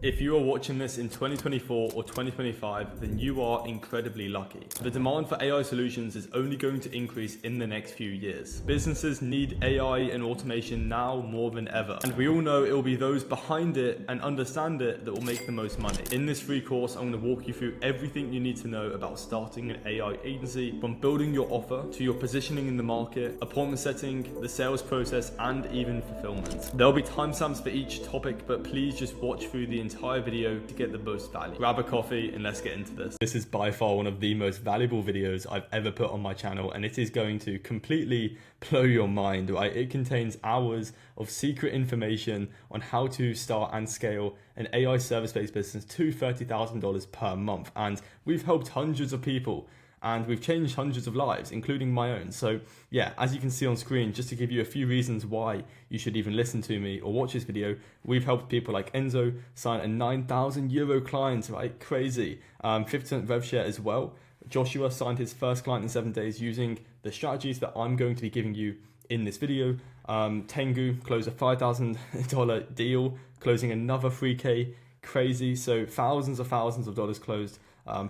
If you are watching this in 2024 or 2025, then you are incredibly lucky. The demand for AI solutions is only going to increase in the next few years. Businesses need AI and automation now more than ever. And we all know it will be those behind it and understand it that will make the most money. In this free course, I'm going to walk you through everything you need to know about starting an AI agency, from building your offer to your positioning in the market, appointment setting, the sales process, and even fulfillment. There'll be timestamps for each topic, but please just watch through the entire video to get the most value. Grab a coffee and let's get into this. This is by far one of the most valuable videos I've ever put on my channel, and it is going to completely blow your mind, right? It contains hours of secret information on how to start and scale an AI service-based business to $30,000 per month. And we've helped hundreds of people, and we've changed hundreds of lives, including my own. So yeah, as you can see on screen, just to give you a few reasons why you should even listen to me or watch this video, we've helped people like Enzo sign a 9,000 euro client, right? Crazy. 50% rev share as well. Joshua signed his first client in 7 days using the strategies that I'm going to be giving you in this video. Tengu closed a $5,000 deal, closing another 3K. Crazy. So thousands of dollars closed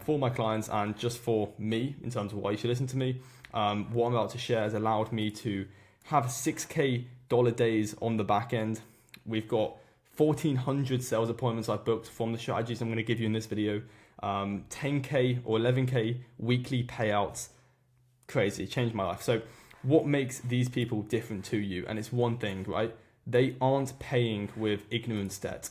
for my clients, and just for me in terms of why you should listen to me. What I'm about to share has allowed me to have $6K days on the back end. We've got 1,400 sales appointments I've booked from the strategies I'm going to give you in this video. 10K or 11K weekly payouts. Crazy, changed my life. So what makes these people different to you? And it's one thing, right? They aren't paying with ignorance debt.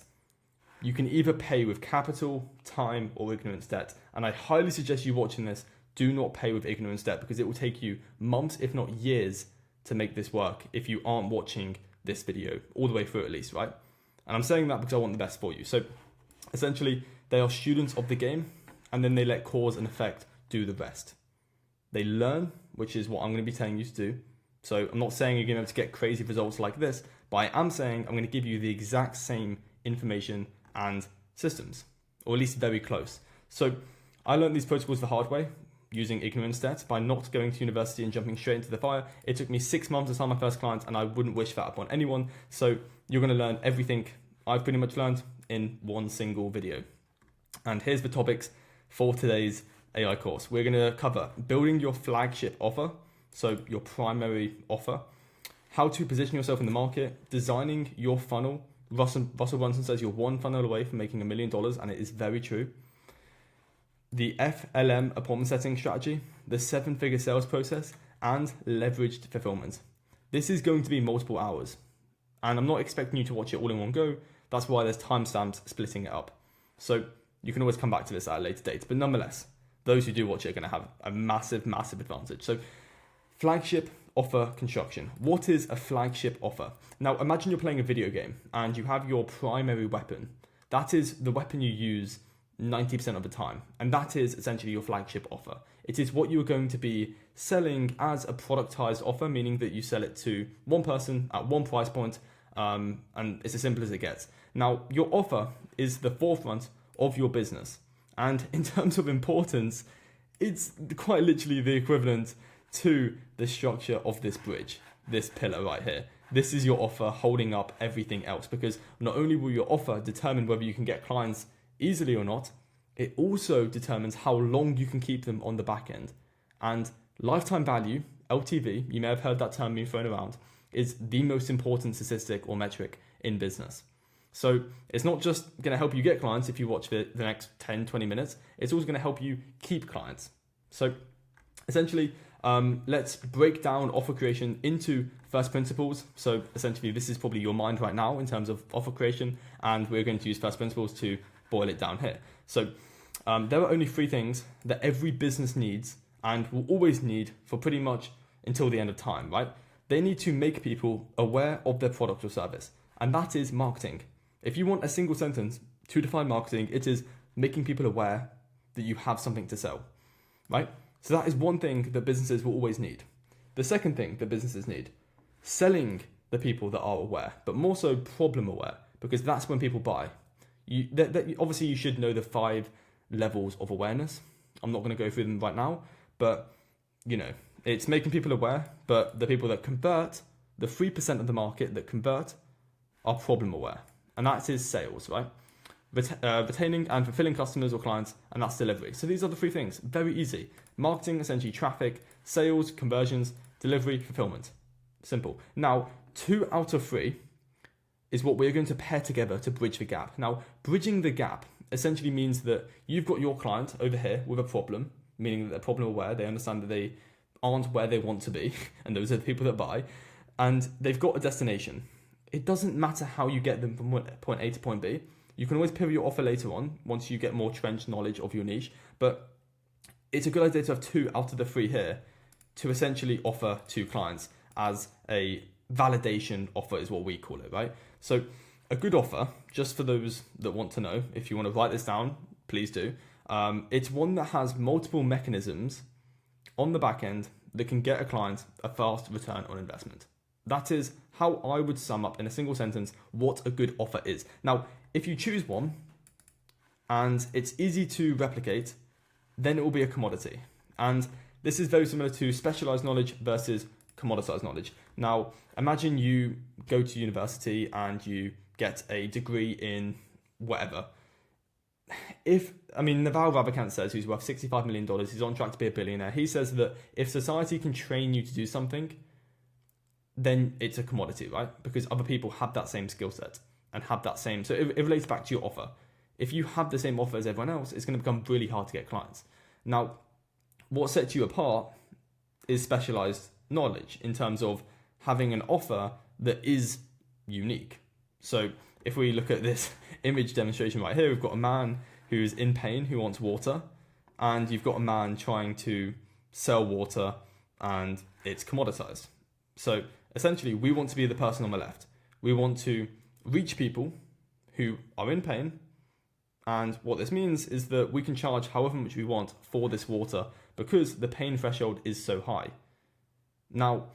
You can either pay with capital, time, or ignorance debt. And I highly suggest you watching this, do not pay with ignorance debt, because it will take you months, if not years, to make this work if you aren't watching this video all the way through at least, right? And I'm saying that because I want the best for you. So essentially, they are students of the game, and then they let cause and effect do the rest. They learn, which is what I'm going to be telling you to do. So I'm not saying you're going to be able to get crazy results like this, but I am saying I'm going to give you the exact same information and systems, or at least very close. So I learned these protocols the hard way, using ignorance debt, by not going to university and jumping straight into the fire. It took me 6 months to sign my first client, and I wouldn't wish that upon anyone. So you're going to learn everything I've pretty much learned in one single video. And here's the topics for today's AI course. We're going to cover building your flagship offer, so your primary offer, how to position yourself in the market, designing your funnel. Russell Brunson says you're one funnel away from making $1 million, and it is very true. The FLM appointment setting strategy, the 7-figure sales process, and leveraged fulfillment. This is going to be multiple hours, and I'm not expecting you to watch it all in one go. That's why there's timestamps splitting it up. So you can always come back to this at a later date, but nonetheless, those who do watch it are going to have a massive advantage. So flagship offer construction. What is a flagship offer? Now imagine you're playing a video game and you have your primary weapon. That is the weapon you use 90% of the time. And that is essentially your flagship offer. It is what you're going to be selling as a productized offer, meaning that you sell it to one person at one price point, and it's as simple as it gets. Now, your offer is the forefront of your business. And in terms of importance, it's quite literally the equivalent to the structure of this bridge, this pillar right here. This is your offer holding up everything else, because not only will your offer determine whether you can get clients easily or not, it also determines how long you can keep them on the back end. And lifetime value, LTV, you may have heard that term being thrown around, is the most important statistic or metric in business. So it's not just going to help you get clients if you watch the next 10, 20 minutes. It's also going to help you keep clients. So essentially, let's break down offer creation into first principles. So essentially, this is probably your mind right now in terms of offer creation, and we're going to use first principles to boil it down here. So there are only 3 things that every business needs and will always need for pretty much until the end of time, right? They need to make people aware of their product or service, and that is marketing. If you want a single sentence to define marketing, it is making people aware that you have something to sell, right? So that is one thing that businesses will always need. The second thing that businesses need, selling the people that are aware, but more so problem aware, because that's when people buy. Obviously, you should know the 5 levels of awareness. I'm not going to go through them right now, but it's making people aware, but the people that convert, the 3% of the market that convert, are problem aware. And that is sales, right? retaining and fulfilling customers or clients, and that's delivery. So these are the three things. Very easy. Marketing, essentially traffic, sales, conversions, delivery, fulfillment. Simple. Now, 2 out of 3 is what we're going to pair together to bridge the gap. Now, bridging the gap essentially means that you've got your client over here with a problem, meaning that they're problem aware, they understand that they aren't where they want to be, and those are the people that buy, and they've got a destination. It doesn't matter how you get them from point A to point B. You can always pivot your offer later on once you get more trenched knowledge of your niche, but it's a good idea to have 2 out of the 3 here to essentially offer to clients as a validation offer is what we call it, right? So a good offer, just for those that want to know, if you want to write this down, please do. It's one that has multiple mechanisms on the back end that can get a client a fast return on investment. That is how I would sum up in a single sentence what a good offer is. Now, if you choose one and it's easy to replicate, then it will be a commodity. And this is very similar to specialized knowledge versus commoditized knowledge. Now, imagine you go to university and you get a degree in whatever. Naval Ravikant says, who's worth $65 million, he's on track to be a billionaire. He says that if society can train you to do something, then it's a commodity, right? Because other people have that same skill set and have that same, so it relates back to your offer. If you have the same offer as everyone else, it's going to become really hard to get clients. Now, what sets you apart is specialized knowledge in terms of having an offer that is unique. So if we look at this image demonstration right here, we've got a man who's in pain, who wants water, and you've got a man trying to sell water, and it's commoditized. So essentially, we want to be the person on the left. We want to reach people who are in pain, and what this means is that we can charge however much we want for this water because the pain threshold is so high. Now,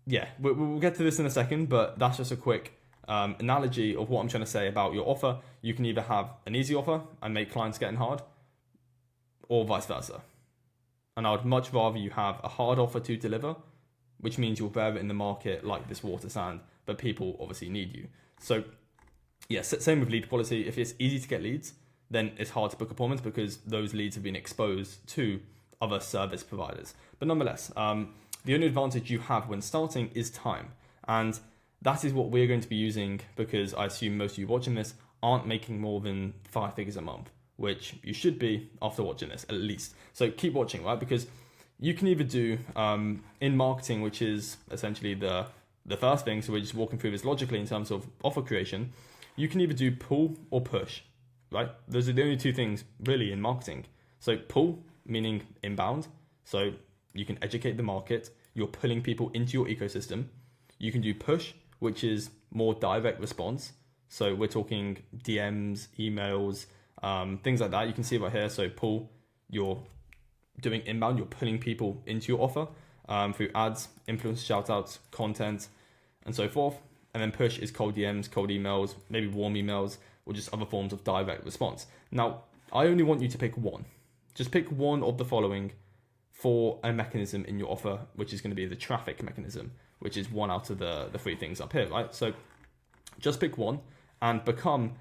yeah, we'll get to this in a second, but that's just a quick analogy of what I'm trying to say about your offer. You can either have an easy offer and make clients getting hard, or vice versa. And I would much rather you have a hard offer to deliver, which means you'll bear it in the market like this water stand, but people obviously need you. So yes, same with lead quality. If it's easy to get leads, then it's hard to book appointments because those leads have been exposed to other service providers. But nonetheless, the only advantage you have when starting is time. And that is what we're going to be using because I assume most of you watching this aren't making more than 5 figures a month, which you should be after watching this at least. So keep watching, right? Because you can either do in marketing, which is essentially the first thing, so we're just walking through this logically in terms of offer creation, you can either do pull or push, right? Those are the only 2 things really in marketing. So pull, meaning inbound, so you can educate the market, you're pulling people into your ecosystem. You can do push, which is more direct response. So we're talking DMs, emails, things like that. You can see right here. So pull, you're doing inbound, you're pulling people into your offer through ads, influencer shoutouts, content, and so forth. And then push is cold DMs, cold emails, maybe warm emails, or just other forms of direct response. Now, I only want you to pick one. Just pick one of the following for a mechanism in your offer, which is going to be the traffic mechanism, which is 1 out of the 3 things up here, right? So just pick one and become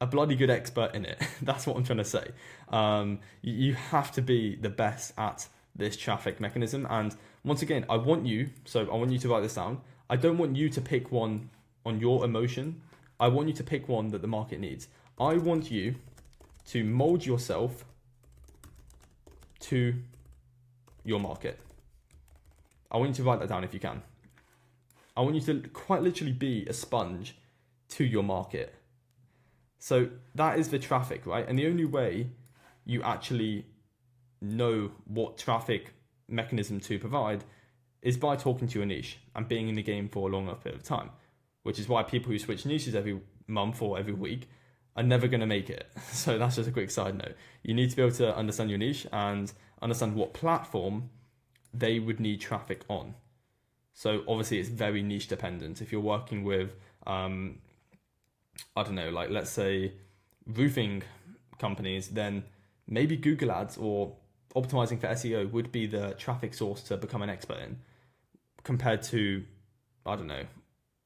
a bloody good expert in it. That's what I'm trying to say. You have to be the best at this traffic mechanism. And once again, I want you to write this down. I don't want you to pick one on your emotion. I want you to pick one that the market needs. I want you to mold yourself to your market. I want you to write that down if you can. I want you to quite literally be a sponge to your market. So that is the traffic, right? And the only way you actually know what traffic mechanism to provide is by talking to your niche and being in the game for a long enough period of time, which is why people who switch niches every month or every week are never going to make it. So that's just a quick side note. You need to be able to understand your niche and understand what platform they would need traffic on. So obviously it's very niche dependent. If you're working with, let's say roofing companies, then maybe Google Ads or optimizing for SEO would be the traffic source to become an expert in. Compared to,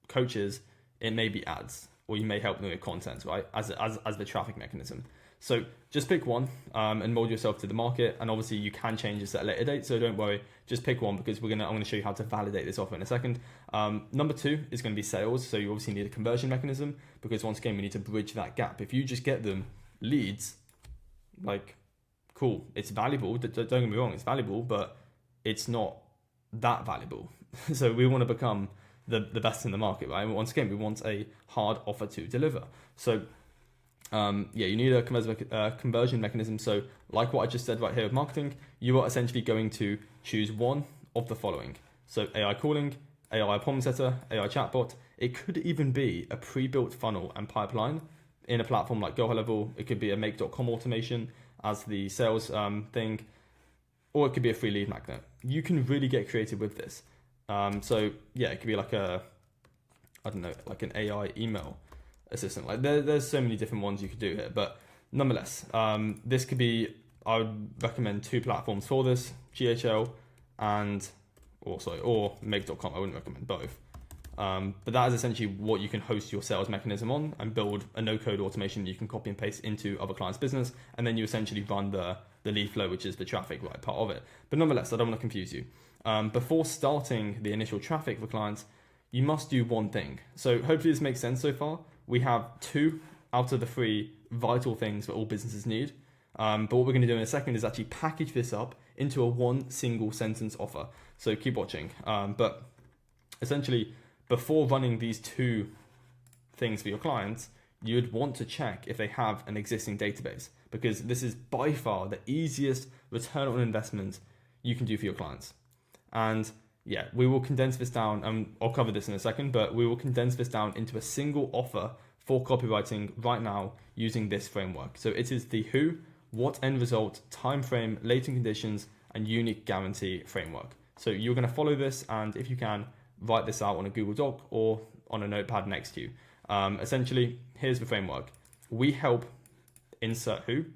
coaches, it may be ads. or you may help them with content, right? As the traffic mechanism. So just pick one and mold yourself to the market. And obviously you can change this at a later date. So don't worry, just pick one because I'm going to show you how to validate this offer in a second. Number two is going to be sales. So you obviously need a conversion mechanism because once again, we need to bridge that gap. If you just get them leads, like, cool, it's valuable. Don't get me wrong, it's valuable, but it's not that valuable. So we want to become the best in the market, right? Once again, we want a hard offer to deliver. So you need a conversion mechanism. So like what I just said right here with marketing, you are essentially going to choose one of the following. So AI calling, AI appointment setter, AI chatbot. It could even be a pre-built funnel and pipeline in a platform like Go High Level. It could be a make.com automation as the sales thing, or it could be a free lead magnet. You can really get creative with this. So yeah, it could be like like an AI email assistant. Like there's so many different ones you could do here, but nonetheless, this could be, I would recommend two platforms for this, GHL or make.com. I wouldn't recommend both. But that is essentially what you can host your sales mechanism on and build a no-code automation you can copy and paste into other clients' business. And then you essentially run the lead flow, which is the traffic, right, part of it. But nonetheless, I don't want to confuse you. Before starting the initial traffic for clients, you must do one thing. So hopefully this makes sense so far. We have 2 out of the 3 vital things that all businesses need. But what we're going to do in a second is actually package this up into a one single sentence offer. So keep watching. But essentially, before running these 2 things for your clients, you would want to check if they have an existing database, because this is by far the easiest return on investment you can do for your clients. And yeah, we will condense this down, and I'll cover this in a second, but we will condense this down into a single offer for copywriting right now using this framework. So it is the who, what end result, time frame, latent conditions, and unique guarantee framework. So you're going to follow this, and if you can, write this out on a Google Doc or on a notepad next to you. Essentially, here's the framework. We help insert who,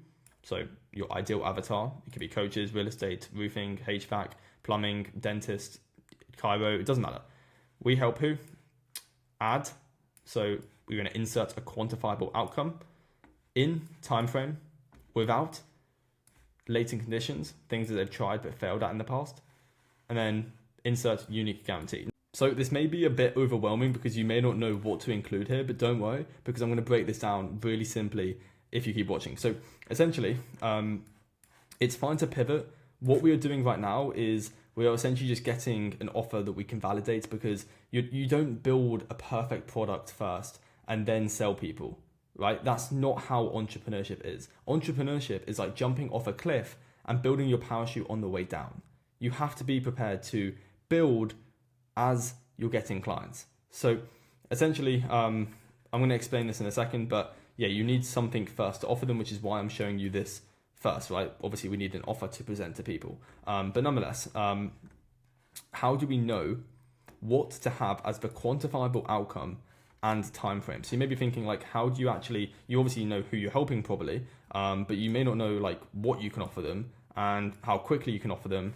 so your ideal avatar. It could be coaches, real estate, roofing, HVAC, plumbing, dentist, Cairo, it doesn't matter. We help who? Add, so we're going to insert a quantifiable outcome in time frame, without latent conditions, things that they've tried but failed at in the past, and then insert unique guarantee. So this may be a bit overwhelming because you may not know what to include here, but don't worry, because I'm going to break this down really simply if you keep watching. So essentially, it's fine to pivot. What we are doing right now is we are essentially just getting an offer that we can validate, because you don't build a perfect product first and then sell people, right? That's not how entrepreneurship is. Entrepreneurship is like jumping off a cliff and building your parachute on the way down. You have to be prepared to build as you're getting clients. So essentially, I'm going to explain this in a second, but yeah, you need something first to offer them, which is why I'm showing you this first, right? Obviously, we need an offer to present to people. But nonetheless, how do we know what to have as the quantifiable outcome and time frame? So you may be thinking, like, how do you actually, you obviously know who you're helping probably, but you may not know like what you can offer them and how quickly you can offer them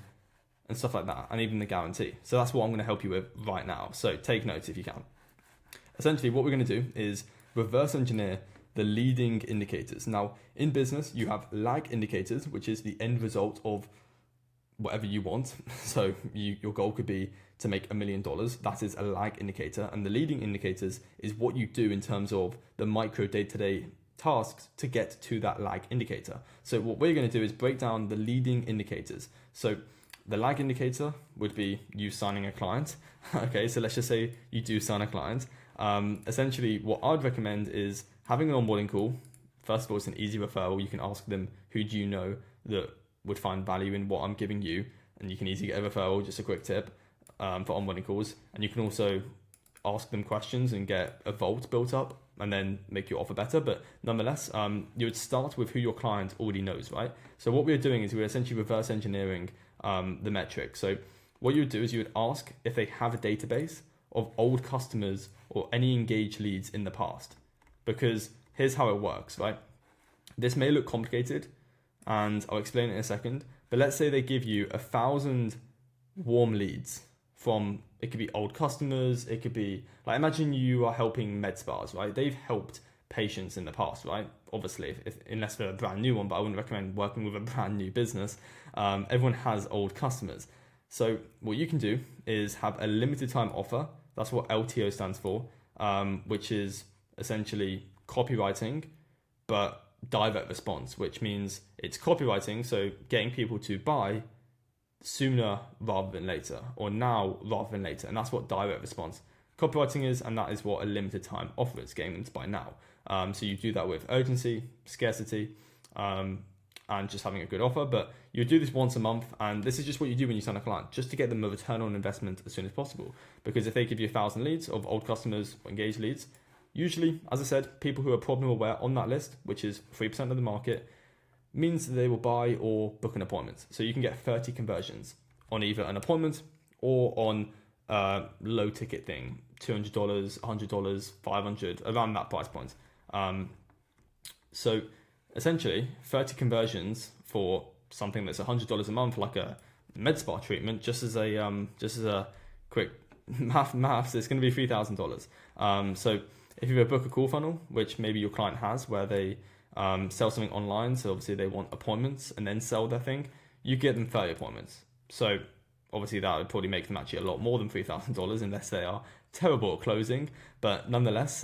and stuff like that, and even the guarantee. So that's what I'm going to help you with right now. So take notes if you can. Essentially, what we're going to do is reverse engineer the leading indicators. Now, in business, you have lag indicators, which is the end result of whatever you want. So your goal could be to make $1 million. That is a lag indicator. And the leading indicators is what you do in terms of the micro day-to-day tasks to get to that lag indicator. So what we're going to do is break down the leading indicators. So the lag indicator would be you signing a client. Okay, so let's just say you do sign a client. Essentially, what I'd recommend is having an onboarding call. First of all, it's an easy referral. You can ask them, who do you know that would find value in what I'm giving you? And you can easily get a referral, just a quick tip for onboarding calls. And you can also ask them questions and get a vault built up and then make your offer better. But nonetheless, you would start with who your client already knows, right? So what we're doing is we're essentially reverse engineering the metric. So what you would do is you would ask if they have a database of old customers or any engaged leads in the past. Because here's how it works, right? This may look complicated, and I'll explain it in a second, but let's say they give you 1,000 warm leads from it could be old customers. It could be like, imagine you are helping med spas, right? They've helped patients in the past, right? Obviously, unless they're a brand new one, but I wouldn't recommend working with a brand new business. Everyone has old customers. So what you can do is have a limited time offer. That's what LTO stands for, which is essentially copywriting, but direct response, which means it's copywriting, so getting people to buy sooner rather than later, or now rather than later. And that's what direct response copywriting is, and that is what a limited time offer is, getting them to buy now. So you do that with urgency, scarcity, and just having a good offer. But you do this once a month, and this is just what you do when you sign a client, just to get them a return on investment as soon as possible. Because if they give you 1,000 leads of old customers or engaged leads, usually, as I said, people who are problem aware on that list, which is 3% of the market, means that they will buy or book an appointment. So you can get 30 conversions on either an appointment or on a low ticket thing, $200, $100, $500, around that price point. So essentially 30 conversions for something that's $100 a month, like a med spa treatment, just as a quick maths, it's going to be $3,000. So if you book a call funnel, which maybe your client has, where they sell something online, so obviously they want appointments and then sell their thing, you get them 30 appointments. So obviously that would probably make them actually a lot more than $3,000 unless they are terrible at closing. But nonetheless,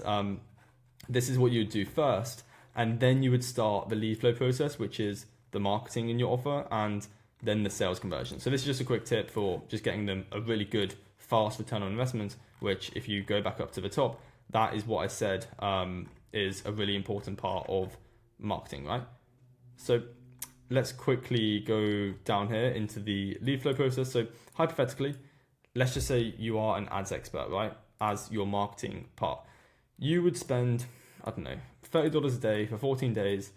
this is what you would do first, and then you would start the lead flow process, which is the marketing in your offer and then the sales conversion. So this is just a quick tip for just getting them a really good, fast return on investment, which if you go back up to the top, that is what I said is a really important part of marketing, right? So let's quickly go down here into the lead flow process. So hypothetically, let's just say you are an ads expert, right? As your marketing part, you would spend, I don't know, $30 a day for 14 days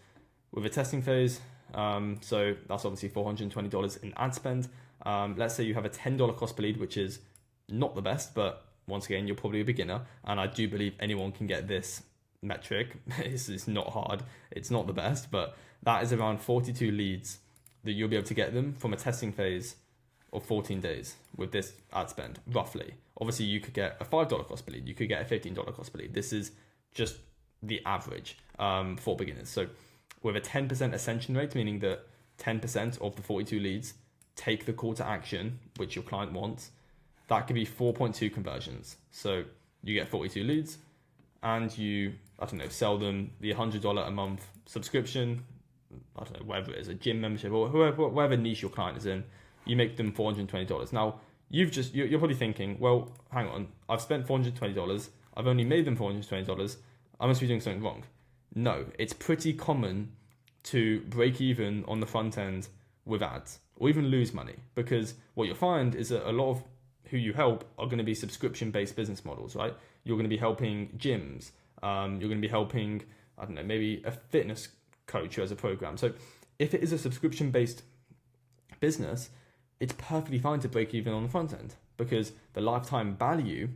with a testing phase. So that's obviously $420 in ad spend. Let's say you have a $10 cost per lead, which is not the best, but once again, you're probably a beginner. And I do believe anyone can get this metric. It's not hard. It's not the best, but that is around 42 leads that you'll be able to get them from a testing phase of 14 days with this ad spend, roughly. Obviously, you could get a $5 cost per lead. You could get a $15 cost per lead. This is just the average for beginners. So with a 10% ascension rate, meaning that 10% of the 42 leads take the call to action, which your client wants, that could be 4.2 conversions. So you get 42 leads and you, I don't know, sell them the $100 a month subscription, I don't know, whether it is a gym membership or whatever niche your client is in, you make them $420. Now, you're probably thinking, well, hang on, I've spent $420, I've only made them $420, I must be doing something wrong. No, it's pretty common to break even on the front end with ads or even lose money, because what you'll find is that a lot of who you help are going to be subscription-based business models, right? You're going to be helping gyms. You're going to be helping, I don't know, maybe a fitness coach as a program. So if it is a subscription-based business, it's perfectly fine to break even on the front end, because the lifetime value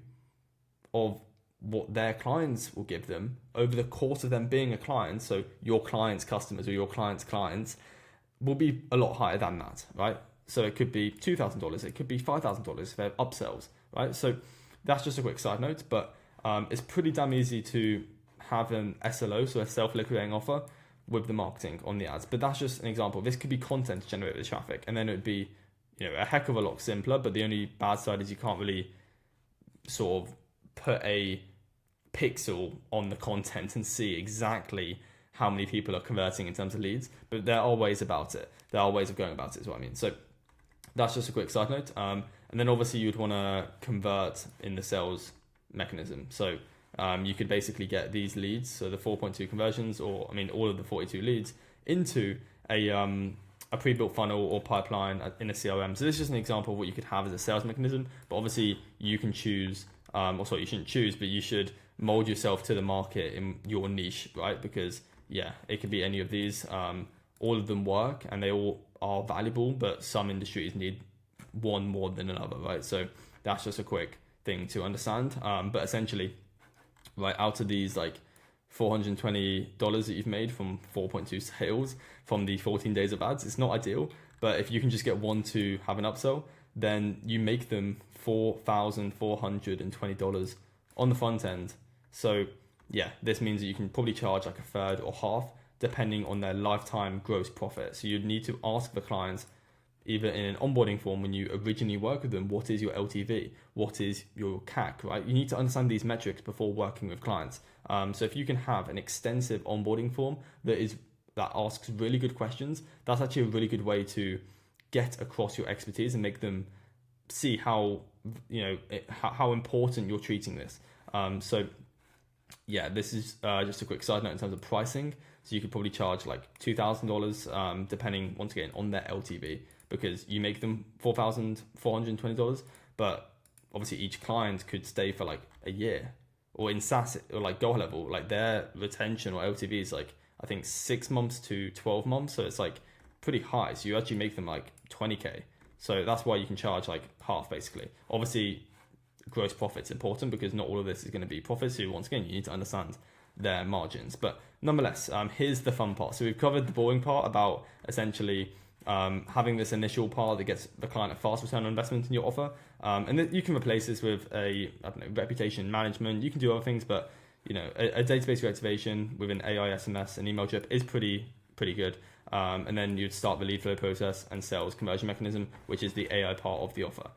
of what their clients will give them over the course of them being a client, so your client's customers or your client's clients, will be a lot higher than that, right? So it could be $2,000, it could be $5,000 if they have upsells, right? So that's just a quick side note, but it's pretty damn easy to have an SLO, so a self-liquidating offer, with the marketing on the ads. But that's just an example. This could be content to generate the traffic, and then it would be, a heck of a lot simpler. But the only bad side is you can't really sort of put a pixel on the content and see exactly how many people are converting in terms of leads. But there are ways about it. There are ways of going about it, is what I mean. So that's just a quick side note. And then obviously you'd want to convert in the sales mechanism. So you could basically get these leads, so the 4.2 conversions, or all of the 42 leads, into a pre-built funnel or pipeline in a CRM. So this is just an example of what you could have as a sales mechanism. But obviously you can choose, you shouldn't choose, but you should mold yourself to the market in your niche, right? Because it could be any of these. All of them work and they all are valuable, but some industries need one more than another, right? So that's just a quick thing to understand. But essentially, right, out of these like $420 that you've made from 4.2 sales from the 14 days of ads, it's not ideal, but if you can just get one to have an upsell, then you make them $4,420 on the front end. So yeah, this means that you can probably charge like a third or half depending on their lifetime gross profit. So you'd need to ask the clients, either in an onboarding form when you originally work with them, what is your LTV? What is your CAC, right? You need to understand these metrics before working with clients. So if you can have an extensive onboarding form that asks really good questions, that's actually a really good way to get across your expertise and make them see how important you're treating this. So yeah, this is just a quick side note in terms of pricing. So you could probably charge like $2,000, depending once again on their LTV, because you make them $4,420, but obviously each client could stay for like a year. Or in SaaS or like Go level, like their retention or LTV is like, I think 6 months to 12 months. So it's like pretty high. So you actually make them like 20K. So that's why you can charge like half basically. Obviously gross profit's important because not all of this is going to be profit. So once again, you need to understand their margins. But nonetheless, here's the fun part. So we've covered the boring part about essentially having this initial part that gets the client a fast return on investment in your offer. And then you can replace this with reputation management. You can do other things, but a database reactivation with an AI SMS and email drip is pretty good. And then you'd start the lead flow process and sales conversion mechanism, which is the AI part of the offer.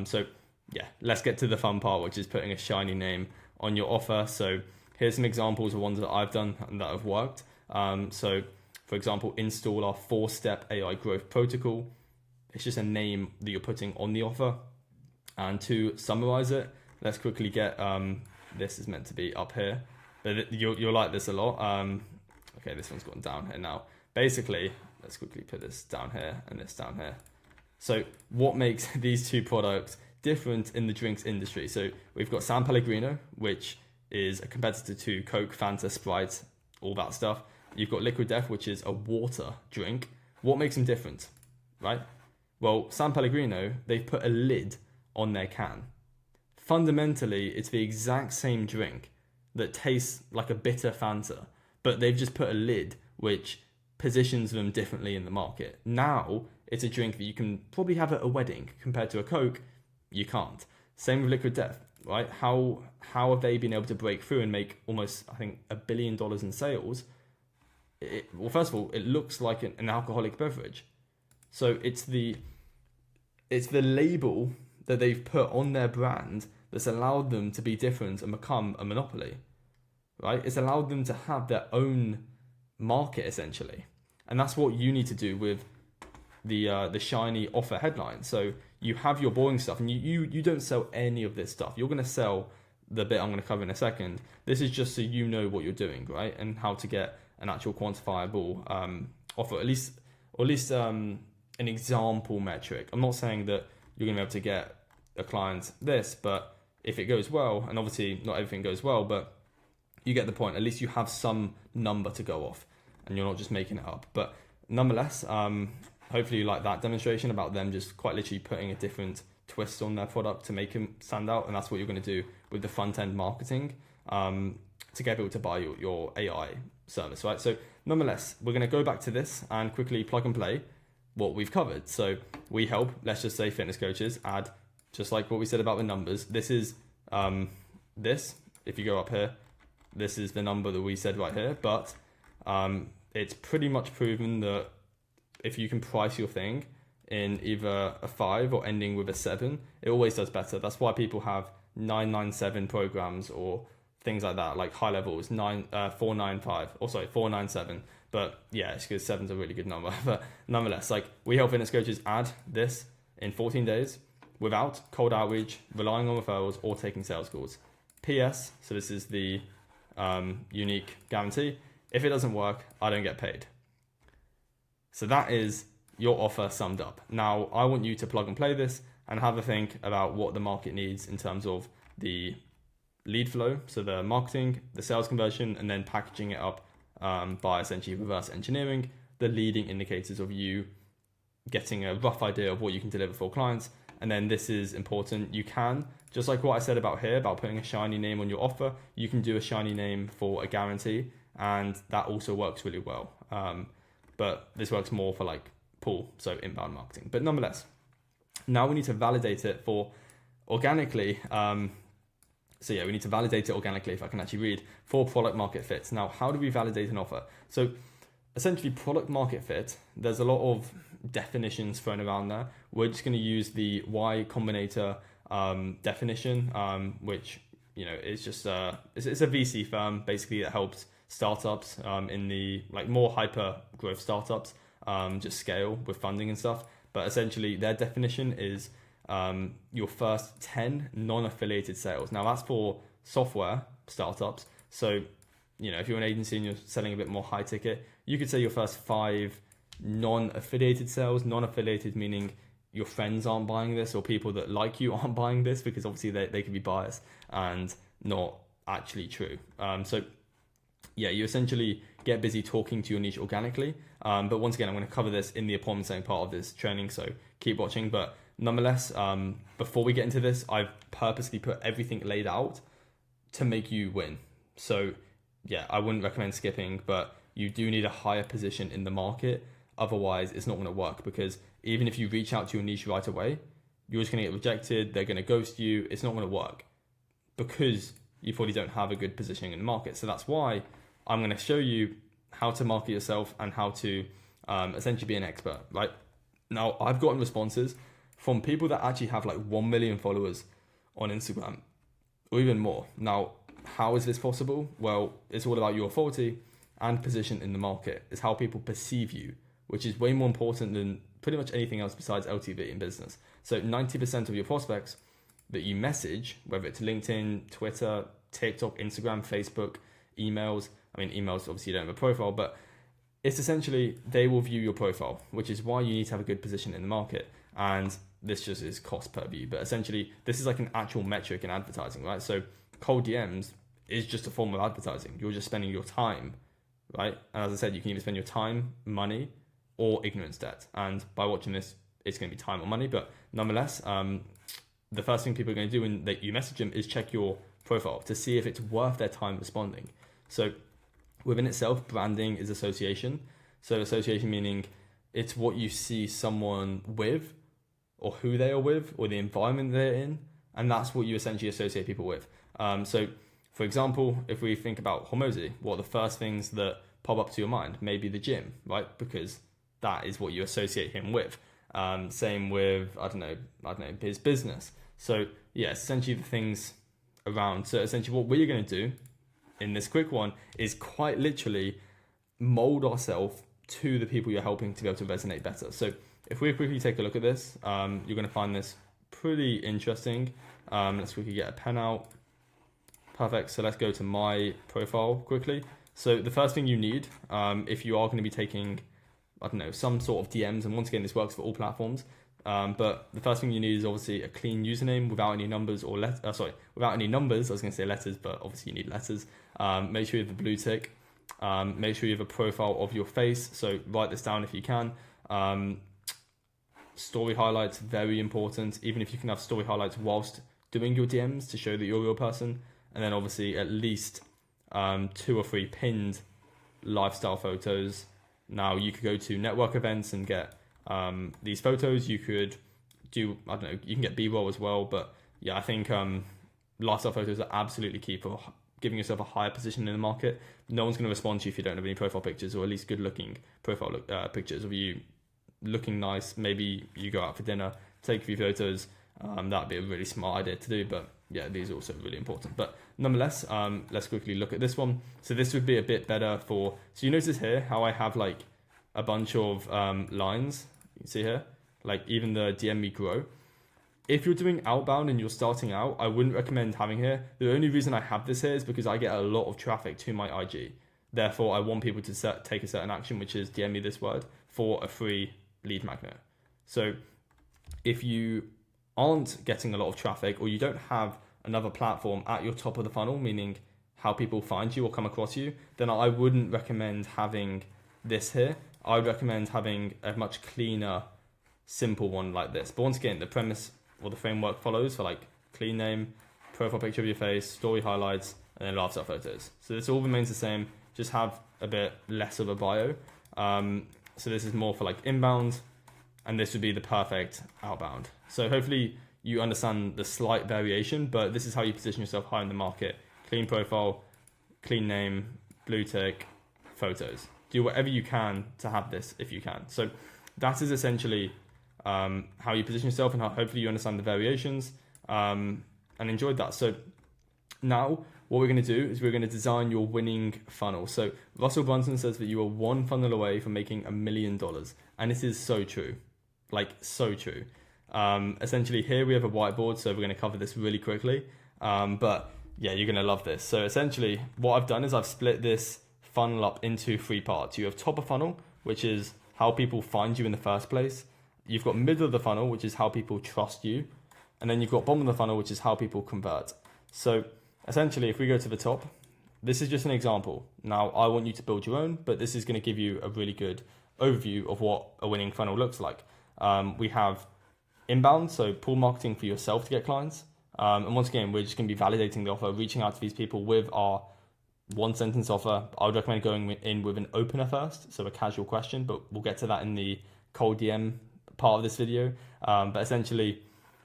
So yeah, let's get to the fun part, which is putting a shiny name on your offer. So here's some examples of ones that I've done and that have worked. So for example, install our 4-step AI growth protocol. It's just a name that you're putting on the offer. And to summarize it, let's quickly get, this is meant to be up here, but you'll like this a lot. Okay, this one's gone down here now. Basically, let's quickly put this down here and this down here. So what makes these two products different in the drinks industry? So we've got San Pellegrino, which is a competitor to Coke, Fanta, Sprite, all that stuff. You've got Liquid Death, which is a water drink. What makes them different, right? Well, San Pellegrino, they've put a lid on their can. Fundamentally, it's the exact same drink that tastes like a bitter Fanta, but they've just put a lid which positions them differently in the market. Now, it's a drink that you can probably have at a wedding. Compared to a Coke, you can't. Same with Liquid Death, right? How have they been able to break through and make almost, I think, $1 billion in sales? Well, first of all, it looks like an alcoholic beverage. So it's the label that they've put on their brand that's allowed them to be different and become a monopoly, right? It's allowed them to have their own market essentially. And that's what you need to do with the shiny offer headline. So you have your boring stuff and you don't sell any of this stuff. You're going to sell the bit I'm going to cover in a second. This is just so you know what you're doing, right? And how to get an actual quantifiable offer, at least an example metric. I'm not saying that you're going to be able to get a client this, but if it goes well, and obviously not everything goes well, but you get the point. At least you have some number to go off and you're not just making it up. But nonetheless, hopefully you like that demonstration about them just quite literally putting a different twist on their product to make them stand out. And that's what you're going to do with the front end marketing to get people to buy your AI service, right? So nonetheless, we're going to go back to this and quickly plug and play what we've covered. So we help, let's just say, fitness coaches add, just like what we said about the numbers. This is this, if you go up here, this is the number that we said right here, but it's pretty much proven that if you can price your thing in either a 5 or ending with a 7, it always does better. That's why people have 997 programs or things like that, like high levels, 497. But yeah, it's because 7's a really good number. But nonetheless, like we help fitness coaches add this in 14 days without cold outreach, relying on referrals, or taking sales calls. PS, so this is the unique guarantee. If it doesn't work, I don't get paid. So that is your offer summed up. Now, I want you to plug and play this and have a think about what the market needs in terms of the lead flow, so the marketing, the sales conversion, and then packaging it up by essentially reverse engineering the leading indicators of you getting a rough idea of what you can deliver for clients. And then this is important. You can, just like what I said about here, about putting a shiny name on your offer, you can do a shiny name for a guarantee, and that also works really well. But this works more for like pull, so inbound marketing. But nonetheless, Now we need to validate it for organically. So yeah, we need to validate it organically, if I can actually read, for product market fit. Now, how do we validate an offer? So essentially, product market fit, there's a lot of definitions thrown around there. We're just going to use the Y Combinator definition, which, you know, is just it's a VC firm basically that helps startups in the like more hyper growth startups just scale with funding and stuff. But essentially, their definition is your first 10 non-affiliated sales. Now that's for software startups. So, you know, if you're an agency and you're selling a bit more high ticket, you could say your first 5 non-affiliated sales. Non-affiliated meaning your friends aren't buying this, or people that like you aren't buying this, because obviously they can be biased and not actually true. So yeah, you essentially get busy talking to your niche organically. But once again, I'm going to cover this in the appointment setting part of this training, so keep watching. But nonetheless, before we get into this, I've purposely put everything laid out to make you win. So yeah, I wouldn't recommend skipping, but you do need a higher position in the market. Otherwise, it's not going to work, because even if you reach out to your niche right away, you're just going to get rejected. They're going to ghost you. It's not going to work because you probably don't have a good positioning in the market. So that's why I'm going to show you how to market yourself and how to essentially be an expert, right? Now, I've gotten responses from people that actually have like 1 million followers on Instagram or even more. Now, how is this possible? Well, it's all about your authority and position in the market. It's how people perceive you, which is way more important than pretty much anything else besides LTV in business. So 90% of your prospects that you message, whether it's LinkedIn, Twitter, TikTok, Instagram, Facebook, emails. I mean, emails, obviously you don't have a profile, but it's essentially they will view your profile, which is why you need to have a good position in the market. And this just is cost per view. But essentially, this is like an actual metric in advertising, right? So cold DMs is just a form of advertising. You're just spending your time, right? And as I said, you can either spend your time, money, or ignorance debt. And by watching this, it's going to be time or money. But nonetheless, the first thing people are going to do when you message them is check your profile to see if it's worth their time responding. So within itself, branding is association. So association meaning it's what you see someone with, or who they are with, or the environment they're in. And that's what you essentially associate people with. So for example, if we think about Hormozy, what are the first things that pop up to your mind? Maybe the gym, right? Because that is what you associate him with. Same with, I don't know, his business. So yeah, essentially the things around. So essentially what we're going to do in this quick one is quite literally mold ourselves to the people you're helping to be able to resonate better. So if we quickly take a look at this, you're going to find this pretty interesting. Let's quickly get a pen out. Perfect. So let's go to my profile quickly. So the first thing you need, if you are going to be taking, I don't know, some sort of DMs, and once again, this works for all platforms. But the first thing you need is obviously a clean username without any numbers or without any numbers. I was going to say letters, but obviously you need letters. Make sure you have a blue tick. Make sure you have a profile of your face. So write this down if you can. Story highlights, very important. Even if you can have story highlights whilst doing your DMs to show that you're a real person. And then obviously at least 2 or 3 pinned lifestyle photos. Now you could go to network events and get these photos. You could do, I don't know, you can get B-roll as well. But yeah, I think lifestyle photos are absolutely key for giving yourself a higher position in the market. No one's going to respond to you if you don't have any profile pictures, or at least good looking profile pictures of you looking nice. Maybe you go out for dinner, take a few photos. That'd be a really smart idea to do. But yeah, these are also really important. But nonetheless, let's quickly look at this one. So this would be a bit better for, so you notice here how I have like a bunch of lines. You can see here, like even the DM me grow. If you're doing outbound and you're starting out, I wouldn't recommend having here. The only reason I have this here is because I get a lot of traffic to my IG. Therefore, I want people to take a certain action, which is DM me this word for a free lead magnet. So if you aren't getting a lot of traffic, or you don't have another platform at your top of the funnel, meaning how people find you or come across you, then I wouldn't recommend having this here. I would recommend having a much cleaner, simple one like this. But once again, the premise or the framework follows for like clean name, profile picture of your face, story highlights, and then lifestyle photos. So this all remains the same, just have a bit less of a bio. So this is more for like inbound, and this would be the perfect outbound. So hopefully you understand the slight variation, but this is how you position yourself high in the market. Clean profile, clean name, blue tick, photos. Do whatever you can to have this if you can. So that is essentially how you position yourself, and how hopefully you understand the variations and enjoyed that. So now what we're going to do is we're going to design your winning funnel. So Russell Brunson says that you are one funnel away from making $1 million. And this is so true, like so true. Essentially here we have a whiteboard, so we're going to cover this really quickly. But yeah, you're going to love this. So essentially what I've done is I've split this funnel up into 3 parts. You have top of funnel, which is how people find you in the first place. You've got middle of the funnel, which is how people trust you. And then you've got bottom of the funnel, which is how people convert. So essentially, if we go to the top, this is just an example. Now, I want you to build your own, but this is going to give you a really good overview of what a winning funnel looks like. We have inbound, so pull marketing for yourself to get clients. And once again, we're just going to be validating the offer, reaching out to these people with our 1-sentence offer. I would recommend going in with an opener first, so a casual question, but we'll get to that in the cold DM part of this video. But essentially,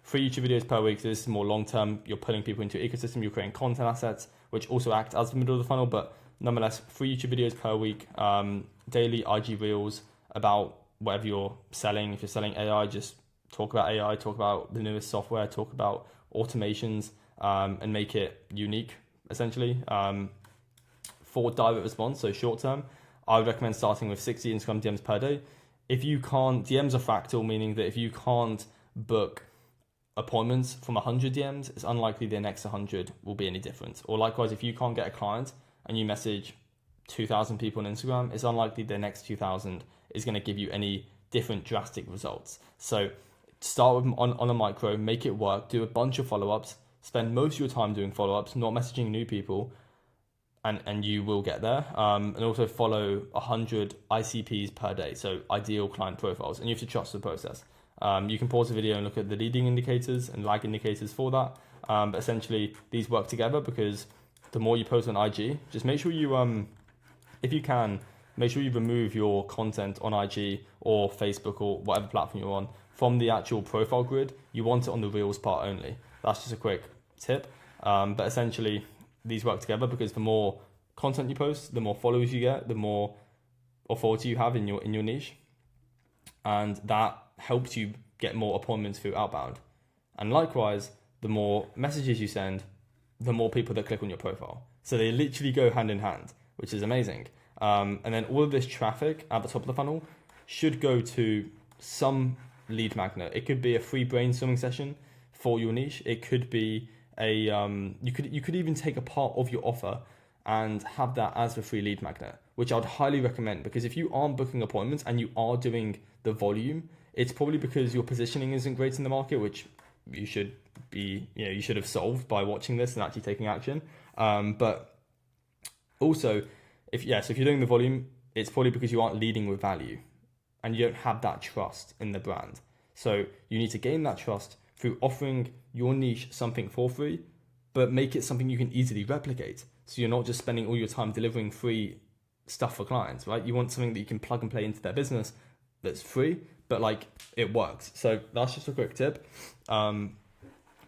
3 YouTube videos per week. So this is more long-term. You're pulling people into your ecosystem. You're creating content assets, which also act as the middle of the funnel. But nonetheless, 3 YouTube videos per week, daily IG reels about whatever you're selling. If you're selling AI, just talk about AI, talk about the newest software, talk about automations, and make it unique, essentially. For direct response, so short term, I would recommend starting with 60 Instagram DMs per day. If you can't, DMs are fractal, meaning that if you can't book appointments from 100 DMs, it's unlikely the next 100 will be any different. Or likewise, if you can't get a client and you message 2,000 people on Instagram, it's unlikely the next 2,000 is going to give you any different drastic results. So start with on a micro, make it work, do a bunch of follow-ups, spend most of your time doing follow-ups, not messaging new people, and you will get there. And also follow 100 ICPs per day, so ideal client profiles, and you have to trust the process. You can pause the video and look at the leading indicators and lag indicators for that. But essentially, these work together because the more you post on IG, just make sure you, if you can, make sure you remove your content on IG or Facebook or whatever platform you're on from the actual profile grid. You want it on the Reels part only. That's just a quick tip. But essentially, these work together because the more content you post, the more followers you get, the more authority you have in your niche, and that helps you get more appointments through outbound. And likewise, the more messages you send, the more people that click on your profile. So they literally go hand in hand, which is amazing. And then all of this traffic at the top of the funnel should go to some lead magnet. It could be a free brainstorming session for your niche. It could be you could even take a part of your offer and have that as the free lead magnet, which I'd highly recommend, because if you aren't booking appointments and you are doing the volume, it's probably because your positioning isn't great in the market, which you should be, you should have solved by watching this and actually taking action. But also, if you're doing the volume, it's probably because you aren't leading with value and you don't have that trust in the brand. So you need to gain that trust through offering your niche something for free, but make it something you can easily replicate. So you're not just spending all your time delivering free stuff for clients, right? You want something that you can plug and play into their business that's free, but like it works. So that's just a quick tip. And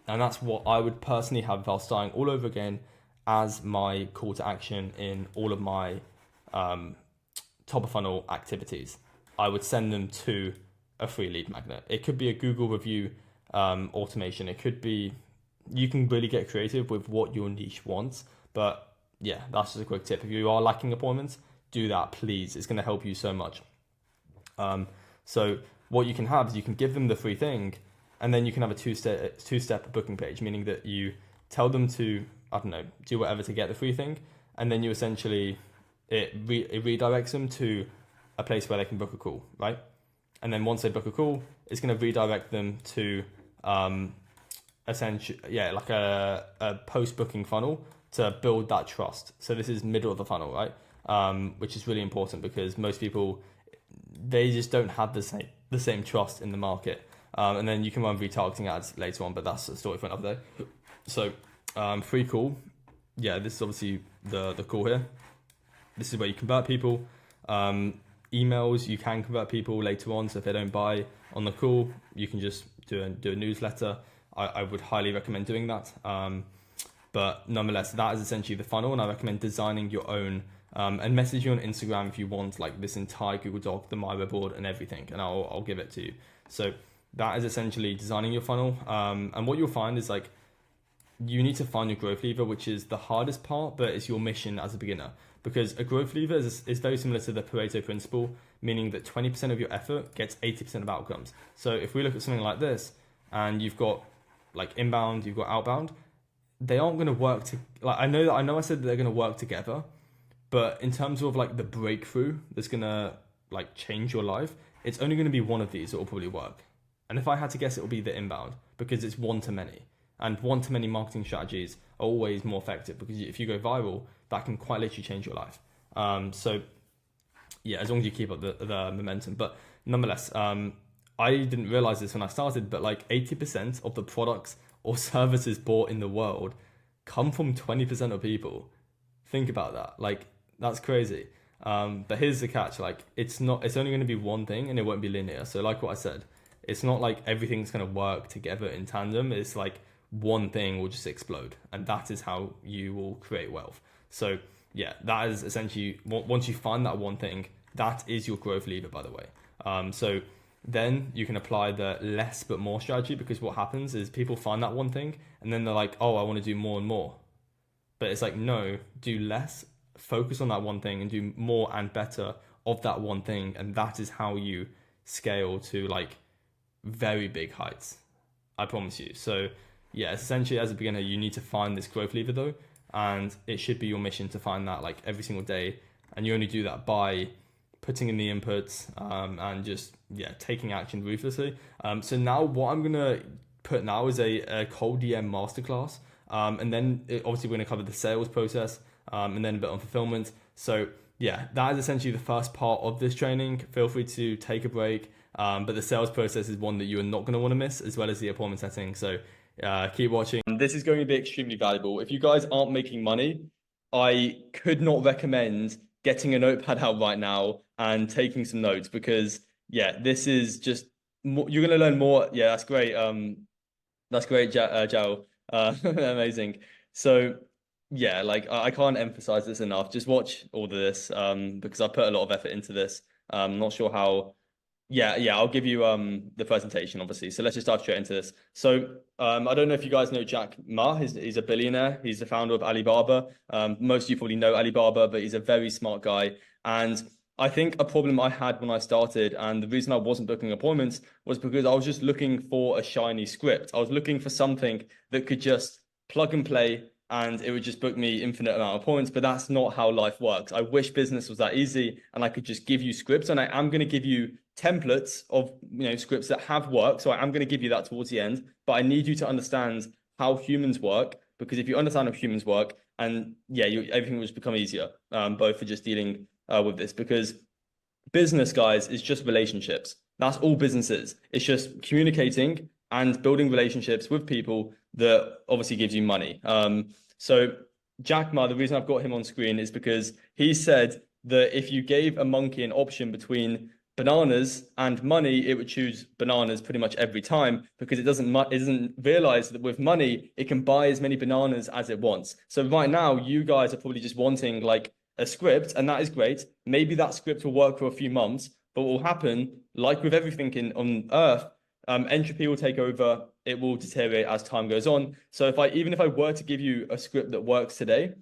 that's what I would personally have if I was starting all over again as my call to action in all of my top of funnel activities. I would send them to a free lead magnet. It could be a Google review automation. It could be, you can really get creative with what your niche wants. But yeah, that's just a quick tip. If you are lacking appointments, do that, please. It's going to help you so much. So what you can have is you can give them the free thing, and then you can have a two-step booking page, meaning that you tell them to, do whatever to get the free thing, and then you essentially, it redirects them to a place where they can book a call, right? And then once they book a call, it's going to redirect them to essentially, like a post-booking funnel to build that trust. So this is middle of the funnel, right? Which is really important because most people, they just don't have the same trust in the market. And then you can run retargeting ads later on, but that's a story for another day. So free call. Yeah, this is obviously the call here. This is where you convert people. emails, you can convert people later on. So if they don't buy on the call, you can just do a newsletter. I would highly recommend doing that. But nonetheless, that is essentially the funnel, and I recommend designing your own and message you on Instagram if you want like this entire Google Doc, the My Web board, and everything, and I'll give it to you. So that is essentially designing your funnel. And what you'll find is like you need to find your growth lever, which is the hardest part, but it's your mission as a beginner. Because a growth lever is very similar to the Pareto principle, meaning that 20% of your effort gets 80% of outcomes. So if we look at something like this, and you've got like inbound, you've got outbound, they aren't going to work to like I know I said that they're going to work together, but in terms of like the breakthrough that's going to like change your life, it's only going to be one of these that will probably work. And if I had to guess, it will be the inbound, because it's one to many. And one to many marketing strategies are always more effective, because if you go viral, that can quite literally change your life. So yeah, as long as you keep up the momentum. But nonetheless, I didn't realize this when I started, but like 80% of the products or services bought in the world come from 20% of people. Think about that. Like, that's crazy. But here's the catch. Like, it's only going to be one thing, and it won't be linear. So like what I said, it's not like everything's going to work together in tandem. It's like one thing will just explode, and that is how you will create wealth. So yeah, that is essentially, once you find that one thing, that is your growth lever, by the way. So then you can apply the less but more strategy, because what happens is people find that one thing and then they're like, oh, I want to do more and more. But it's like, no, do less, focus on that one thing, and do more and better of that one thing. And that is how you scale to like very big heights, I promise you. So yeah, essentially as a beginner, you need to find this growth lever though, and it should be your mission to find that like every single day. And you only do that by putting in the inputs and just taking action ruthlessly. So now what I'm gonna put now is a cold DM masterclass, and then obviously we're gonna cover the sales process, and then a bit on fulfillment. So yeah, that is essentially the first part of this training. Feel free to take a break, but the sales process is one that you are not gonna want to miss, as well as the appointment setting. So keep watching. This is going to be extremely valuable. If you guys aren't making money, I could not recommend getting a notepad out right now and taking some notes, because yeah, this is just you're going to learn more. Yeah, that's great. That's great, Jao. Amazing. So yeah, like I can't emphasize this enough. Just watch all of this, because I put a lot of effort into this. I'm not sure how. Yeah, I'll give you the presentation, obviously. So let's just dive straight into this. So I don't know if you guys know Jack Ma. He's a billionaire. He's the founder of Alibaba. Most of you probably know Alibaba, but he's a very smart guy. And I think a problem I had when I started, and the reason I wasn't booking appointments, was because I was just looking for a shiny script. I was looking for something that could just plug and play, and it would just book me infinite amount of points. But that's not how life works. I wish business was that easy and I could just give you scripts, and I am going to give you templates of scripts that have worked. So I am going to give you that towards the end, but I need you to understand how humans work, because if you understand how humans work, and everything will just become easier, both for just dealing with this, because business, guys, is just relationships. That's all business is. It's just communicating and building relationships with people that obviously gives you money. So Jack Ma, the reason I've got him on screen is because he said that if you gave a monkey an option between bananas and money, it would choose bananas pretty much every time, because it doesn't realize that with money, it can buy as many bananas as it wants. So right now, you guys are probably just wanting like a script, and that is great. Maybe that script will work for a few months, but what will happen, like with everything on Earth, entropy will take over. It will deteriorate as time goes on. So even if I were to give you a script that works today,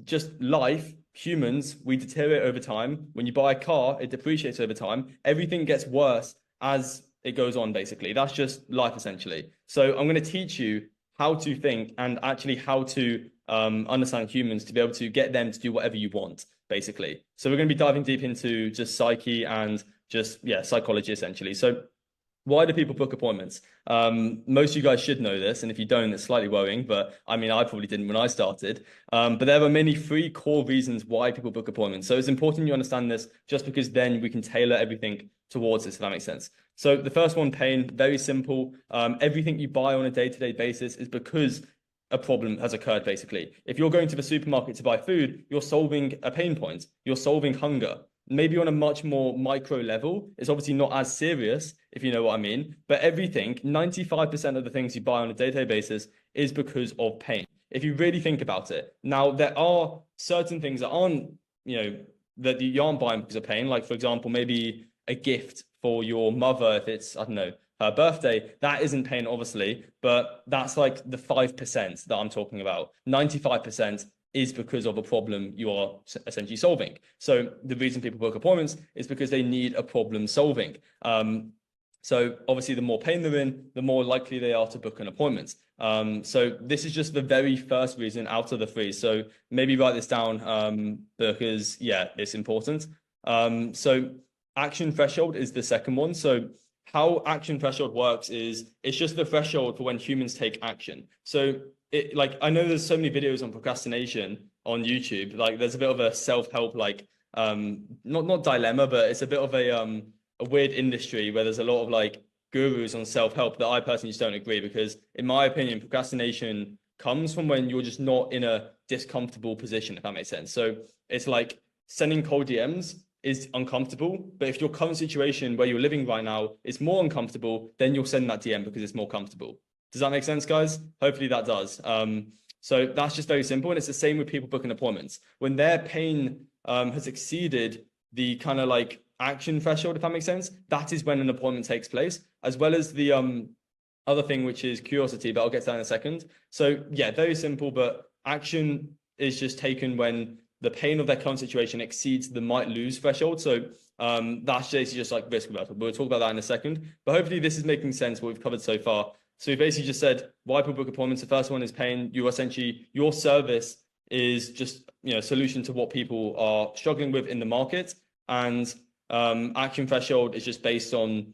just life, humans, we deteriorate over time. When you buy a car, it depreciates over time. Everything gets worse as it goes on, basically. That's just life, essentially. So I'm going to teach you how to think, and actually how to understand humans, to be able to get them to do whatever you want, basically. So we're going to be diving deep into just psyche and just psychology, essentially. So why do people book appointments? Most of you guys should know this, and if you don't, it's slightly worrying, but I mean, I probably didn't when I started. But there are mainly three core reasons why people book appointments. So it's important you understand this, just because then we can tailor everything towards this, if that makes sense. So the first one, pain, very simple. Everything you buy on a day-to-day basis is because a problem has occurred, basically. If you're going to the supermarket to buy food, you're solving a pain point. You're solving hunger. maybe on a much more micro level. It's obviously not as serious, if you know what I mean. But everything, 95% of the things you buy on a day-to-day basis is because of pain. If you really think about it. Now, there are certain things that aren't, that you aren't buying because of pain. Like, for example, maybe a gift for your mother, if it's, I don't know, her birthday, that isn't pain, obviously, but that's like the 5% that I'm talking about. 95% is because of a problem you are essentially solving. So the reason people book appointments is because they need a problem solving. So obviously, the more pain they're in, the more likely they are to book an appointment. So this is just the very first reason out of the three. So maybe write this down because, yeah, it's important. So action threshold is the second one. So how action threshold works is it's just the threshold for when humans take action. So I know there's so many videos on procrastination on YouTube. Like there's a bit of a self-help, not dilemma, but it's a bit of a weird industry where there's a lot of like gurus on self-help that I personally just don't agree, because in my opinion, procrastination comes from when you're just not in a discomfortable position, if that makes sense. So it's like sending cold DMs is uncomfortable, but if your current situation where you're living right now is more uncomfortable, then you'll send that DM because it's more comfortable. Does that make sense, guys? Hopefully that does. So that's just very simple. And it's the same with people booking appointments. When their pain has exceeded the kind of like action threshold, if that makes sense, that is when an appointment takes place, as well as the other thing, which is curiosity, but I'll get to that in a second. So yeah, very simple, but action is just taken when the pain of their current situation exceeds the might lose threshold. So that's just like risk aversion. We'll talk about that in a second, but hopefully this is making sense what we've covered so far. So we basically just said why people book appointments. The first one is pain. Your service is just, a solution to what people are struggling with in the market. And action threshold is just based on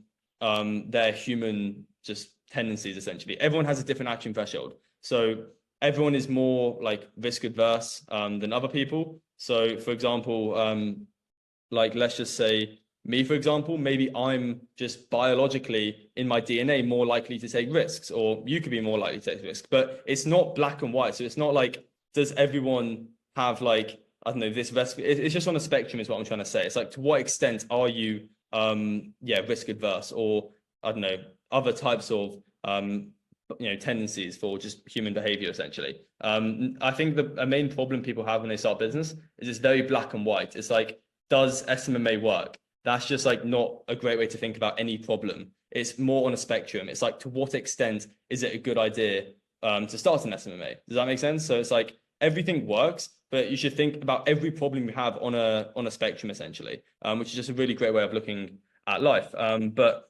their human just tendencies, essentially. Everyone has a different action threshold. So everyone is more like risk adverse than other people. So for example, let's just say me, for example, maybe I'm just biologically in my DNA more likely to take risks, or you could be more likely to take risks, but it's not black and white. So it's not like, does everyone have like, I don't know, this risk? It's just on a spectrum is what I'm trying to say. It's like, to what extent are you, risk adverse, or I don't know, other types of, tendencies for just human behavior, essentially. I think a main problem people have when they start business is it's very black and white. It's like, does SMMA work? That's just like not a great way to think about any problem. It's more on a spectrum. It's like, to what extent is it a good idea to start an SMMA? Does that make sense? So it's like everything works, but you should think about every problem you have on a spectrum, essentially, which is just a really great way of looking at life. But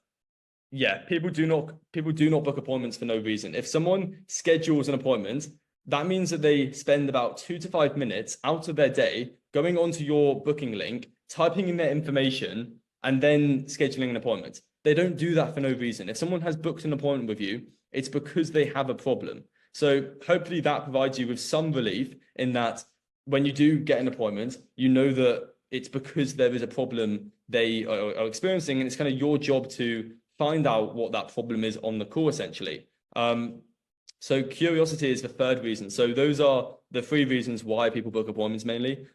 yeah, people do not book appointments for no reason. If someone schedules an appointment, that means that they spend about 2 to 5 minutes out of their day going onto your booking link, typing in their information, and then scheduling an appointment. They don't do that for no reason. If someone has booked an appointment with you, it's because they have a problem. So hopefully that provides you with some relief in that when you do get an appointment, you know that it's because there is a problem they are experiencing, and it's kind of your job to find out what that problem is on the call, essentially. So curiosity is the third reason. So those are the 3 reasons why people book appointments mainly.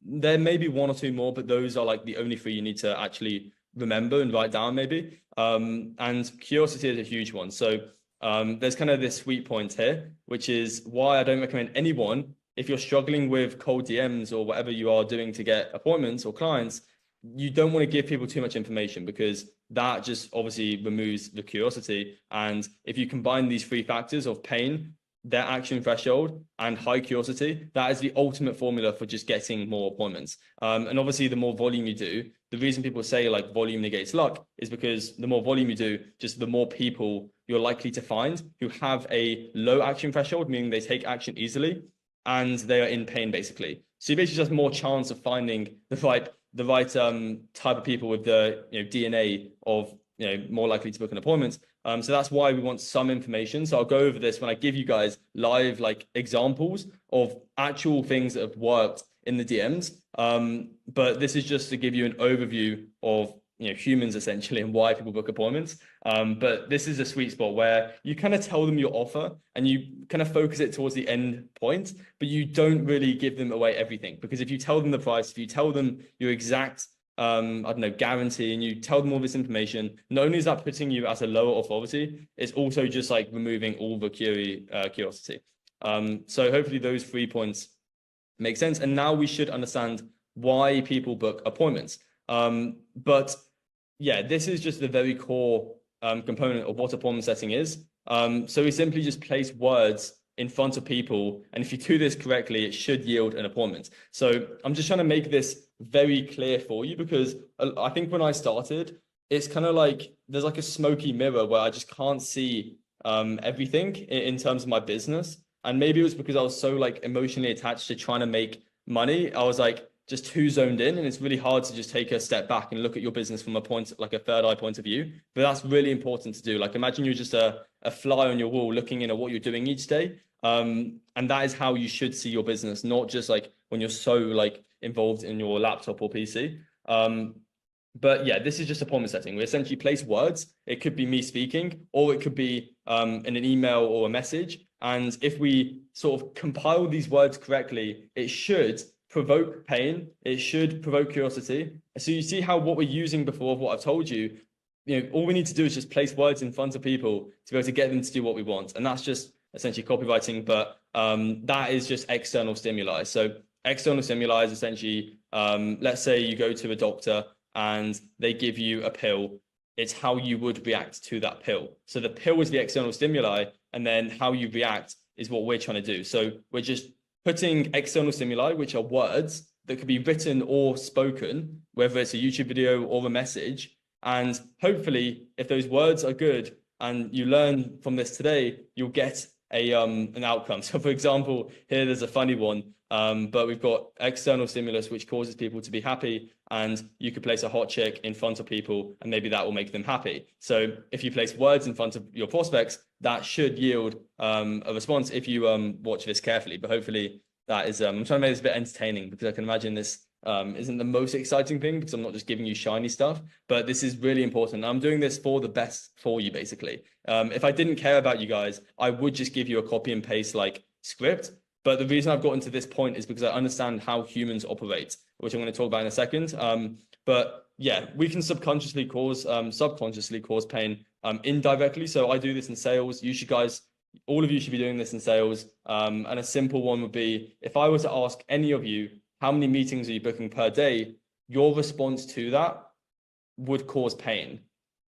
There may be 1 or 2 more, but those are like the only 3 you need to actually remember and write down maybe. And curiosity is a huge one. So there's kind of this sweet point here, which is why I don't recommend anyone, if you're struggling with cold DMs or whatever you are doing to get appointments or clients, you don't want to give people too much information, because that just obviously removes the curiosity. And if you combine these 3 factors of pain, their action threshold, and high curiosity, that is the ultimate formula for just getting more appointments. And obviously the more volume you do, the reason people say like volume negates luck is because the more volume you do, just the more people you're likely to find who have a low action threshold, meaning they take action easily and they are in pain, basically. So you basically just have more chance of finding the right type of people with the DNA of more likely to book an appointment. So that's why we want some information. So I'll go over this when I give you guys live examples of actual things that have worked in the DMs. But this is just to give you an overview of humans essentially, and why people book appointments. But this is a sweet spot where you kind of tell them your offer and you kind of focus it towards the end point, but you don't really give them away everything, because if you tell them the price, if you tell them your exact I don't know, guarantee, and you tell them all this information, not only is that putting you at a lower authority, it's also just like removing all the curiosity. So hopefully those 3 points make sense. And now we should understand why people book appointments. But yeah, this is just the very core component of what appointment setting is. So we simply just place words in front of people, and if you do this correctly, it should yield an appointment. So I'm just trying to make this very clear for you, because I think when I started, it's kind of like there's like a smoky mirror where I just can't see everything in terms of my business. And maybe it was because I was so like emotionally attached to trying to make money. I was like just too zoned in, and it's really hard to just take a step back and look at your business from a point, like a third eye point of view. But that's really important to do. Like imagine you're just a fly on your wall looking in at what you're doing each day. And that is how you should see your business, not just like when you're so like involved in your laptop or PC. But yeah, this is just appointment setting. We essentially place words. It could be me speaking, or it could be in an email or a message. And if we sort of compile these words correctly, it should provoke pain. It should provoke curiosity. So you see how what we're using before of what I've told you, all we need to do is just place words in front of people to be able to get them to do what we want. And that's just essentially copywriting, but that is just external stimuli. So external stimuli is essentially, let's say you go to a doctor and they give you a pill. It's how you would react to that pill. So the pill is the external stimuli, and then how you react is what we're trying to do. So we're just putting external stimuli, which are words that could be written or spoken, whether it's a YouTube video or a message. And hopefully, if those words are good and you learn from this today, you'll get an outcome. So for example, here there's a funny one, but we've got external stimulus, which causes people to be happy, and you could place a hot chick in front of people and maybe that will make them happy. So if you place words in front of your prospects, that should yield a response if you watch this carefully. But hopefully that is, I'm trying to make this a bit entertaining, because I can imagine this isn't the most exciting thing, because I'm not just giving you shiny stuff, but this is really important. I'm doing this for the best for you, basically. If I didn't care about you guys, I would just give you a copy and paste like script. But the reason I've gotten to this point is because I understand how humans operate, which I'm going to talk about in a second. But yeah, we can subconsciously cause pain indirectly. So I do this in sales. You should guys, all of you should be doing this in sales. And a simple one would be, if I were to ask any of you, how many meetings are you booking per day? Your response to that would cause pain.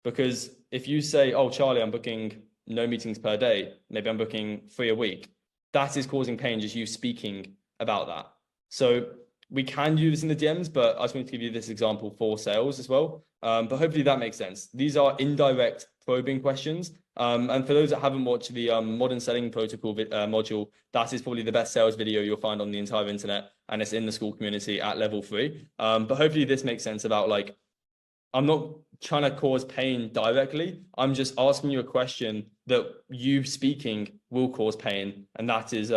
Because if you say, oh, Charlie, I'm booking no meetings per day, maybe I'm booking 3 a week, that is causing pain, just you speaking about that. So we can do this in the DMs, but I just want to give you this example for sales as well. But hopefully that makes sense. These are indirect probing questions. And for those that haven't watched the Modern Selling Protocol module, that is probably the best sales video you'll find on the entire internet. And it's in the school community at level 3. But hopefully this makes sense about like, I'm not trying to cause pain directly. I'm just asking you a question that you speaking will cause pain. And that is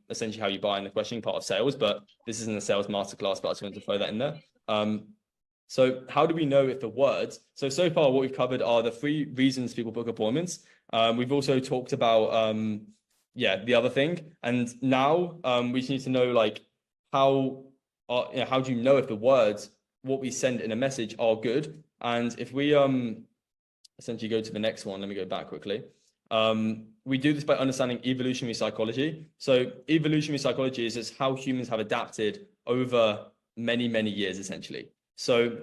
essentially how you buy in the questioning part of sales. But this isn't a sales masterclass, but I just wanted to throw that in there. So how do we know if the words, so far what we've covered are the 3 reasons people book appointments. We've also talked about, the other thing. And now we just need to know like how do you know if the words, what we send in a message are good? And if we essentially go to the next one, let me go back quickly. We do this by understanding evolutionary psychology. So evolutionary psychology is just how humans have adapted over many, many years, essentially. So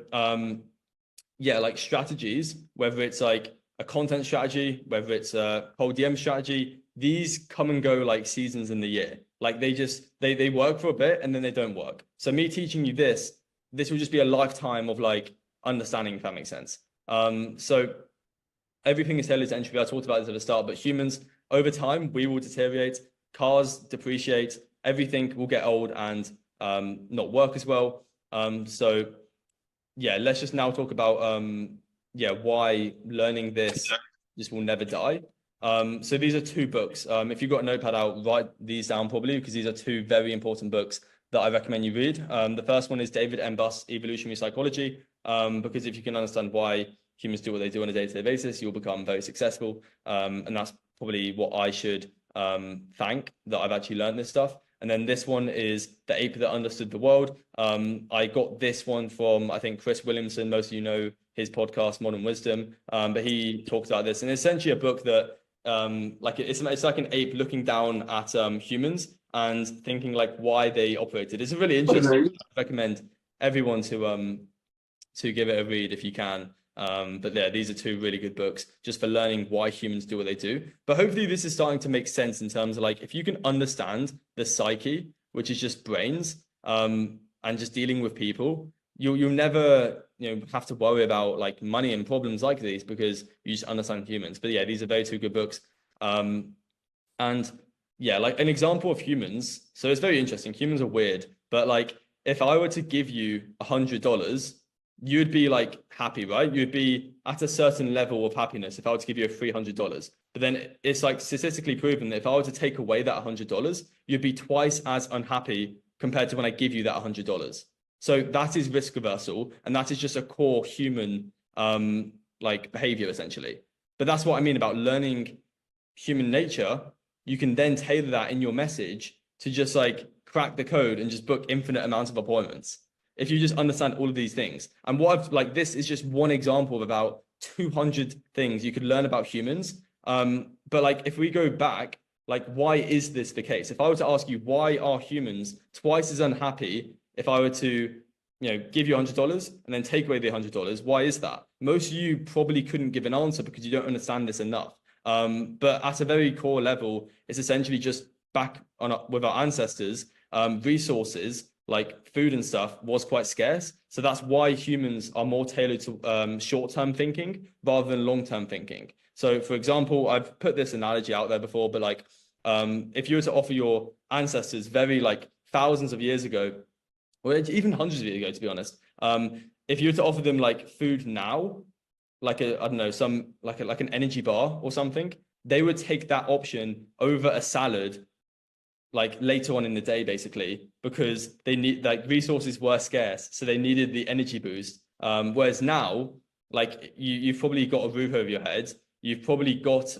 like strategies, whether it's like a content strategy, whether it's a cold DM strategy, these come and go like seasons in the year. Like they work for a bit and then they don't work. So me teaching you this will just be a lifetime of like understanding, if that makes sense. So everything is tailored to entropy. I talked about this at the start, but humans over time, we will deteriorate, cars depreciate, everything will get old and not work as well. So yeah, let's just now talk about why learning this just will never die. So these are 2 books. If you've got a notepad out, write these down probably, because these are 2 very important books that I recommend you read. The first one is David M. Buss' Evolutionary Psychology. because if you can understand why humans do what they do on a day-to-day basis, you'll become very successful. And that's probably what I should thank, that I've actually learned this stuff. And then this one is The Ape That Understood the World. I got this one from, I think, Chris Williamson. Most of you know his podcast, Modern Wisdom. But he talks about this, and it's essentially a book that like it's like an ape looking down at humans and thinking like why they operated. It's a really interesting. I recommend everyone to give it a read if you can. But yeah, these are two really good books just for learning why humans do what they do. But hopefully this is starting to make sense in terms of like, if you can understand the psyche, which is just brains, and just dealing with people, you'll never, have to worry about like money and problems like these, because you just understand humans. But yeah, these are very two good books. And yeah, like an example of humans. So it's very interesting. Humans are weird, but like if I were to give you $100, you'd be like happy, right? You'd be at a certain level of happiness if I were to give you a $300. But then it's like statistically proven that if I were to take away that $100, you'd be twice as unhappy compared to when I give you that $100. So that is risk reversal, and that is just a core human like behavior essentially. But that's what I mean about learning human nature. You can then tailor that in your message to just like crack the code and just book infinite amounts of appointments, if you just understand all of these things. And what I've like, this is just one example of about 200 things you could learn about humans. But like, if we go back, like, why is this the case? If I were to ask you, why are humans twice as unhappy if I were to, give you $100 and then take away the $100, why is that? Most of you probably couldn't give an answer because you don't understand this enough. But at a very core level, it's essentially just back on with our ancestors, resources like food and stuff was quite scarce. So that's why humans are more tailored to short-term thinking rather than long-term thinking. So for example, I've put this analogy out there before, but like if you were to offer your ancestors very like thousands of years ago, or even hundreds of years ago, to be honest, if you were to offer them like food now, like I don't know, some like an energy bar or something, they would take that option over a salad like later on in the day, basically, because they need, like, resources were scarce, so they needed the energy boost. Whereas now, like you've probably got a roof over your head, you've probably got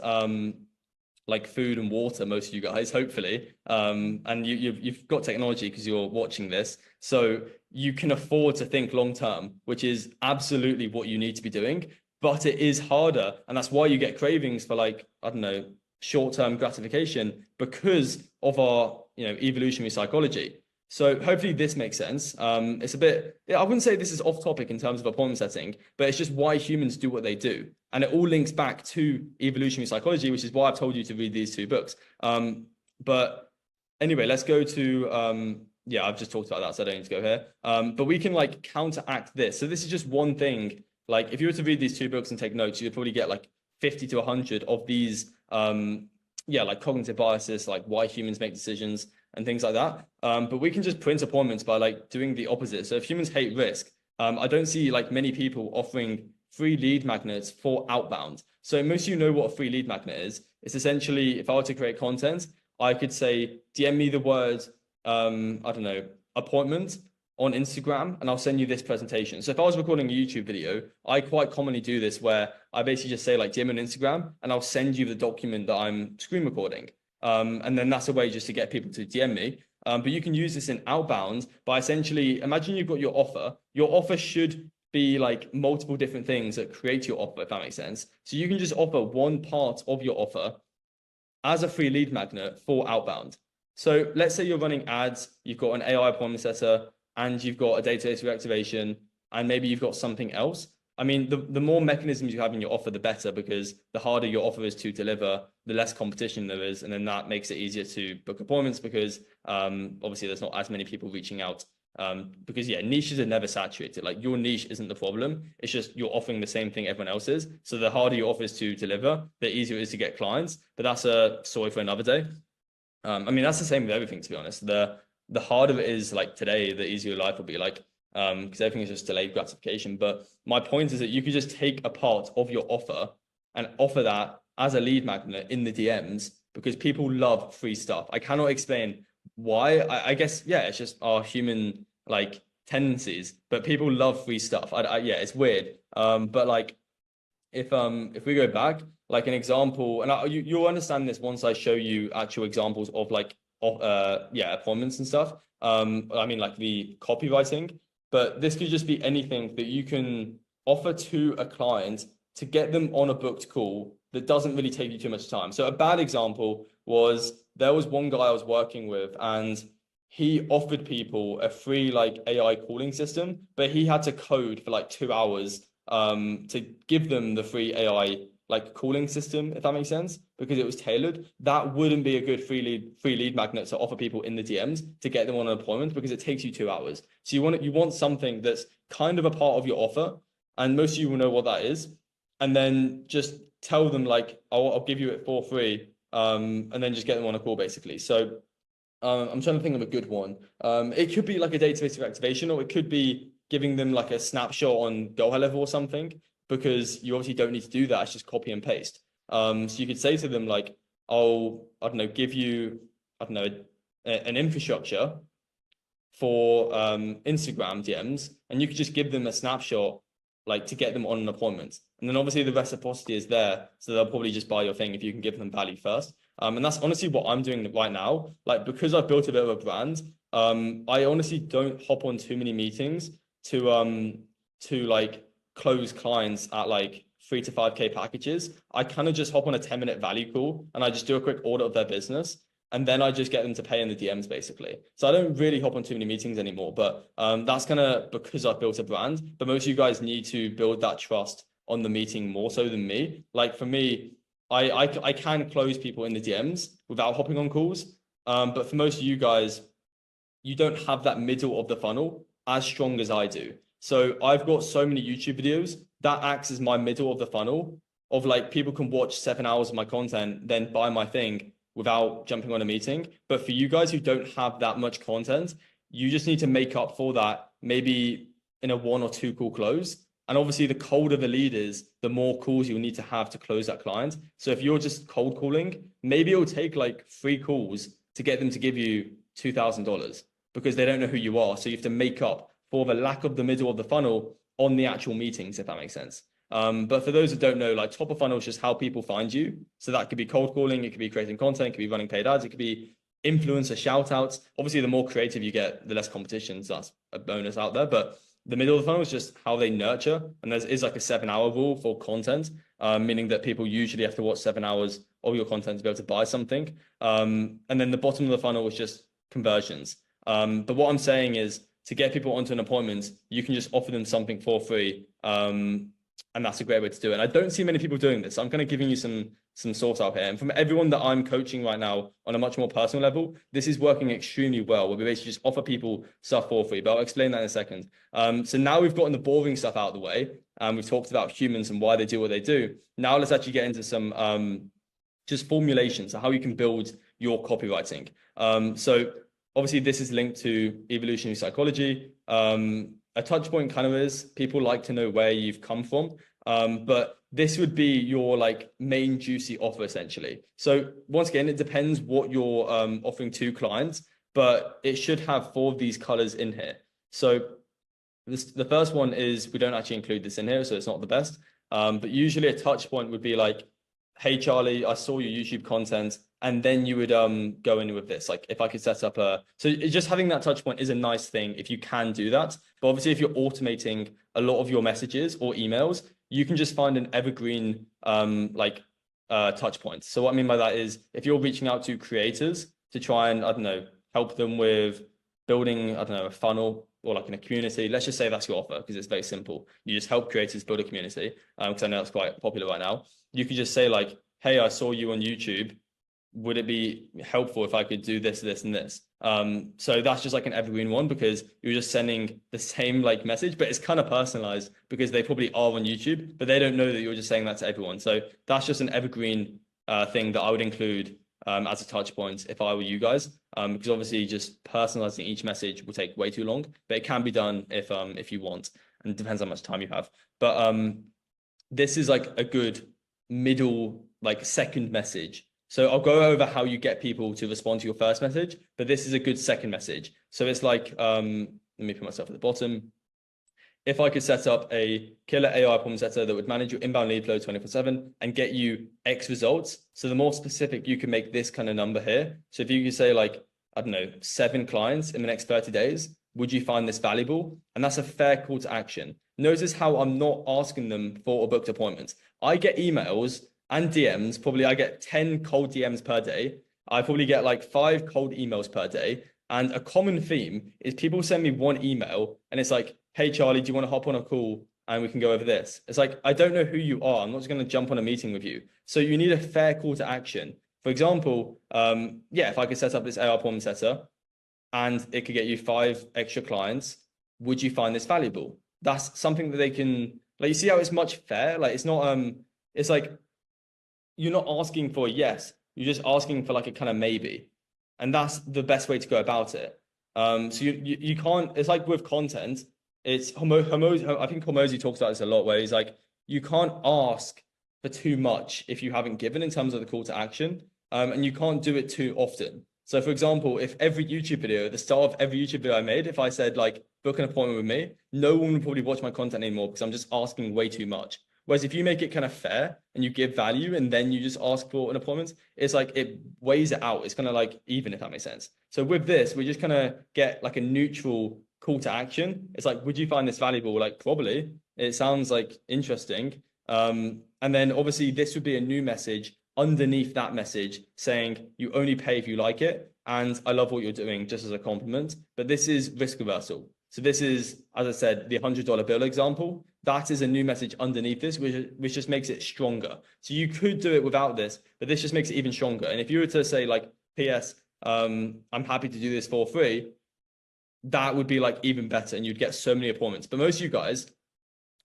like food and water, most of you guys, hopefully, and you've got technology because you're watching this, so you can afford to think long term, which is absolutely what you need to be doing. But it is harder, and that's why you get cravings for, like, I don't know, short-term gratification, because of our evolutionary psychology. So hopefully this makes sense. It's a bit, I wouldn't say this is off topic in terms of appointment setting, but it's just why humans do what they do, and it all links back to evolutionary psychology, which is why I've told you to read these two books. But anyway, let's go to yeah, I've just talked about that, so I don't need to go here. But we can like counteract this. So this is just one thing. Like if you were to read these two books and take notes, you'd probably get like 50 to 100 of these yeah, like cognitive biases, like why humans make decisions and things like that. But we can just print appointments by like doing the opposite. So if humans hate risk, I don't see like many people offering free lead magnets for outbound. So most of you know what a free lead magnet is. It's essentially, if I were to create content, I could say, DM me the word, I don't know, appointment on Instagram, and I'll send you this presentation. So if I was recording a YouTube video, I quite commonly do this where I basically just say like DM on Instagram, and I'll send you the document that I'm screen recording. And then that's a way just to get people to DM me. But you can use this in outbound by essentially, imagine you've got your offer. Your offer should be like multiple different things that create your offer, if that makes sense. So you can just offer one part of your offer as a free lead magnet for outbound. So let's say you're running ads, you've got an AI appointment setter, and you've got a database reactivation, and maybe you've got something else. I mean, the more mechanisms you have in your offer, the better, because the harder your offer is to deliver, the less competition there is. And then that makes it easier to book appointments because obviously there's not as many people reaching out. Because yeah, niches are never saturated. Like your niche isn't the problem. It's just you're offering the same thing everyone else is. So the harder your offer is to deliver, the easier it is to get clients. But that's a story for another day. I mean, that's the same with everything, to be honest. The harder it is, like today, the easier your life will be, like, because everything is just delayed gratification. But my point is that you could just take a part of your offer and offer that as a lead magnet in the DMs, because people love free stuff. I cannot explain why. I guess, yeah, it's just our human like tendencies, but people love free stuff. Yeah, it's weird. But like if we go back, like an example, and you'll understand this once I show you actual examples of like appointments and stuff. I mean like the copywriting, but this could just be anything that you can offer to a client to get them on a booked call that doesn't really take you too much time. So a bad example was there was one guy I was working with, and he offered people a free like AI calling system, but he had to code for like 2 hours to give them the free AI like calling system, if that makes sense, because it was tailored. That wouldn't be a good free lead magnet to offer people in the DMs to get them on an appointment, because it takes you 2 hours. So you want something that's kind of a part of your offer, and most of you will know what that is, and then just tell them like I'll give you it for free, and then just get them on a call basically. So I'm trying to think of a good one. It could be like a database reactivation, or it could be giving them like a snapshot on Go High Level or something, because you obviously don't need to do that. It's just copy and paste. So you could say to them like, I don't know, give you, I don't know, an infrastructure for Instagram DMs, and you could just give them a snapshot like to get them on an appointment. And then obviously the reciprocity is there, so they'll probably just buy your thing if you can give them value first. And that's honestly what I'm doing right now. Like, because I've built a bit of a brand, I honestly don't hop on too many meetings to like close clients at like 3 to 5K packages. I kind of just hop on a 10-minute value call, and I just do a quick audit of their business, and then I just get them to pay in the DMs basically. So I don't really hop on too many meetings anymore, but that's kind of because I've built a brand. But most of you guys need to build that trust on the meeting more so than me. Like for me, I can close people in the DMs without hopping on calls. But for most of you guys, you don't have that middle of the funnel as strong as I do. So I've got so many YouTube videos that acts as my middle of the funnel of like, people can watch 7 hours of my content, then buy my thing without jumping on a meeting. But for you guys who don't have that much content, you just need to make up for that maybe in a 1 or 2 call close. And obviously the colder the lead is, the more calls you'll need to have to close that client. So if you're just cold calling, maybe it'll take like 3 calls to get them to give you $2,000, because they don't know who you are. So you have to make up for the lack of the middle of the funnel on the actual meetings, if that makes sense. But for those that don't know, like top of funnel is just how people find you. So that could be cold calling, it could be creating content, it could be running paid ads, it could be influencer shout outs. Obviously, the more creative you get, the less competition. So that's a bonus out there. But the middle of the funnel is just how they nurture. And there is like a 7-hour rule for content, meaning that people usually have to watch 7 hours of your content to be able to buy something. And then the bottom of the funnel is just conversions. But what I'm saying is, to get people onto an appointment, you can just offer them something for free. And that's a great way to do it. And I don't see many people doing this. So I'm kind of giving you some source out here. And from everyone that I'm coaching right now on a much more personal level, this is working extremely well, where we basically just offer people stuff for free. But I'll explain that in a second. So now we've gotten the boring stuff out of the way, and we've talked about humans and why they do what they do. Now let's actually get into some just formulations, so how you can build your copywriting. So obviously this is linked to evolutionary psychology. A touch point kind of is, people like to know where you've come from. But this would be your like main juicy offer essentially. So once again, it depends what you're offering to clients, but it should have 4 of these colors in here. So the first one is, we don't actually include this in here, so it's not the best. But usually a touch point would be like, hey Charlie, I saw your YouTube content. And then you would go in with this. Like if I could set up so just having that touch point is a nice thing if you can do that. But obviously if you're automating a lot of your messages or emails, you can just find an evergreen touch point. So what I mean by that is, if you're reaching out to creators to try and, I don't know, help them with building, I don't know, a funnel or like in a community, let's just say that's your offer, because it's very simple. You just help creators build a community, because I know that's quite popular right now. You could just say like, hey, I saw you on YouTube. Would it be helpful if I could do this, this, and this? So that's just like an evergreen one, because you're just sending the same like message, but it's kind of personalized because they probably are on YouTube, but they don't know that you're just saying that to everyone. So that's just an evergreen thing that I would include as a touch point if I were you guys, because obviously just personalizing each message will take way too long, but it can be done if you want, and it depends how much time you have. But this is like a good middle, like second message. So I'll go over how you get people to respond to your first message, but this is a good second message. So it's like, let let me put myself at the bottom. If I could set up a killer AI problem setter that would manage your inbound lead flow 24/7 and get you X results. So the more specific you can make this kind of number here. So if you could say like, I don't know, 7 clients in the next 30 days, would you find this valuable? And that's a fair call to action. Notice how I'm not asking them for a booked appointment. I get emails and DMs, probably I get 10 cold DMs per day. I probably get like 5 cold emails per day. And a common theme is people send me one email and it's like, hey, Charlie, do you want to hop on a call and we can go over this? It's like, I don't know who you are. I'm not just going to jump on a meeting with you. So you need a fair call to action. For example, if I could set up this AI appointment setter and it could get you 5 extra clients, would you find this valuable? That's something that they can, like, you see how it's much fair? Like, it's not, it's like, you're not asking for a yes. You're just asking for like a kind of maybe. And that's the best way to go about it. So you can't, it's like with content, it's I think Hormozy talks about this a lot, where he's like, you can't ask for too much if you haven't given in terms of the call to action. And you can't do it too often. So for example, if every YouTube video, at the start of every YouTube video I made, if I said like, book an appointment with me, no one would probably watch my content anymore because I'm just asking way too much. Whereas if you make it kind of fair and you give value and then you just ask for an appointment, it's like it weighs it out. It's kind of like even, if that makes sense. So with this, we just kind of get like a neutral call to action. It's like, would you find this valuable? Like, probably. It sounds like interesting. And then obviously this would be a new message underneath that message saying you only pay if you like it. And I love what you're doing, just as a compliment. But this is risk reversal. So this is, as I said, the $100 bill example. That is a new message underneath this, which just makes it stronger. So you could do it without this, but this just makes it even stronger. And if you were to say like, PS, I'm happy to do this for free, that would be like even better and you'd get so many appointments. But most of you guys,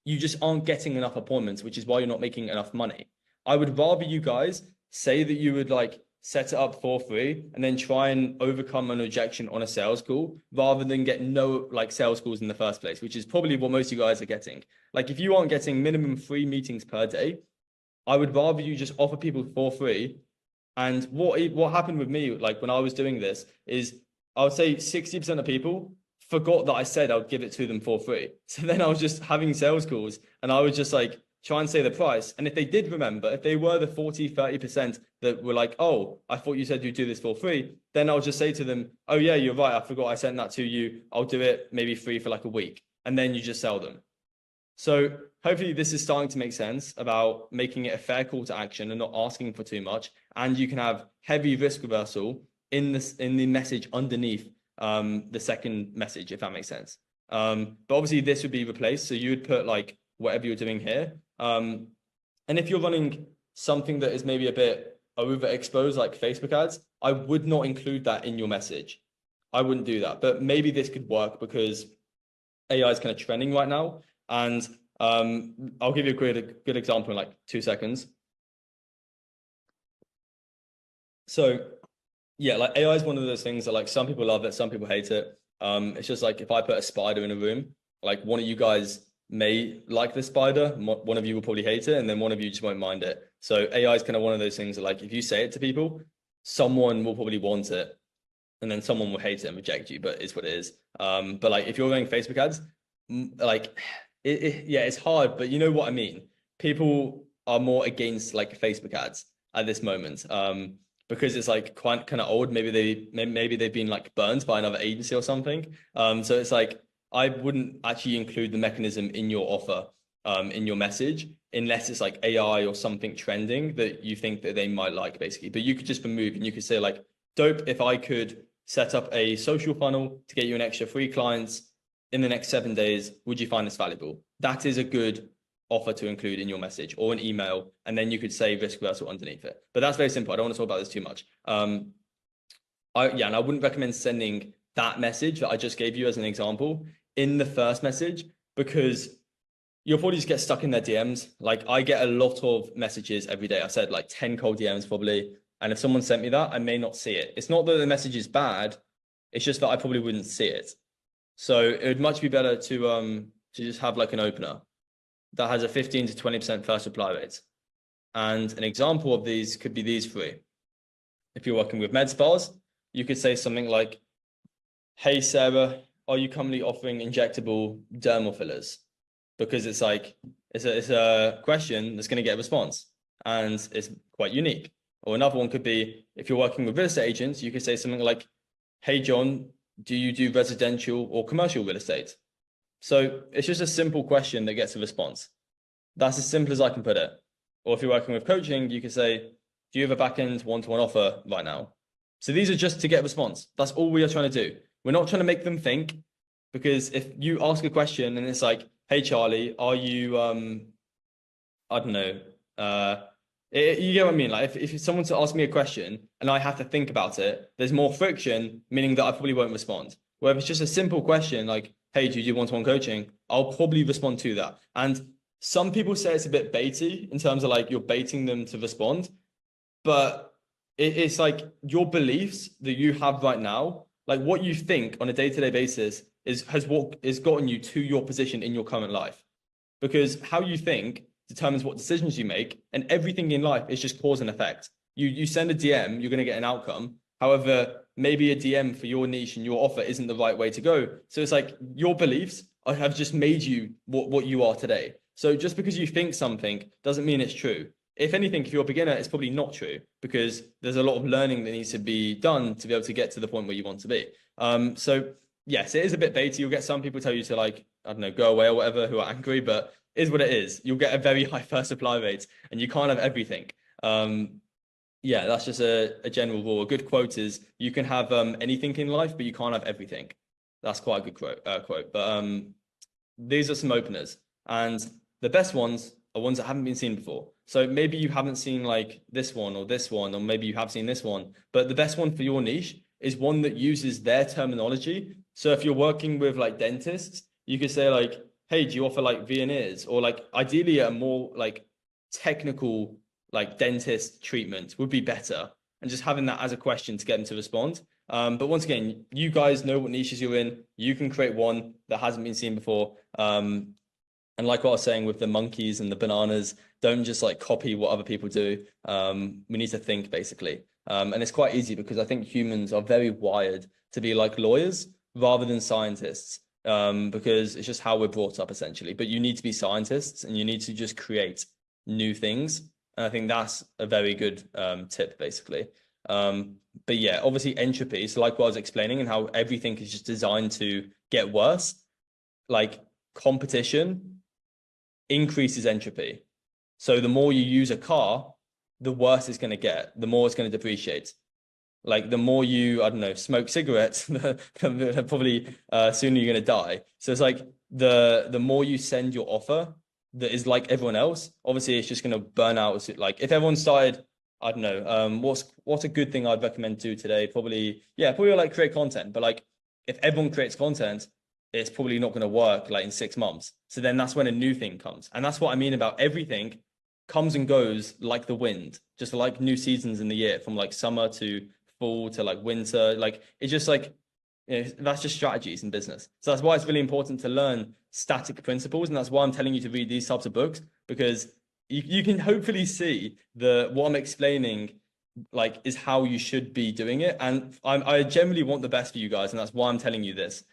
you just aren't getting enough appointments, which is why you're not making enough money. I would rather you guys say that you would like set it up for free and then try and overcome an rejection on a sales call rather than get no like sales calls in the first place, which is probably what most of you guys are getting. Like if you aren't getting minimum 3 meetings per day, I would rather you just offer people for free. And what happened with me, like when I was doing this, is I would say 60% of people forgot that I said I would give it to them for free. So then I was just having sales calls and I would just like try and say the price. And if they did remember, if they were the 40, 30% that were like, oh, I thought you said you'd do this for free, then I'll just say to them, oh yeah, you're right. I forgot I sent that to you. I'll do it maybe free for like a week. And then you just sell them. So hopefully this is starting to make sense about making it a fair call to action and not asking for too much. And you can have heavy risk reversal in the message underneath the second message, if that makes sense. But obviously this would be replaced. So you would put like whatever you're doing here. And if you're running something that is maybe a bit overexposed, like Facebook ads, I would not include that in your message. I wouldn't do that, but maybe this could work because AI is kind of trending right now. And I'll give you a good example in like 2 seconds. So yeah, like AI is one of those things that like some people love it, some people hate it. It's just like if I put a spider in a room, like one of you guys may like the spider, one of you will probably hate it, and then one of you just won't mind it. So AI is kind of one of those things that like if you say it to people, someone will probably want it, and then someone will hate it and reject you, but it's what it is. But like if you're running Facebook ads, like yeah, it's hard, but you know what I mean. People are more against like Facebook ads at this moment. Because it's like quite kind of old. Maybe they've been like burned by another agency or something. So it's like I wouldn't actually include the mechanism in your offer, in your message, unless it's like AI or something trending that you think that they might like, basically. But you could just remove and you could say like, dope, if I could set up a social funnel to get you an extra 3 clients in the next 7 days, would you find this valuable? That is a good offer to include in your message or an email, and then you could say risk reversal underneath it. But that's very simple. I don't want to talk about this too much. And I wouldn't recommend sending that message that I just gave you as an example in the first message, because you'll probably just get stuck in their DMs. Like I get a lot of messages every day. I said like 10 cold DMs probably. And if someone sent me that, I may not see it. It's not that the message is bad. It's just that I probably wouldn't see it. So it would much be better to just have like an opener that has a 15 to 20% first reply rate. And an example of these could be these 3. If you're working with med spas, you could say something like, hey, Sarah, are you currently offering injectable dermal fillers? Because it's like, it's a question that's going to get a response and it's quite unique. Or another one could be, if you're working with real estate agents, you could say something like, hey, John, do you do residential or commercial real estate? So it's just a simple question that gets a response. That's as simple as I can put it. Or if you're working with coaching, you could say, do you have a back-end one-to-one offer right now? So these are just to get a response. That's all we are trying to do. We're not trying to make them think, because if you ask a question and it's like, hey, Charlie, are you, I don't know, you get what I mean? Like if someone to ask me a question and I have to think about it, there's more friction, meaning that I probably won't respond. Where if it's just a simple question like, hey, do you do one-to-one coaching? I'll probably respond to that. And some people say it's a bit baity in terms of like you're baiting them to respond, but it's like your beliefs that you have right now, like what you think on a day-to-day basis has gotten you to your position in your current life. Because how you think determines what decisions you make, and everything in life is just cause and effect. You send a DM, you're going to get an outcome. However, maybe a DM for your niche and your offer isn't the right way to go. So it's like your beliefs have just made you what you are today. So just because you think something doesn't mean it's true. If anything, if you're a beginner, it's probably not true, because there's a lot of learning that needs to be done to be able to get to the point where you want to be. So yes, it is a bit baity. You'll get some people tell you to like, I don't know, go away or whatever, who are angry, but it is what it is. You'll get a very high first supply rate and you can't have everything. Yeah, that's just a general rule. A good quote is you can have anything in life, but you can't have everything. That's quite a good quote. But these are some openers, and the best ones are ones that haven't been seen before. So maybe you haven't seen like this one, or maybe you have seen this one, but the best one for your niche is one that uses their terminology. So if you're working with like dentists, you could say like, hey, do you offer like veneers? Or like ideally a more like technical like dentist treatment would be better. And just having that as a question to get them to respond. But once again, you guys know what niches you're in. You can create one that hasn't been seen before. And like what I was saying with the monkeys and the bananas, don't just like copy what other people do. We need to think basically. And it's quite easy because I think humans are very wired to be like lawyers rather than scientists, because it's just how we're brought up essentially. But you need to be scientists and you need to just create new things. And I think that's a very good tip basically. But yeah, obviously entropy. So like what I was explaining and how everything is just designed to get worse, like competition increases entropy. So the more you use a car, the worse it's going to get, the more it's going to depreciate. Like the more you, I don't know, smoke cigarettes, probably sooner you're going to die. So it's like the more you send your offer that is like everyone else, obviously it's just going to burn out. Like if everyone started, I don't know, what's a good thing I'd recommend to today? Probably like create content. But like if everyone creates content, it's probably not going to work like in 6 months. So then that's when a new thing comes. And that's what I mean about everything comes and goes like the wind, just like new seasons in the year, from like summer to fall to like winter. Like it's just like, you know, that's just strategies in business. So that's why it's really important to learn static principles. And that's why I'm telling you to read these types of books, because you can hopefully see what I'm explaining like is how you should be doing it. And I generally want the best for you guys. And that's why I'm telling you this.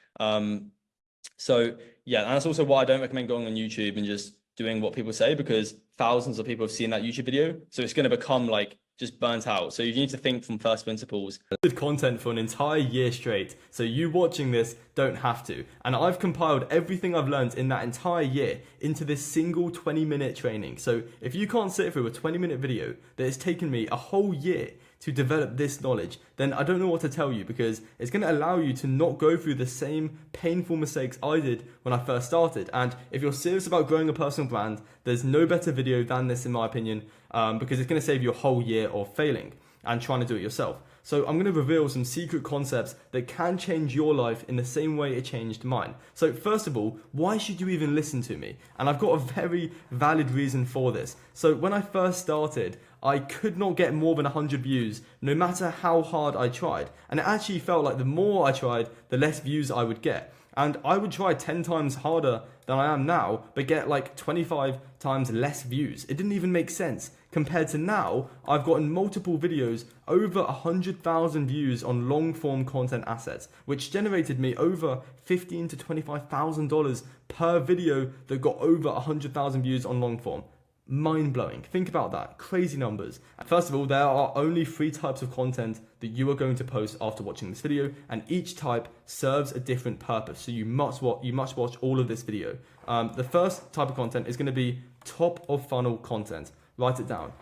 So yeah, and that's also why I don't recommend going on YouTube and just doing what people say, because thousands of people have seen that YouTube video. So it's going to become like just burnt out. So you need to think from first principles. With content for an entire year straight, so you watching this don't have to. And I've compiled everything I've learned in that entire year into this single 20-minute training. So if you can't sit through a 20-minute video that has taken me a whole year to develop this knowledge, then I don't know what to tell you, because it's going to allow you to not go through the same painful mistakes I did when I first started. And if you're serious about growing a personal brand, there's no better video than this in my opinion, because it's going to save you a whole year of failing and trying to do it yourself. So I'm going to reveal some secret concepts that can change your life in the same way it changed mine. So first of all, why should you even listen to me? And I've got a very valid reason for this. So when I first started, I could not get more than 100 views, no matter how hard I tried. And it actually felt like the more I tried, the less views I would get. And I would try 10 times harder than I am now, but get like 25 times less views. It didn't even make sense. Compared to now, I've gotten multiple videos, over 100,000 views on long form content assets, which generated me over $15,000 to $25,000 per video that got over 100,000 views on long form. Mind blowing. Think about that. Crazy numbers. First of all, there are only 3 types of content that you are going to post after watching this video, and each type serves a different purpose. So you must watch all of this video. The first type of content is going to be top of funnel content. Write it down.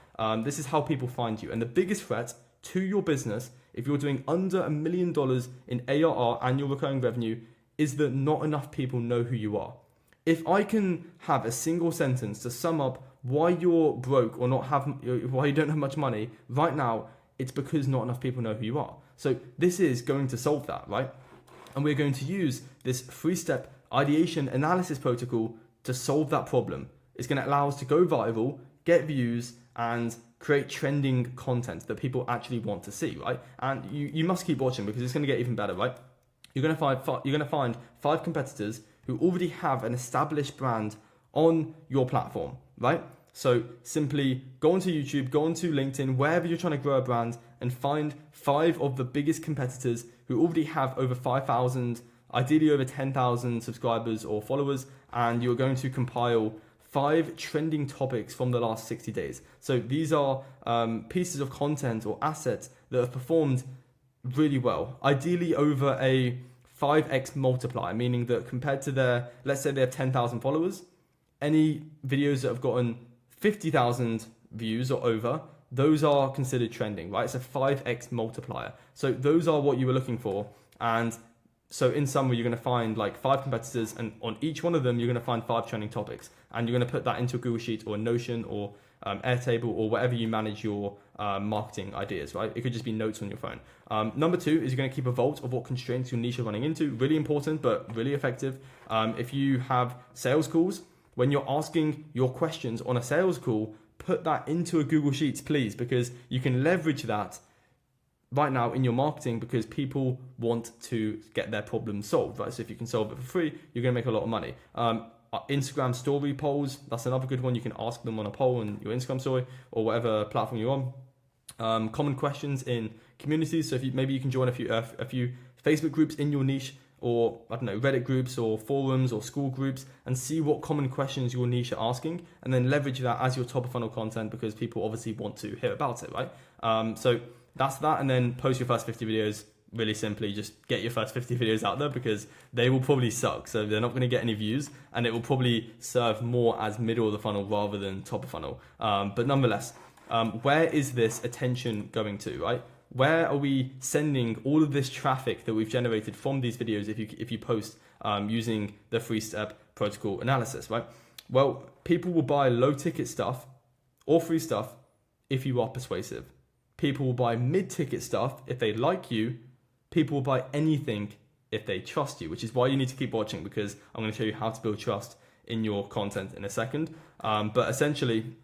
This is how people find you. And the biggest threat to your business, if you're doing under $1 million in ARR, annual recurring revenue, is that not enough people know who you are. If I can have a single sentence to sum up why you're broke or why you don't have much money right now, it's because not enough people know who you are. So this is going to solve that, right? And we're going to use this 3-step ideation analysis protocol to solve that problem. It's going to allow us to go viral, get views, and create trending content that people actually want to see, right? And you must keep watching because it's going to get even better, right? You're going to find 5 competitors who already have an established brand on your platform, right? So simply go onto YouTube, go onto LinkedIn, wherever you're trying to grow a brand, and find 5 of the biggest competitors who already have over 5,000, ideally over 10,000 subscribers or followers, and you're going to compile 5 trending topics from the last 60 days. So these are pieces of content or assets that have performed really well, ideally over a 5x multiplier, meaning that compared to let's say they have 10,000 followers, any videos that have gotten 50,000 views or over, those are considered trending, right? It's a 5x multiplier. So those are what you were looking for. And so in summary, you're going to find like 5 competitors, and on each one of them, you're going to find 5 trending topics. And you're going to put that into a Google Sheet or a Notion or Airtable or wherever you manage your marketing ideas, right? It could just be notes on your phone. Number 2 is you're going to keep a vault of what constraints your niche are running into. Really important, but really effective. If you have sales calls, when you're asking your questions on a sales call, put that into a Google Sheets, please, because you can leverage that right now in your marketing because people want to get their problem solved, right? So if you can solve it for free, you're going to make a lot of money. Instagram story polls, that's another good one. You can ask them on a poll in your Instagram story or whatever platform you're on. Common questions in communities. So if maybe you can join a few Facebook groups in your niche, or I don't know, Reddit groups or forums or school groups, and see what common questions your niche are asking, and then leverage that as your top of funnel content because people obviously want to hear about it, right? So that's that, and then post your first 50 videos. Really simply, just get your first 50 videos out there because they will probably suck. So they're not going to get any views, and it will probably serve more as middle of the funnel rather than top of funnel. But nonetheless, where is this attention going to, right? Where are we sending all of this traffic that we've generated from these videos if you post using the 3-step protocol analysis, right? Well, people will buy low ticket stuff or free stuff if you are persuasive. People will buy mid-ticket stuff if they like you. People will buy anything if they trust you, which is why you need to keep watching, because I'm going to show you how to build trust in your content in a second. But essentially,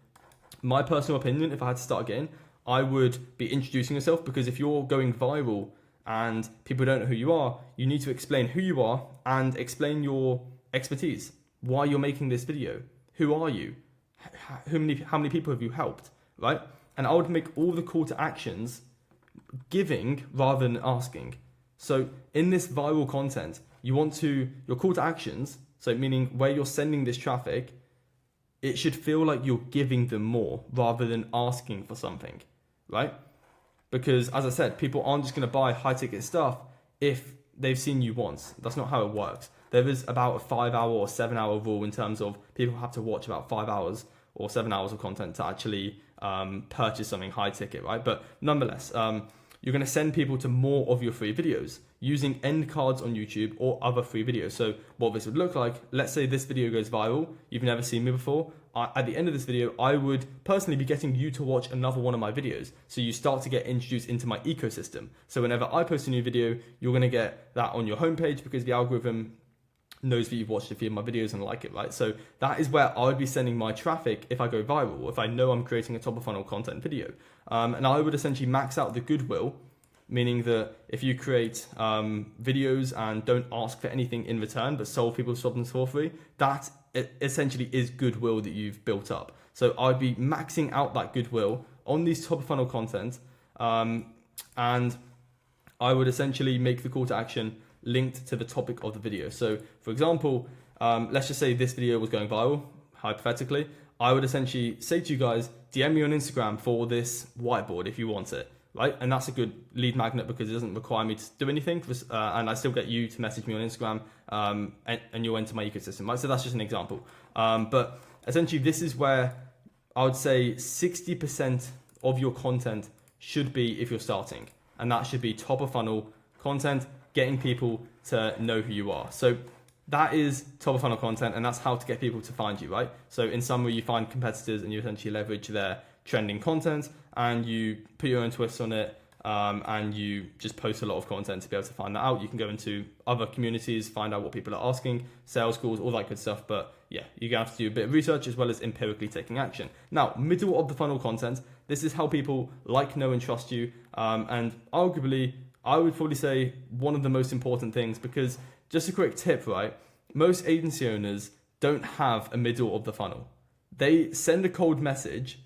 my personal opinion, if I had to start again, I would be introducing yourself, because if you're going viral and people don't know who you are, you need to explain who you are and explain your expertise, why you're making this video, who are you, how many people have you helped, right? And I would make all the call to actions giving rather than asking. So in this viral content, your call to actions, so meaning where you're sending this traffic, it should feel like you're giving them more rather than asking for something, right? Because as I said, people aren't just going to buy high ticket stuff if they've seen you once. That's not how it works. There is about a 5-hour or 7-hour rule in terms of people have to watch about 5 hours or 7 hours of content to actually purchase something high ticket, right? But nonetheless, you're going to send people to more of your free videos using end cards on YouTube or other free videos. So what this would look like, let's say this video goes viral, you've never seen me before. At the end of this video, I would personally be getting you to watch another one of my videos. So you start to get introduced into my ecosystem. So whenever I post a new video, you're going to get that on your homepage because the algorithm knows that you've watched a few of my videos and like it, right? So that is where I would be sending my traffic if I go viral, if I know I'm creating a top of funnel content video. And I would essentially max out the goodwill meaning that if you create videos and don't ask for anything in return, but solve people's problems for free, that essentially is goodwill that you've built up. So I'd be maxing out that goodwill on these top of funnel content, and I would essentially make the call to action linked to the topic of the video. So for example, let's just say this video was going viral, hypothetically. I would essentially say to you guys, DM me on Instagram for this whiteboard if you want it, right? And that's a good lead magnet because it doesn't require me to do anything, and I still get you to message me on Instagram, and you'll enter my ecosystem, right? So that's just an example. But essentially, this is where I would say 60% of your content should be if you're starting, and that should be top of funnel content, getting people to know who you are. So that is top of funnel content, and that's how to get people to find you, right? So in summary, you find competitors and you essentially leverage their trending content and you put your own twist on it, and you just post a lot of content to be able to find that out. You can go into other communities, find out what people are asking, sales calls, all that good stuff. But yeah, you're gonna have to do a bit of research as well as empirically taking action. Now, middle of the funnel content, this is how people like, know, and trust you. And arguably, I would probably say one of the most important things, because just a quick tip, right? Most agency owners don't have a middle of the funnel. They send a cold message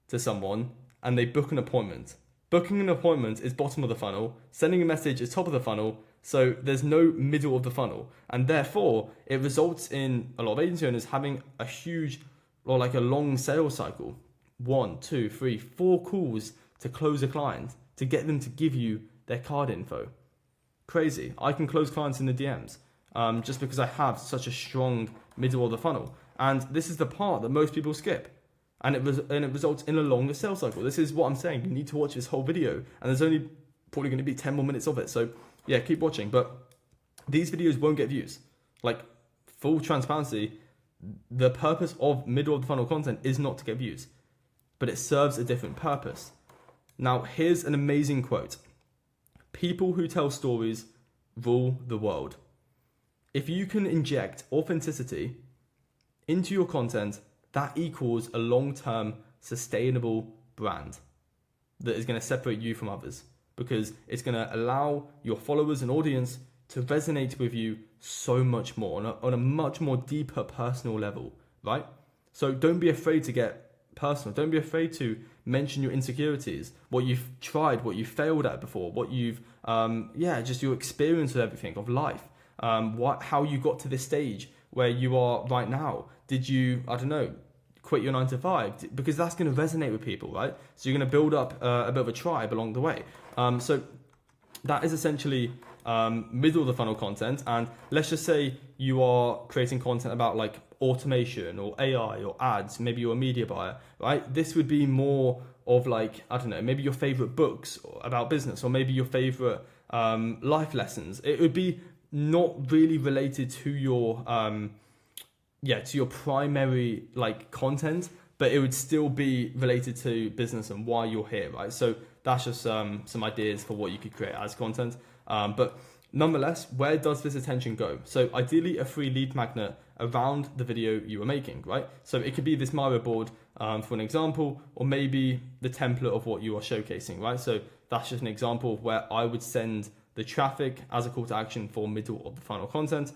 to someone and they book an appointment. Booking an appointment is bottom of the funnel. Sending a message is top of the funnel. So there's no middle of the funnel. And therefore, it results in a lot of agency owners having a huge, or like a long sales cycle. 1, 2, 3, 4 calls to close a client, to get them to give you their card info. Crazy. I can close clients in the DMs just because I have such a strong middle of the funnel. And this is the part that most people skip. And it results in a longer sales cycle. This is what I'm saying. You need to watch this whole video. And there's only probably going to be 10 more minutes of it. So yeah, keep watching. But these videos won't get views. Like, full transparency, the purpose of middle of the funnel content is not to get views, but it serves a different purpose. Now, here's an amazing quote. People who tell stories rule the world. If you can inject authenticity into your content, that equals a long-term sustainable brand that is going to separate you from others, because it's going to allow your followers and audience to resonate with you so much more on a much more deeper personal level, right? So don't be afraid to get personal. Don't be afraid to mention your insecurities, what you've tried, what you've failed at before, what you've, just your experience with everything of life, how you got to this stage where you are right now. Did you, I don't know, quit your 9 to 5? Because that's going to resonate with people, right? So you're going to build up a bit of a tribe along the way. So that is essentially middle of the funnel content. And let's just say you are creating content about like automation or AI or ads. Maybe you're a media buyer, right? This would be more of like, I don't know, maybe your favorite books about business, or maybe your favorite life lessons. It would be not really related to your to your primary like content, but it would still be related to business and why you're here, right? So that's just some ideas for what you could create as content. But nonetheless, where does this attention go? So ideally a free lead magnet around the video you are making, right? So it could be this Mario board for an example, or maybe the template of what you are showcasing, right? So that's just an example of where I would send the traffic as a call to action for middle of the funnel content,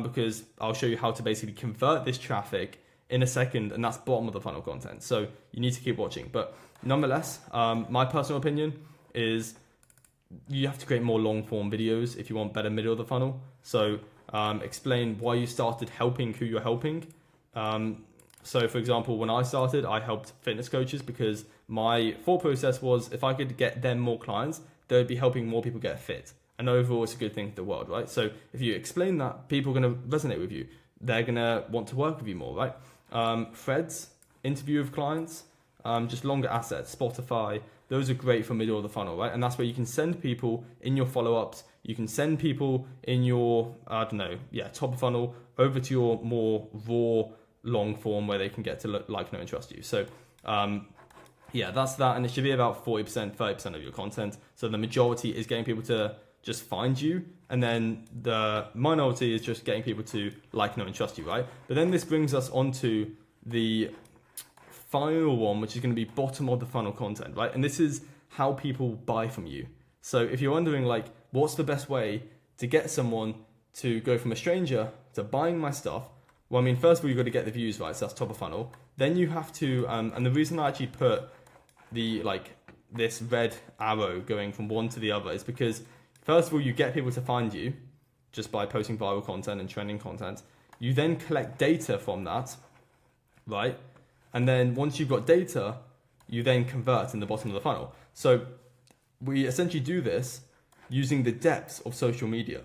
because I'll show you how to basically convert this traffic in a second, and that's bottom of the funnel content. So you need to keep watching. But nonetheless, my personal opinion is you have to create more long form videos if you want better middle of the funnel. So explain why you started helping who you're helping. So for example, when I started, I helped fitness coaches because my thought process was if I could get them more clients, they would be helping more people get fit. And overall, it's a good thing for the world, right? So if you explain that, people are going to resonate with you. They're going to want to work with you more, right? Threads, interview with clients, just longer assets, Spotify, those are great for middle of the funnel, right? And that's where you can send people in your follow-ups. You can send people in your, top of funnel over to your more raw long form where they can get to like, know, and trust you. So that's that. And it should be about 40%, 30% of your content. So the majority is getting people to just find you. And then the minority is just getting people to like, know, and trust you, right? But then this brings us onto the final one, which is going to be bottom of the funnel content, right? And this is how people buy from you. So if you're wondering like, what's the best way to get someone to go from a stranger to buying my stuff? Well, I mean, first of all, you've got to get the views right. So that's top of funnel. Then you have to, and the reason I actually put this red arrow going from one to the other is because first of all, you get people to find you just by posting viral content and trending content. You then collect data from that, right? And then once you've got data, you then convert in the bottom of the funnel. So we essentially do this using the depths of social media.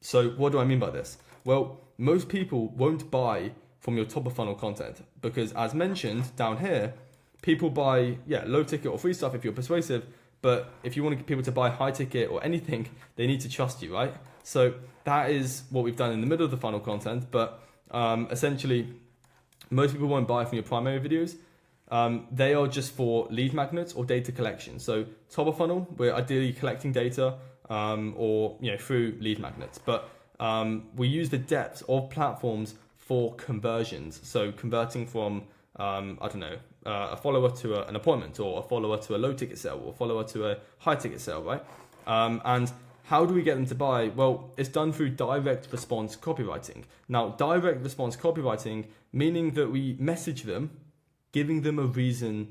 So what do I mean by this? Well, most people won't buy from your top of funnel content because, as mentioned down here, people buy low ticket or free stuff if you're persuasive. But if you want to get people to buy high ticket or anything, they need to trust you, right? So that is what we've done in the middle of the funnel content. But essentially, most people won't buy from your primary videos. They are just for lead magnets or data collection. So top of funnel, we're ideally collecting data or through lead magnets. But we use the depth of platforms for conversions. So converting from a follower to an appointment, or a follower to a low ticket sale, or a follower to a high ticket sale, right? And how do we get them to buy? Well, it's done through direct response copywriting. Now, direct response copywriting, meaning that we message them, giving them a reason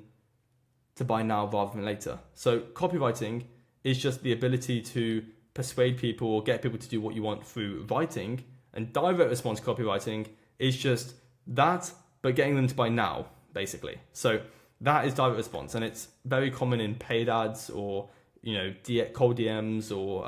to buy now rather than later. So copywriting is just the ability to persuade people or get people to do what you want through writing. And direct response copywriting is just that, but getting them to buy now, basically. That is direct response, and it's very common in paid ads or cold DMs or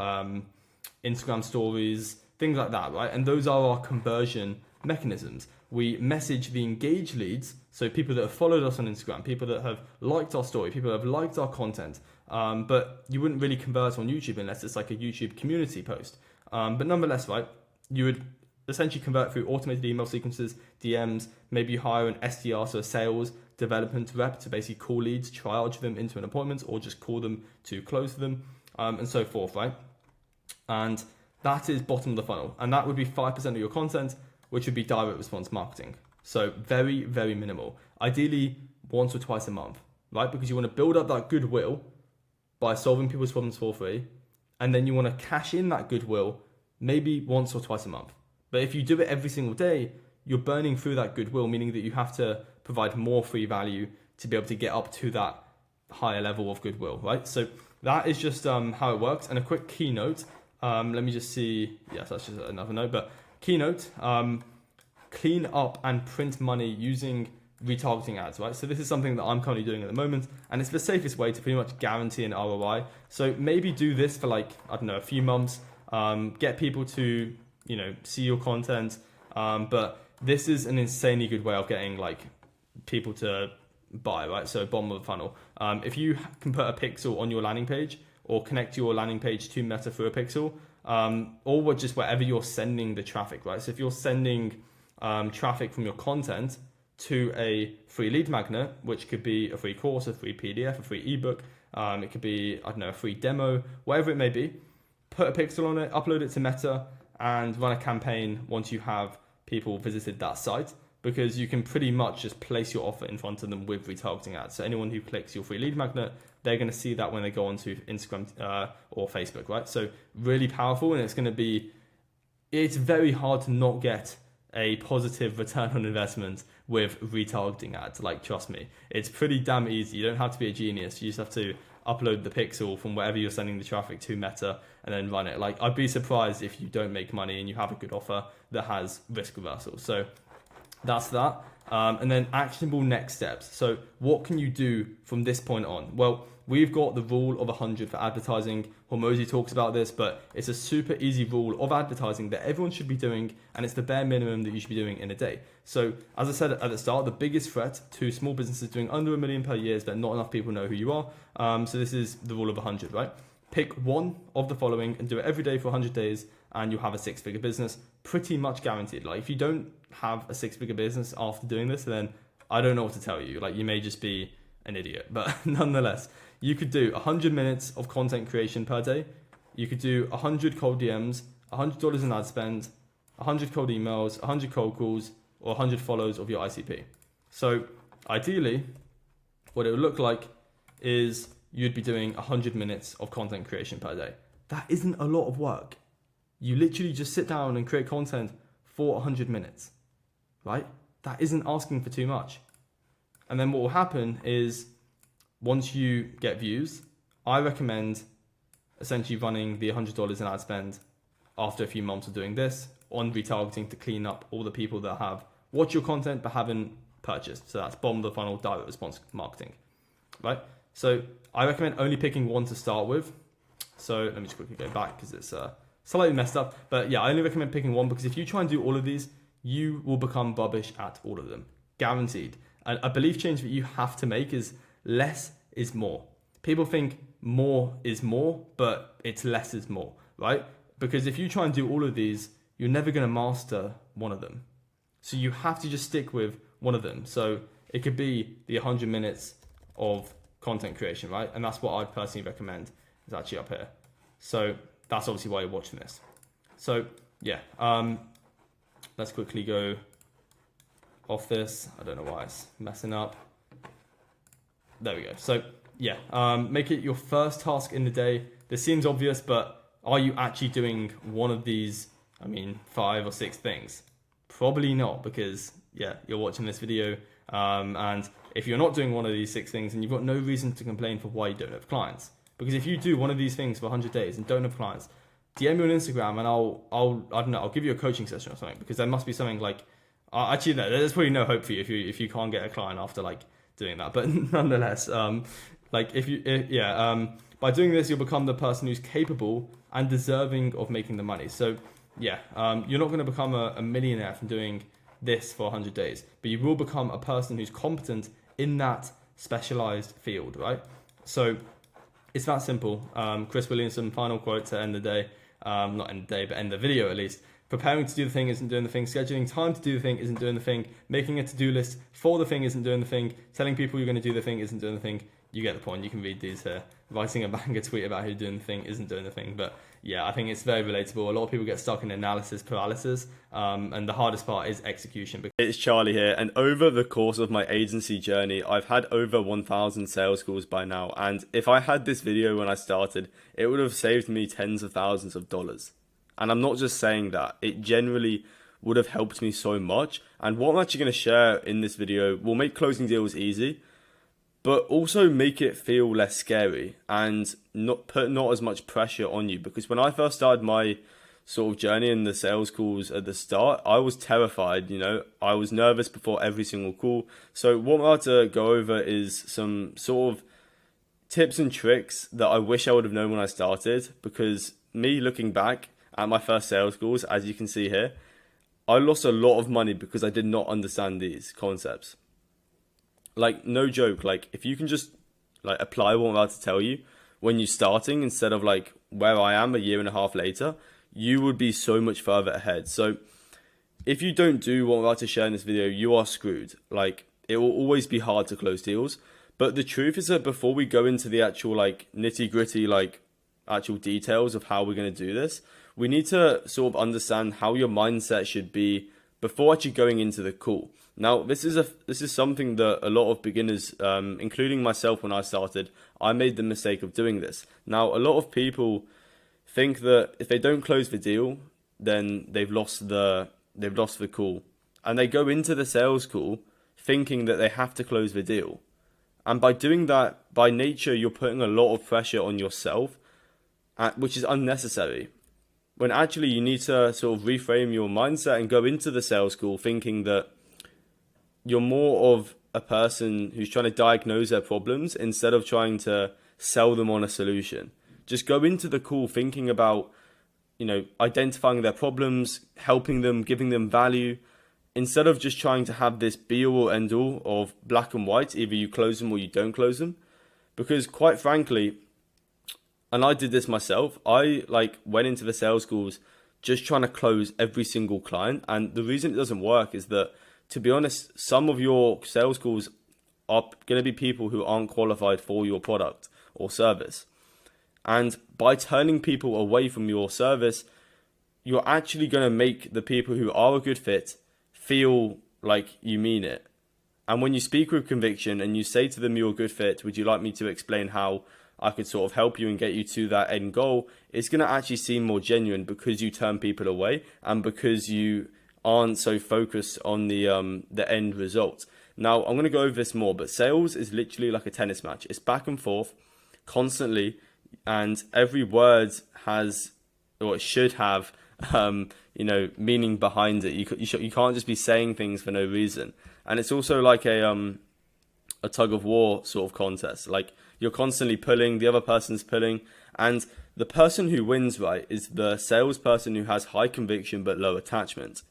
Instagram stories, things like that, right? And those are our conversion mechanisms. We message the engaged leads, so people that have followed us on Instagram, people that have liked our story, people that have liked our content, but you wouldn't really convert on YouTube unless it's like a YouTube community post. But nonetheless, right, you would essentially convert through automated email sequences, DMs, maybe you hire an SDR, so a sales development rep, to basically call leads, triage them into an appointment, or just call them to close them, and so forth, right? And that is bottom of the funnel. And that would be 5% of your content, which would be direct response marketing. So very, very minimal. Ideally, once or twice a month, right? Because you want to build up that goodwill by solving people's problems for free. And then you want to cash in that goodwill maybe once or twice a month. But if you do it every single day, you're burning through that goodwill, meaning that you have to provide more free value to be able to get up to that higher level of goodwill, right? So that is just how it works. And a quick keynote, let me just see. Yes, that's just another note, but keynote, clean up and print money using retargeting ads, right? So this is something that I'm currently doing at the moment, and it's the safest way to pretty much guarantee an ROI. So maybe do this for a few months, get people to, see your content. But this is an insanely good way of getting people to buy, right? So bottom of the funnel. If you can put a pixel on your landing page or connect your landing page to Meta through a pixel, or just wherever you're sending the traffic, right? So if you're sending traffic from your content to a free lead magnet, which could be a free course, a free PDF, a free ebook, it could be, a free demo, whatever it may be, put a pixel on it, upload it to Meta, and run a campaign once you have people visited that site, because you can pretty much just place your offer in front of them with retargeting ads. So anyone who clicks your free lead magnet, they're going to see that when they go onto Instagram or Facebook, right? So really powerful, and it's very hard to not get a positive return on investment with retargeting ads. Trust me, it's pretty damn easy. You don't have to be a genius. You just have to upload the pixel from wherever you're sending the traffic to Meta and then run it. I'd be surprised if you don't make money and you have a good offer that has risk reversal. So that's that. And then actionable next steps. So what can you do from this point on? Well, we've got the rule of 100 for advertising. Hormozy talks about this, but it's a super easy rule of advertising that everyone should be doing, and it's the bare minimum that you should be doing in a day. So as I said at the start, the biggest threat to small businesses doing under $1 million per year is that not enough people know who you are. So this is the rule of 100, right? Pick one of the following and do it every day for 100 days, and you'll have a six-figure business, pretty much guaranteed. If you don't have a six-figure business after doing this, then I don't know what to tell you. You may just be an idiot, but nonetheless, you could do 100 minutes of content creation per day. You could do 100 cold DMs, $100 in ad spend, 100 cold emails, 100 cold calls, or 100 follows of your ICP. So ideally, what it would look like is you'd be doing 100 minutes of content creation per day. That isn't a lot of work. You literally just sit down and create content for 100 minutes, right? That isn't asking for too much. And then what will happen is once you get views, I recommend essentially running the $100 in ad spend after a few months of doing this on retargeting to clean up all the people that have watched your content but haven't purchased. So that's bottom of the funnel direct response marketing, right? So I recommend only picking one to start with. So let me just quickly go back because it's slightly messed up. But yeah, I only recommend picking one because if you try and do all of these, you will become rubbish at all of them, guaranteed. And a belief change that you have to make is less is more. People think more is more, but it's less is more, right? Because if you try and do all of these, you're never going to master one of them. So you have to just stick with one of them. So it could be the 100 minutes of content creation, right? And that's what I'd personally recommend is actually up here. So that's obviously why you're watching this. So yeah, let's quickly go off this. I don't know why it's messing up. There we go. So yeah, make it your first task in the day. This seems obvious, but are you actually doing one of these, 5 or 6 things? Probably not, because yeah, you're watching this video. And if you're not doing one of these 6 things, then you've got no reason to complain for why you don't have clients. Because if you do one of these things for 100 days and don't have clients, DM me on Instagram and I don't know, I'll give you a coaching session or something, because there must be something like, actually no, there's probably no hope for you if you can't get a client after like doing that. But nonetheless, by doing this, you'll become the person who's capable and deserving of making the money. So yeah, you're not going to become a millionaire from doing this for 100 days, but you will become a person who's competent in that specialized field, right? So it's that simple. Chris Williamson, final quote to end the day, not end the day, but end the video at least. Preparing to do the thing isn't doing the thing. Scheduling time to do the thing isn't doing the thing. Making a to-do list for the thing isn't doing the thing. Telling people you're going to do the thing isn't doing the thing. You get the point. You can read these here. Writing a banger tweet about who's doing the thing isn't doing the thing. But yeah, I think it's very relatable. A lot of people get stuck in analysis paralysis. And the hardest part is execution. It's Charlie here. And over the course of my agency journey, I've had over 1,000 sales calls by now. And if I had this video when I started, it would have saved me tens of thousands of dollars. And I'm not just saying that, it generally would have helped me so much. And what I'm actually going to share in this video will make closing deals easy, but also make it feel less scary and not put as much pressure on you. Because when I first started my sort of journey in the sales calls at the start, I was terrified, I was nervous before every single call. So what I'm about to go over is some sort of tips and tricks that I wish I would have known when I started, because me looking back at my first sales calls, as you can see here, I lost a lot of money because I did not understand these concepts. Like, no joke, like if you can just like apply what I'm about to tell you when you're starting instead of like where I am a year and a half later, you would be so much further ahead. So if you don't do what I'm about to share in this video, you are screwed. Like, it will always be hard to close deals. But the truth is that before we go into the actual like nitty gritty, like actual details of how we're going to do this, we need to sort of understand how your mindset should be before actually going into the call. Now, this is something that a lot of beginners, including myself when I started, I made the mistake of doing this. Now, a lot of people think that if they don't close the deal, then they've lost the call, and they go into the sales call thinking that they have to close the deal. And by doing that, by nature, you're putting a lot of pressure on yourself, which is unnecessary. When actually you need to sort of reframe your mindset and go into the sales call thinking that you're more of a person who's trying to diagnose their problems instead of trying to sell them on a solution. Just go into the call thinking about, identifying their problems, helping them, giving them value, instead of just trying to have this be all or end all of black and white, either you close them or you don't close them. Because quite frankly, and I did this myself, I went into the sales calls just trying to close every single client. And the reason it doesn't work is that, to be honest, some of your sales calls are going to be people who aren't qualified for your product or service. And by turning people away from your service, you're actually going to make the people who are a good fit feel like you mean it. And when you speak with conviction and you say to them you're a good fit, would you like me to explain how I could sort of help you and get you to that end goal? It's going to actually seem more genuine because you turn people away and because you aren't so focused on the end result. Now, I'm going to go over this more, but sales is literally like a tennis match. It's back and forth constantly, and every word has, or it should have, meaning behind it. You can't just be saying things for no reason. And it's also like a tug of war sort of contest. Like, you're constantly pulling, the other person's pulling, and the person who wins, right, is the salesperson who has high conviction but low attachment.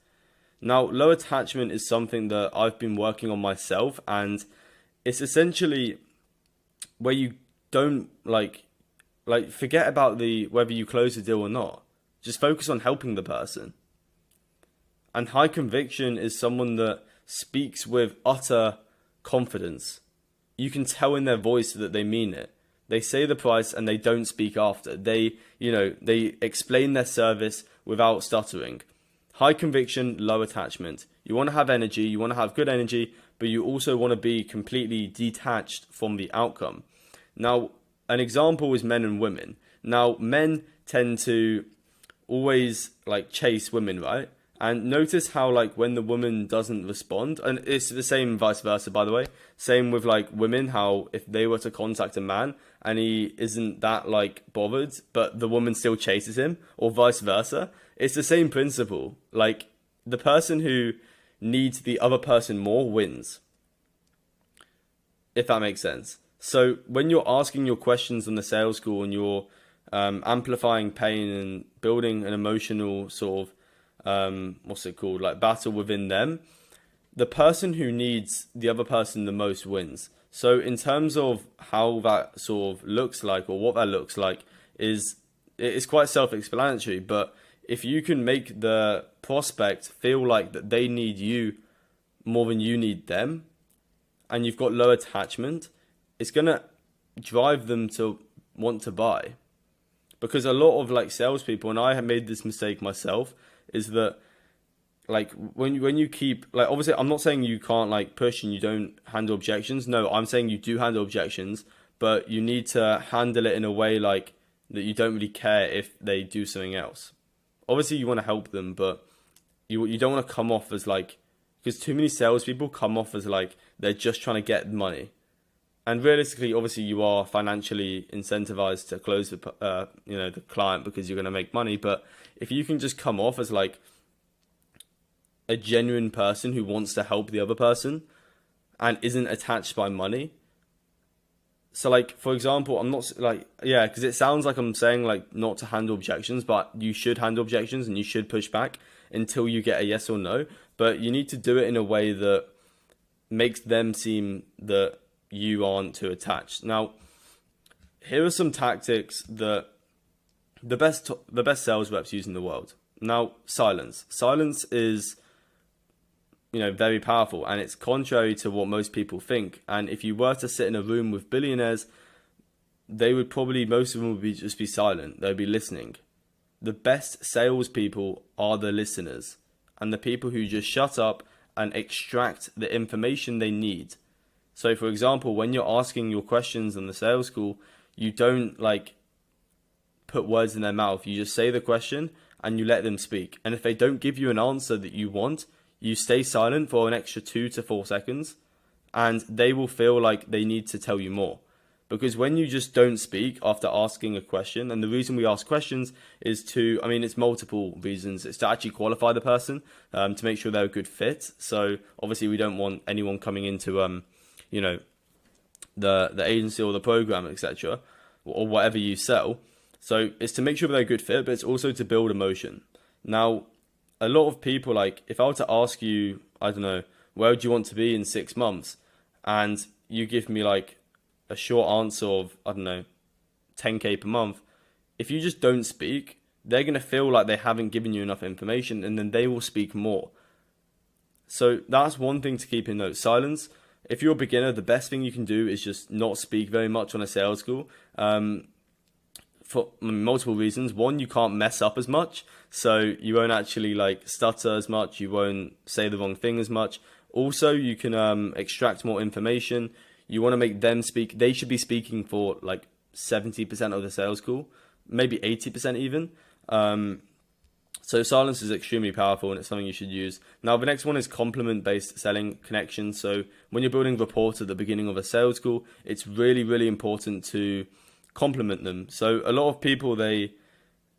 Now, low attachment is something that I've been working on myself, and it's essentially where you don't like forget about whether you close the deal or not. Just focus on helping the person. And high conviction is someone that speaks with utter confidence. You can tell in their voice that they mean it. They say the price and they don't speak after. They explain their service without stuttering. High conviction, low attachment. You want to have energy, you want to have good energy, but you also want to be completely detached from the outcome. Now, an example is men and women. Now, men tend to always chase women, right? And notice how when the woman doesn't respond, and it's the same vice versa, by the way. Same with women, how if they were to contact a man and he isn't that bothered, but the woman still chases him, or vice versa. It's the same principle. The person who needs the other person more wins. If that makes sense. So when you're asking your questions on the sales call and you're amplifying pain and building an emotional sort of battle within them, the person who needs the other person the most wins. So in terms of how that sort of looks like, or what that looks like, it's quite self-explanatory. But if you can make the prospect feel like that they need you more than you need them, and you've got low attachment, it's gonna drive them to want to buy. Because a lot of salespeople, and I have made this mistake myself, is that when you keep obviously I'm not saying you can't push and you don't handle objections. No, I'm saying you do handle objections, but you need to handle it in a way that you don't really care if they do something else. Obviously you want to help them, but you don't want to come off as because too many salespeople come off as they're just trying to get money. And realistically, obviously, you are financially incentivized to close the client because you're going to make money. But if you can just come off as a genuine person who wants to help the other person and isn't attached by money. So for example, I'm not because it sounds like I'm saying not to handle objections, but you should handle objections and you should push back until you get a yes or no. But you need to do it in a way that makes them seem that you aren't too attached. Now, here are some tactics that the best sales reps use in the world. Now, silence. Silence is, very powerful, and it's contrary to what most people think. And if you were to sit in a room with billionaires, most of them would just be silent. They'd be listening. The best salespeople are the listeners, and the people who just shut up and extract the information they need. So, for example, when you're asking your questions on the sales call, you don't put words in their mouth. You just say the question and you let them speak. And if they don't give you an answer that you want, you stay silent for an extra 2 to 4 seconds, and they will feel like they need to tell you more. Because when you just don't speak after asking a question, and the reason we ask questions is it's multiple reasons. It's to actually qualify the person, to make sure they're a good fit. So obviously we don't want anyone coming into the agency or the program, etc., or whatever you sell. So it's to make sure they're a good fit, but it's also to build emotion. Now, a lot of people, if I were to ask you, I don't know, where would you want to be in 6 months? And you give me a short answer of, I don't know, 10K per month. If you just don't speak, they're going to feel like they haven't given you enough information, and then they will speak more. So that's one thing to keep in note. Silence. If you're a beginner, the best thing you can do is just not speak very much on a sales call. For multiple reasons. One, you can't mess up as much, so you won't actually stutter as much. You won't say the wrong thing as much. Also, you can extract more information. You want to make them speak. They should be speaking for like 70% of the sales call, maybe 80% even. So silence is extremely powerful, and it's something you should use. Now, the next one is complement-based selling connections. So when you're building rapport at the beginning of a sales call, it's really, really important to compliment them. So a lot of people, they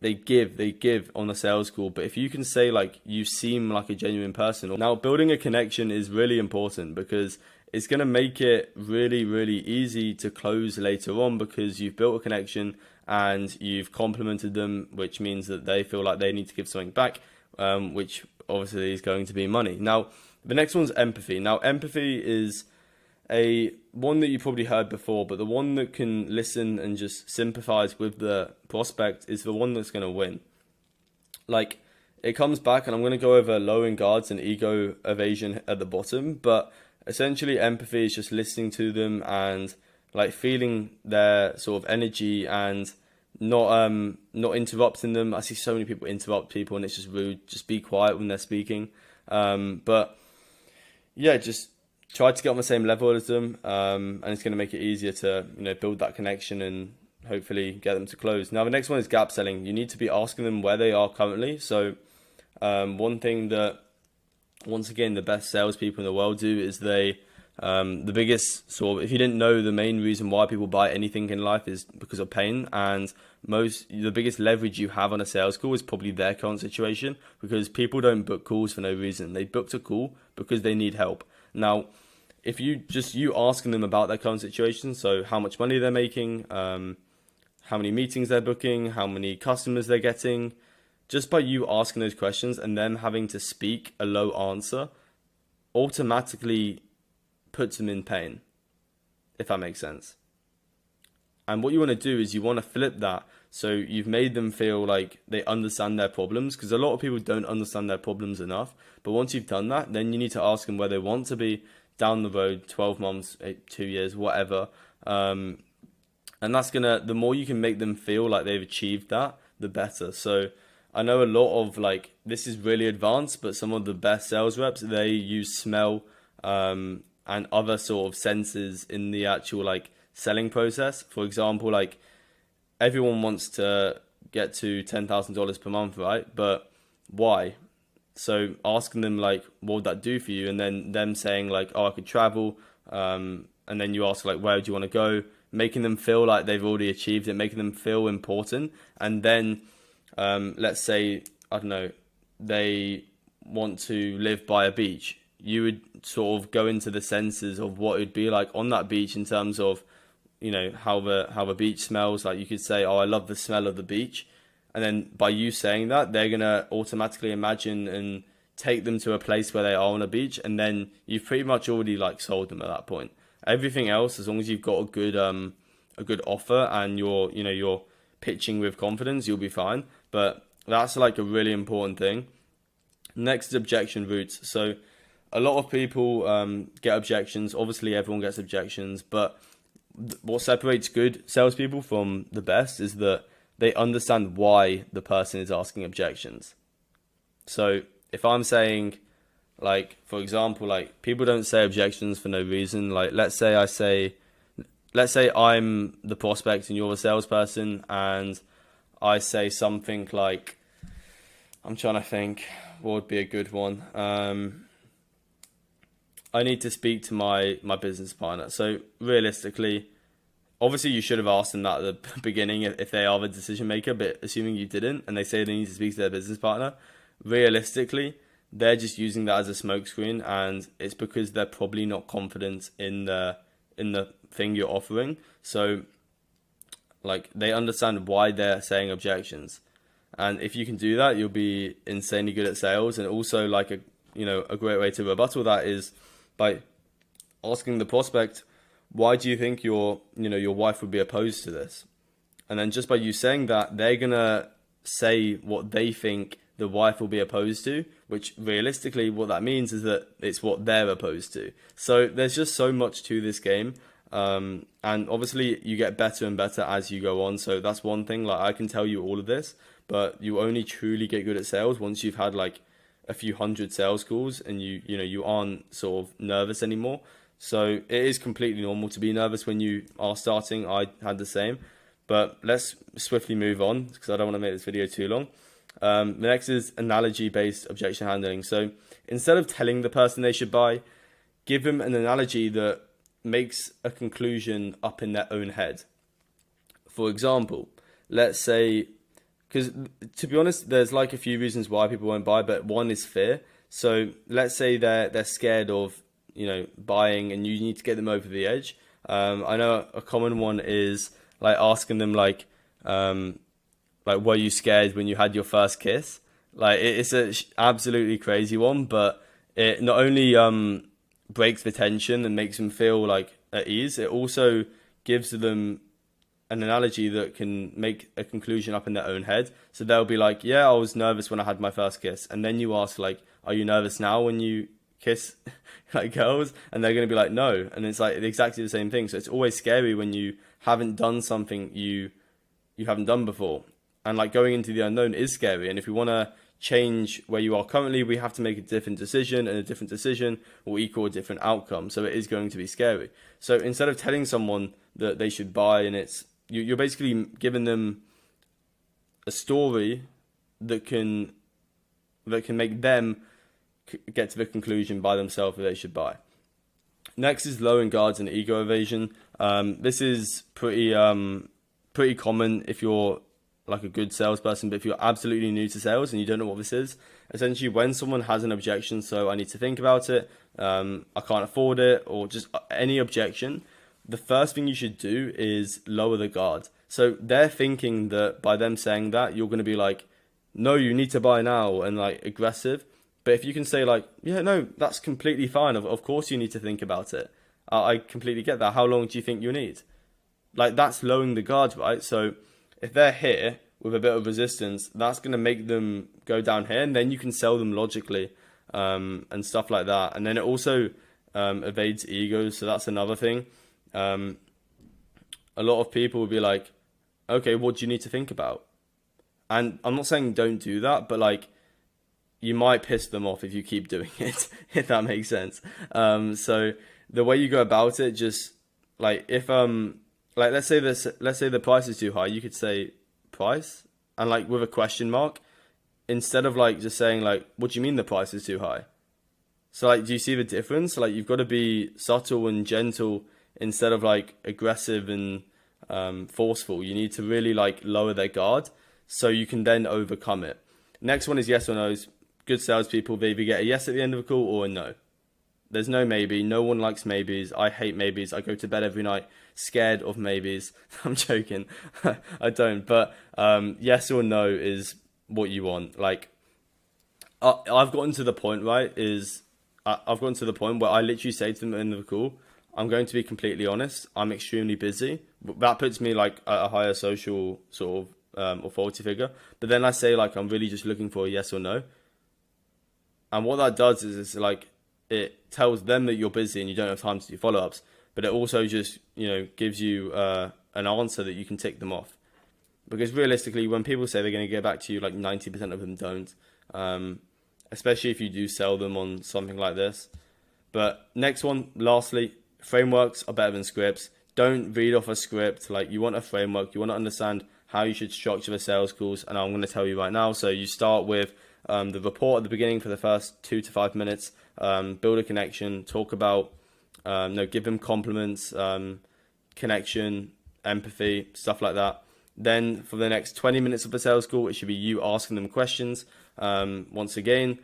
give on the sales call, but if you can say like, you seem like a genuine person. Now, building a connection is really important because it's going to make it really, really easy to close later on, because you've built a connection and you've complimented them, which means that they feel like they need to give something back, which obviously is going to be money. Now, the next one's empathy. Now, empathy is one that you probably heard before, but the one that can listen and just sympathize with the prospect is the one that's going to win. Like, it comes back, and I'm going to go over lowering guards and ego evasion at the bottom, but essentially empathy is just listening to them and like feeling their sort of energy and not interrupting them. I see so many people interrupt people, and it's just rude. Just be quiet when they're speaking. But yeah, just try to get on the same level as them, and it's going to make it easier to build that connection and hopefully get them to close. Now, the next one is gap selling. You need to be asking them where they are currently. So one thing that, once again, the best salespeople in the world do is the biggest sort of, if you didn't know, the main reason why people buy anything in life is because of pain, and the biggest leverage you have on a sales call is probably their current situation, because people don't book calls for no reason. They booked a call because they need help. Now, if you asking them about their current situation, so how much money they're making, how many meetings they're booking, how many customers they're getting, just by you asking those questions and them having to speak a low answer automatically puts them in pain, if that makes sense. And what you want to do is you want to flip that, so you've made them feel like they understand their problems, because a lot of people don't understand their problems enough. But once you've done that, then you need to ask them where they want to be down the road, 12 months, 2 years, whatever. And that's the more you can make them feel like they've achieved that, the better. So I know a lot of this is really advanced, but some of the best sales reps, they use smell, and other sort of senses in the actual selling process. For example, everyone wants to get to $10,000 per month, right? But why? So asking them what would that do for you, and then them saying oh, I could travel, and then you ask where do you want to go, making them feel like they've already achieved it, making them feel important. And then let's say, I don't know, they want to live by a beach. You would sort of go into the senses of what it would be like on that beach in terms of, how the beach smells. Like, you could say, oh, I love the smell of the beach. And then by you saying that, they're going to automatically imagine and take them to a place where they are on a beach. And then you've pretty much already sold them at that point. Everything else, as long as you've got a good offer and you're pitching with confidence, you'll be fine. But that's a really important thing. Next is objection routes. So a lot of people get objections. Obviously, everyone gets objections, but what separates good salespeople from the best is that they understand why the person is asking objections. So if I'm saying, for example, people don't say objections for no reason. Let's say I'm the prospect and you're the salesperson, and I say something like, I'm trying to think what would be a good one. I need to speak to my business partner. So realistically, obviously you should have asked them that at the beginning if they are the decision maker, but assuming you didn't and they say they need to speak to their business partner, realistically, they're just using that as a smokescreen, and it's because they're probably not confident in the thing you're offering. So they understand why they're saying objections. And if you can do that, you'll be insanely good at sales. And also a great way to rebuttal that is by asking the prospect, why do you think your wife would be opposed to this? And then just by you saying that, they're going to say what they think the wife will be opposed to, which realistically what that means is that it's what they're opposed to. So there's just so much to this game. And obviously you get better and better as you go on. So that's one thing. I can tell you all of this, but you only truly get good at sales once you've had a few hundred sales calls and you aren't sort of nervous anymore. So it is completely normal to be nervous when you are starting. I had the same, but let's swiftly move on because I don't want to make this video too long. The next is analogy-based objection handling. So instead of telling the person they should buy, give them an analogy that makes a conclusion up in their own head. For example, let's say, because to be honest, there's like a few reasons why people won't buy, but one is fear. So let's say they're scared of buying, and you need to get them over the edge. I know a common one is like asking them like were you scared when you had your first kiss? Like it's a absolutely crazy one, but it not only breaks the tension and makes them feel like at ease, it also gives them an analogy that can make a conclusion up in their own head. So they'll be like, yeah, I was nervous when I had my first kiss. And then you ask like, are you nervous now when you kiss like girls? And they're going to be like, no. And it's like exactly the same thing. So it's always scary when you haven't done something you haven't done before. And like going into the unknown is scary. And if we want to change where you are currently, we have to make a different decision, and a different decision will equal a different outcome. So it is going to be scary. So instead of telling someone that they should buy, and you're basically giving them a story that can make them get to the conclusion by themselves that they should buy. Next is lowering guards and ego evasion. This is pretty common if you're like a good salesperson, but if you're absolutely new to sales and you don't know what this is, essentially when someone has an objection, so I need to think about it, I can't afford it, or just any objection, the first thing you should do is lower the guard. So they're thinking that by them saying that, you're going to be like, no, you need to buy now, and like aggressive. But if you can say like, yeah, no, that's completely fine. Of course you need to think about it. I completely get that. How long do you think you need? Like that's lowering the guard, right? So if they're here with a bit of resistance, that's going to make them go down here, and then you can sell them logically and stuff like that. And then it also evades egos. So that's another thing. A lot of people will be like, okay, what do you need to think about? And I'm not saying don't do that, but like you might piss them off if you keep doing it, if that makes sense. So the way you go about it, just like if like let's say the price is too high, you could say price, and like with a question mark, instead of like just saying like, what do you mean the price is too high? So like, do you see the difference? Like you've got to be subtle and gentle instead of like aggressive and forceful. You need to really like lower their guard so you can then overcome it. Next one is yes or no's. Good salespeople, they either get a yes at the end of a call or a no. There's no maybe. No one likes maybes. I hate maybes. I go to bed every night scared of maybes. I'm joking. I don't. But yes or no is what you want. Like I've gotten to the point, right, I've gotten to the point where I literally say to them at the end of the call, I'm going to be completely honest, I'm extremely busy. That puts me like at a higher social sort of authority figure. But then I say like, I'm really just looking for a yes or no. And what that does is it's like, it tells them that you're busy and you don't have time to do follow-ups, but it also just, gives you an answer that you can tick them off. Because realistically, when people say they're going to get back to you, like 90% of them don't, especially if you do sell them on something like this. But next one, lastly, frameworks are better than scripts. Don't read off a script. Like you want a framework, you want to understand how you should structure the sales calls, and I'm going to tell you right now. So you start with the report at the beginning for the first 2 to 5 minutes, build a connection, talk about, give them compliments, connection, empathy, stuff like that. Then for the next 20 minutes of the sales call, it should be you asking them questions. Once again,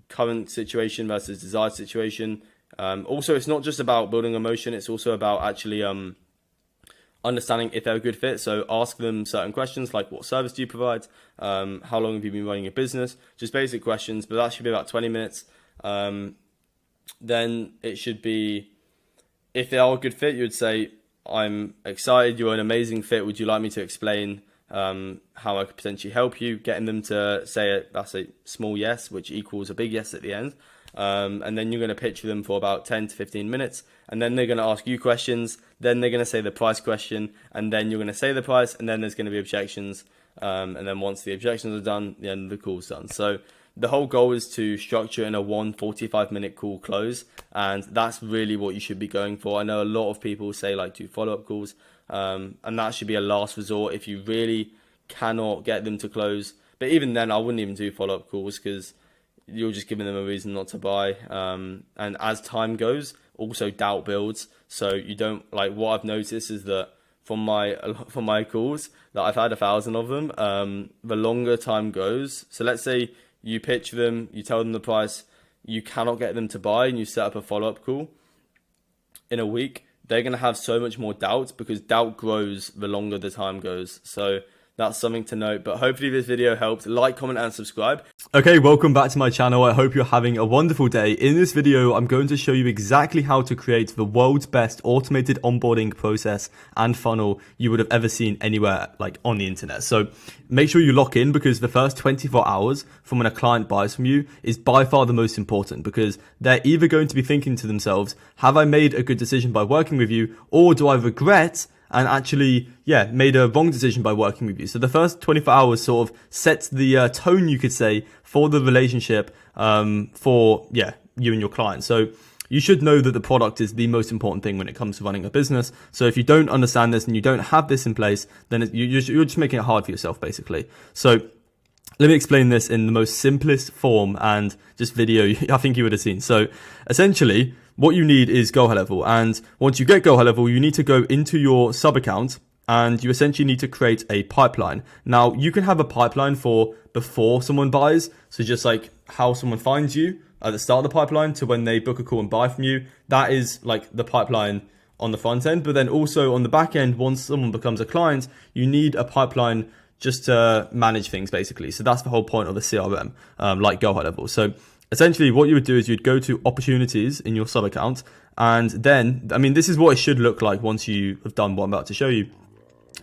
current situation versus desired situation. Also, it's not just about building emotion. It's also about actually understanding if they're a good fit. So ask them certain questions like, what service do you provide? How long have you been running your business? Just basic questions, but that should be about 20 minutes. Then it should be, if they are a good fit, you would say, I'm excited, you're an amazing fit. Would you like me to explain how I could potentially help you? Getting them to say that's a small yes, which equals a big yes at the end. And then you're going to pitch them for about 10 to 15 minutes. And then they're going to ask you questions. Then they're going to say the price question. And then you're going to say the price. And then there's going to be objections. And then once the objections are done, the end of the call's done. So the whole goal is to structure in a 45-minute call close, and that's really what you should be going for. I know a lot of people say like do follow-up calls, and that should be a last resort if you really cannot get them to close. But even then, I wouldn't even do follow-up calls because you're just giving them a reason not to buy. And as time goes, also doubt builds. So you don't, like, what I've noticed is that from my calls that I've had 1,000 of them, the longer time goes. So let's say you pitch them, you tell them the price, you cannot get them to buy, and you set up a follow-up call in a week, they're going to have so much more doubt because doubt grows the longer the time goes. So that's something to note, but hopefully this video helped. Like, comment, and subscribe. Okay, welcome back to my channel. I hope you're having a wonderful day. In this video, I'm going to show you exactly how to create the world's best automated onboarding process and funnel you would have ever seen anywhere like on the internet. So make sure you lock in because the first 24 hours from when a client buys from you is by far the most important because they're either going to be thinking to themselves, have I made a good decision by working with you, or do I regret and actually, made a wrong decision by working with you. So the first 24 hours sort of sets the tone, you could say, for the relationship for, you and your client. So you should know that the product is the most important thing when it comes to running a business. So if you don't understand this and you don't have this in place, then you're just making it hard for yourself, basically. So let me explain this in the most simplest form and just video I think you would have seen. So essentially, what you need is go high level. And once you get go high level, you need to go into your sub account and you essentially need to create a pipeline. Now, you can have a pipeline for before someone buys. So just like how someone finds you at the start of the pipeline to when they book a call and buy from you. That is like the pipeline on the front end. But then also on the back end, once someone becomes a client, you need a pipeline just to manage things basically. So that's the whole point of a CRM, like go high level. So essentially what you would do is you'd go to opportunities in your sub account. And then, I mean, this is what it should look like once you have done what I'm about to show you,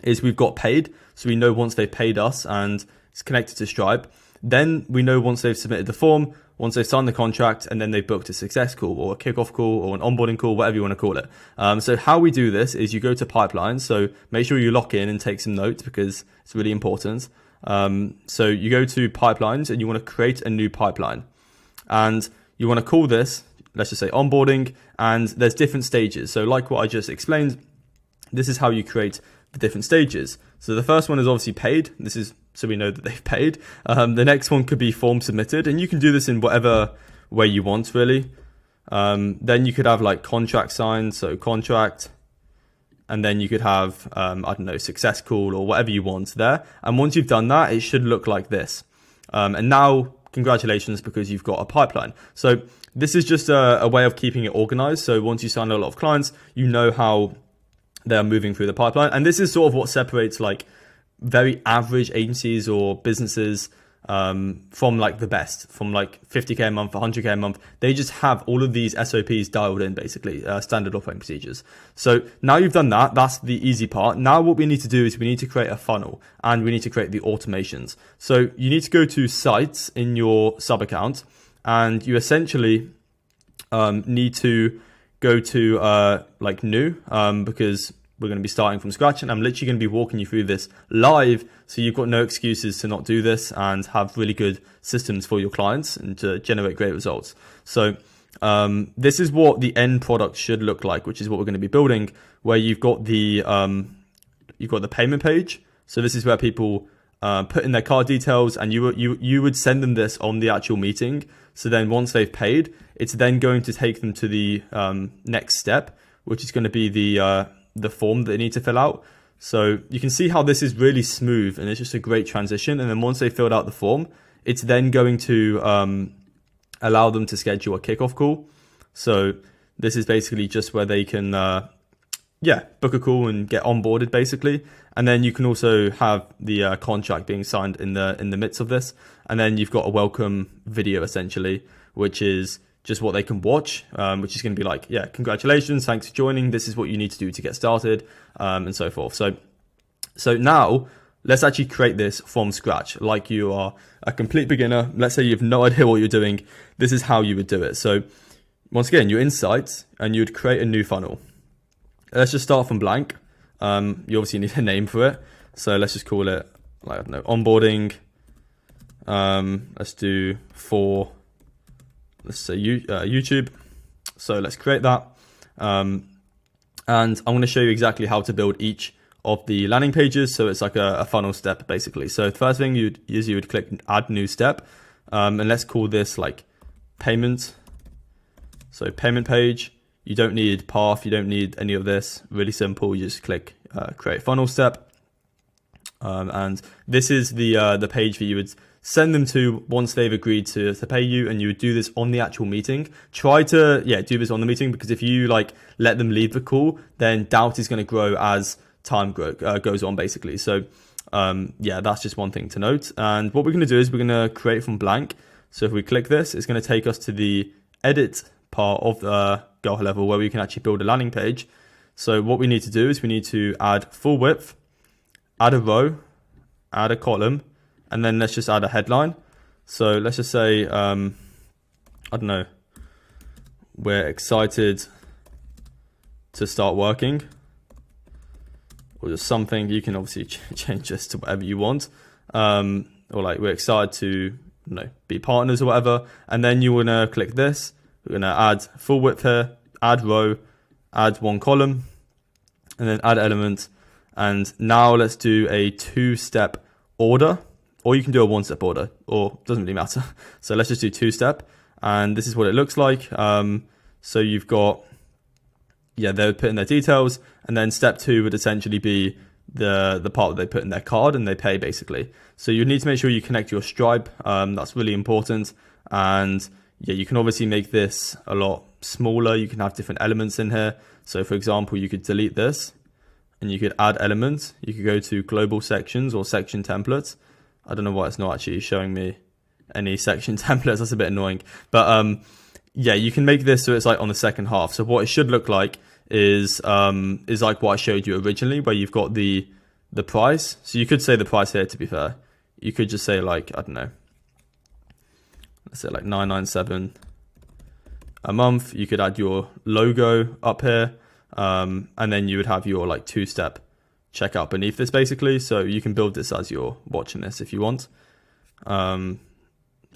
is we've got paid. So we know once they've paid us and it's connected to Stripe. Then we know once they've submitted the form, once they've signed the contract, and then they've booked a success call or a kickoff call or an onboarding call, whatever you want to call it. So how we do this is you go to pipelines. So make sure you lock in and take some notes because it's really important. So you go to pipelines and you want to create a new pipeline. And you want to call this, let's just say onboarding, and there's different stages. So like what I just explained, this is how you create the different stages. So the first one is obviously paid. This is so we know that they've paid. The next one could be form submitted, and you can do this in whatever way you want, really. Then you could have like contract signed, so contract, and then you could have, I don't know, success call or whatever you want there. And once you've done that, it should look like this. And now, congratulations, because you've got a pipeline. So this is just a way of keeping it organized. So once you sign a lot of clients, you know how they're moving through the pipeline. And this is sort of what separates like very average agencies or businesses from like the best, from like 50K a month, 100K a month. They just have all of these SOPs dialed in, basically, standard operating procedures. So now you've done that, that's the easy part. Now what we need to do is we need to create a funnel and we need to create the automations. So you need to go to sites in your sub account and you essentially need to go to like new because we're going to be starting from scratch, and I'm literally going to be walking you through this live. So you've got no excuses to not do this and have really good systems for your clients and to generate great results. So this is what the end product should look like, which is what we're going to be building, where you've got the payment page. So this is where people put in their card details, and you would send them this on the actual meeting. So then once they've paid, it's then going to take them to the next step, which is going to be the form that they need to fill out. So you can see how this is really smooth and it's just a great transition. And then once they filled out the form, it's then going to allow them to schedule a kickoff call. So this is basically just where they can book a call and get onboarded basically. And then you can also have the contract being signed in the midst of this. And then you've got a welcome video essentially, which is just what they can watch, which is going to be like, congratulations, thanks for joining. This is what you need to do to get started, and so forth. So now let's actually create this from scratch. Like you are a complete beginner. Let's say you have no idea what you're doing. This is how you would do it. So once again, you're in Sites and you would create a new funnel. Let's just start from blank. You obviously need a name for it. So let's just call it, like, I don't know, onboarding. Let's do for, let's say YouTube. So let's create that. And I'm going to show you exactly how to build each of the landing pages. So it's like a funnel step basically. So the first thing you would click add new step. And let's call this like payment. So payment page. You don't need path. You don't need any of this. Really simple. You just click create funnel step. And this is the page that you would send them to once they've agreed to pay you, and you would do this on the actual meeting. Try to do this on the meeting, because if you like let them leave the call, then doubt is going to grow as time goes on basically. So that's just one thing to note. And what we're going to do is we're going to create from blank. So if we click this, it's going to take us to the edit part of the Go High Level where we can actually build a landing page. So what we need to do is we need to add full width, add a row, add a column, and then let's just add a headline. So let's just say, I don't know, we're excited to start working, or just something. You can obviously change this to whatever you want. Or like we're excited to, be partners or whatever. And then you want to click this. We're going to add full width here, add row, add one column, and then add element. And now let's do a 2-step order, or you can do a 1-step order, or doesn't really matter. So let's just do 2-step, and this is what it looks like. So you've got, they would put in their details, and then step 2 would essentially be the part that they put in their card and they pay basically. So you need to make sure you connect your Stripe. That's really important. And you can obviously make this a lot smaller. You can have different elements in here. So for example, you could delete this and you could add elements. You could go to global sections or section templates. I don't know why it's not actually showing me any section templates. That's a bit annoying. But you can make this so it's like on the second half. So what it should look like is like what I showed you originally, where you've got the price. So you could say the price here, to be fair. You could just say like, I don't know, let's say like $9.97 a month. You could add your logo up here, and then you would have your like 2-step checkout beneath this basically. So you can build this as you're watching this if you want. So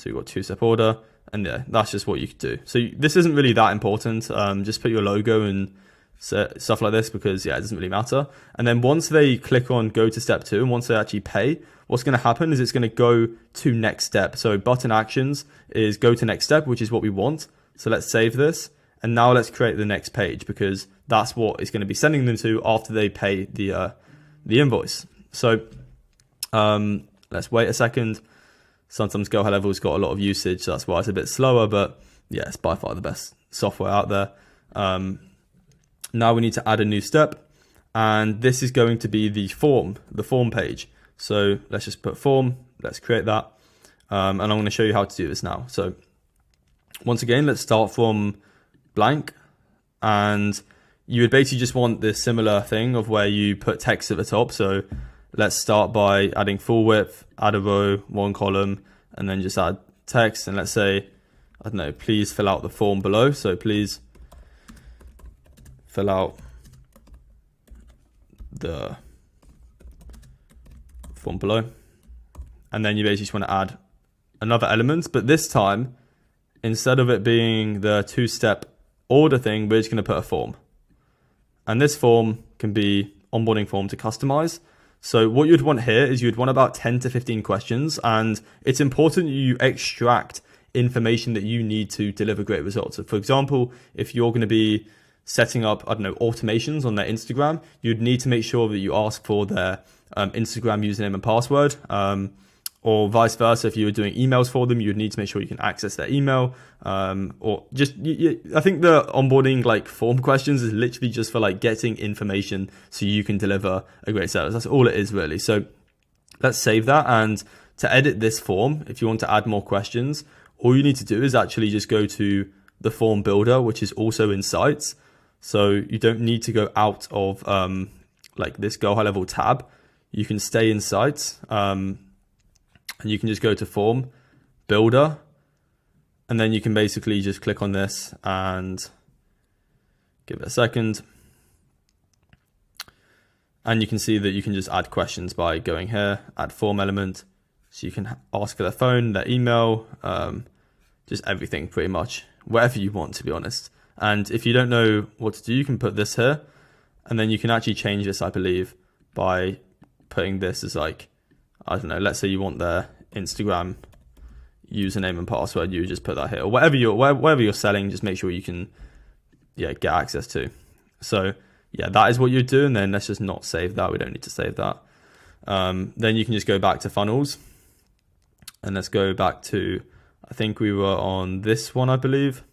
you've got 2-step order, and that's just what you could do. So this isn't really that important. Just put your logo and stuff like this, because it doesn't really matter. And then once they click on go to step 2, and once they actually pay, what's going to happen is it's going to go to next step. So button actions is go to next step, which is what we want. So let's save this, and now let's create the next page, because that's what it's going to be sending them to after they pay the invoice. So let's wait a second. Sometimes Go High Level's got a lot of usage, so that's why it's a bit slower, but it's by far the best software out there. Now we need to add a new step, and this is going to be the form page. So let's just put form, let's create that. And I'm going to show you how to do this now. So once again, let's start from blank, and you would basically just want this similar thing of where you put text at the top. So let's start by adding full width, add a row, one column, and then just add text. And let's say, I don't know, please fill out the form below. So please fill out the form below. And then you basically just want to add another element, but this time, instead of it being the 2-step order thing, we're just going to put a form. And this form can be onboarding form to customize. So what you'd want here is you'd want about 10 to 15 questions, and it's important you extract information that you need to deliver great results. So for example, if you're going to be setting up, I don't know, automations on their Instagram, you'd need to make sure that you ask for their Instagram username and password, or vice versa. If you were doing emails for them, you'd need to make sure you can access their email, or just, I think the onboarding like form questions is literally just for like getting information so you can deliver a great service. That's all it is really. So let's save that. And to edit this form, if you want to add more questions, all you need to do is actually just go to the form builder, which is also in Sites. So you don't need to go out of like this Go High Level tab. You can stay in Sites, and you can just go to form builder, and then you can basically just click on this and give it a second. And you can see that you can just add questions by going here, add form element, So you can ask for their phone, their email, just everything pretty much, whatever you want, to be honest. And if you don't know what to do, you can put this here, and then you can actually change this, I believe, by putting this as like, I don't know, let's say you want their Instagram username and password, you just put that here, or whatever you're selling, just make sure you can get access to. So that is what you do, and then let's just not save that. We don't need to save that. Then you can just go back to funnels, and let's go back to, I think we were on this one, I believe.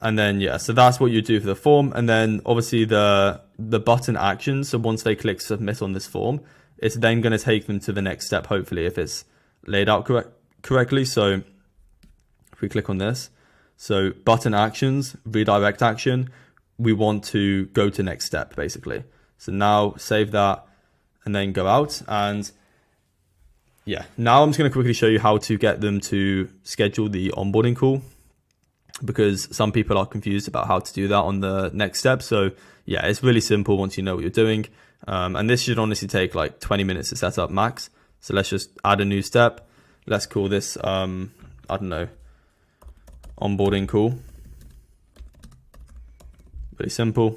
And then so that's what you do for the form. And then obviously the button action, so once they click submit on this form, it's then going to take them to the next step, hopefully, if it's laid out correctly. So if we click on this, so button actions, redirect action, we want to go to next step, basically. So now save that and then go out. And now I'm just going to quickly show you how to get them to schedule the onboarding call, because some people are confused about how to do that on the next step. So it's really simple once you know what you're doing. And this should honestly take like 20 minutes to set up max. So let's just add a new step. Let's call this, I don't know, onboarding call. Really simple.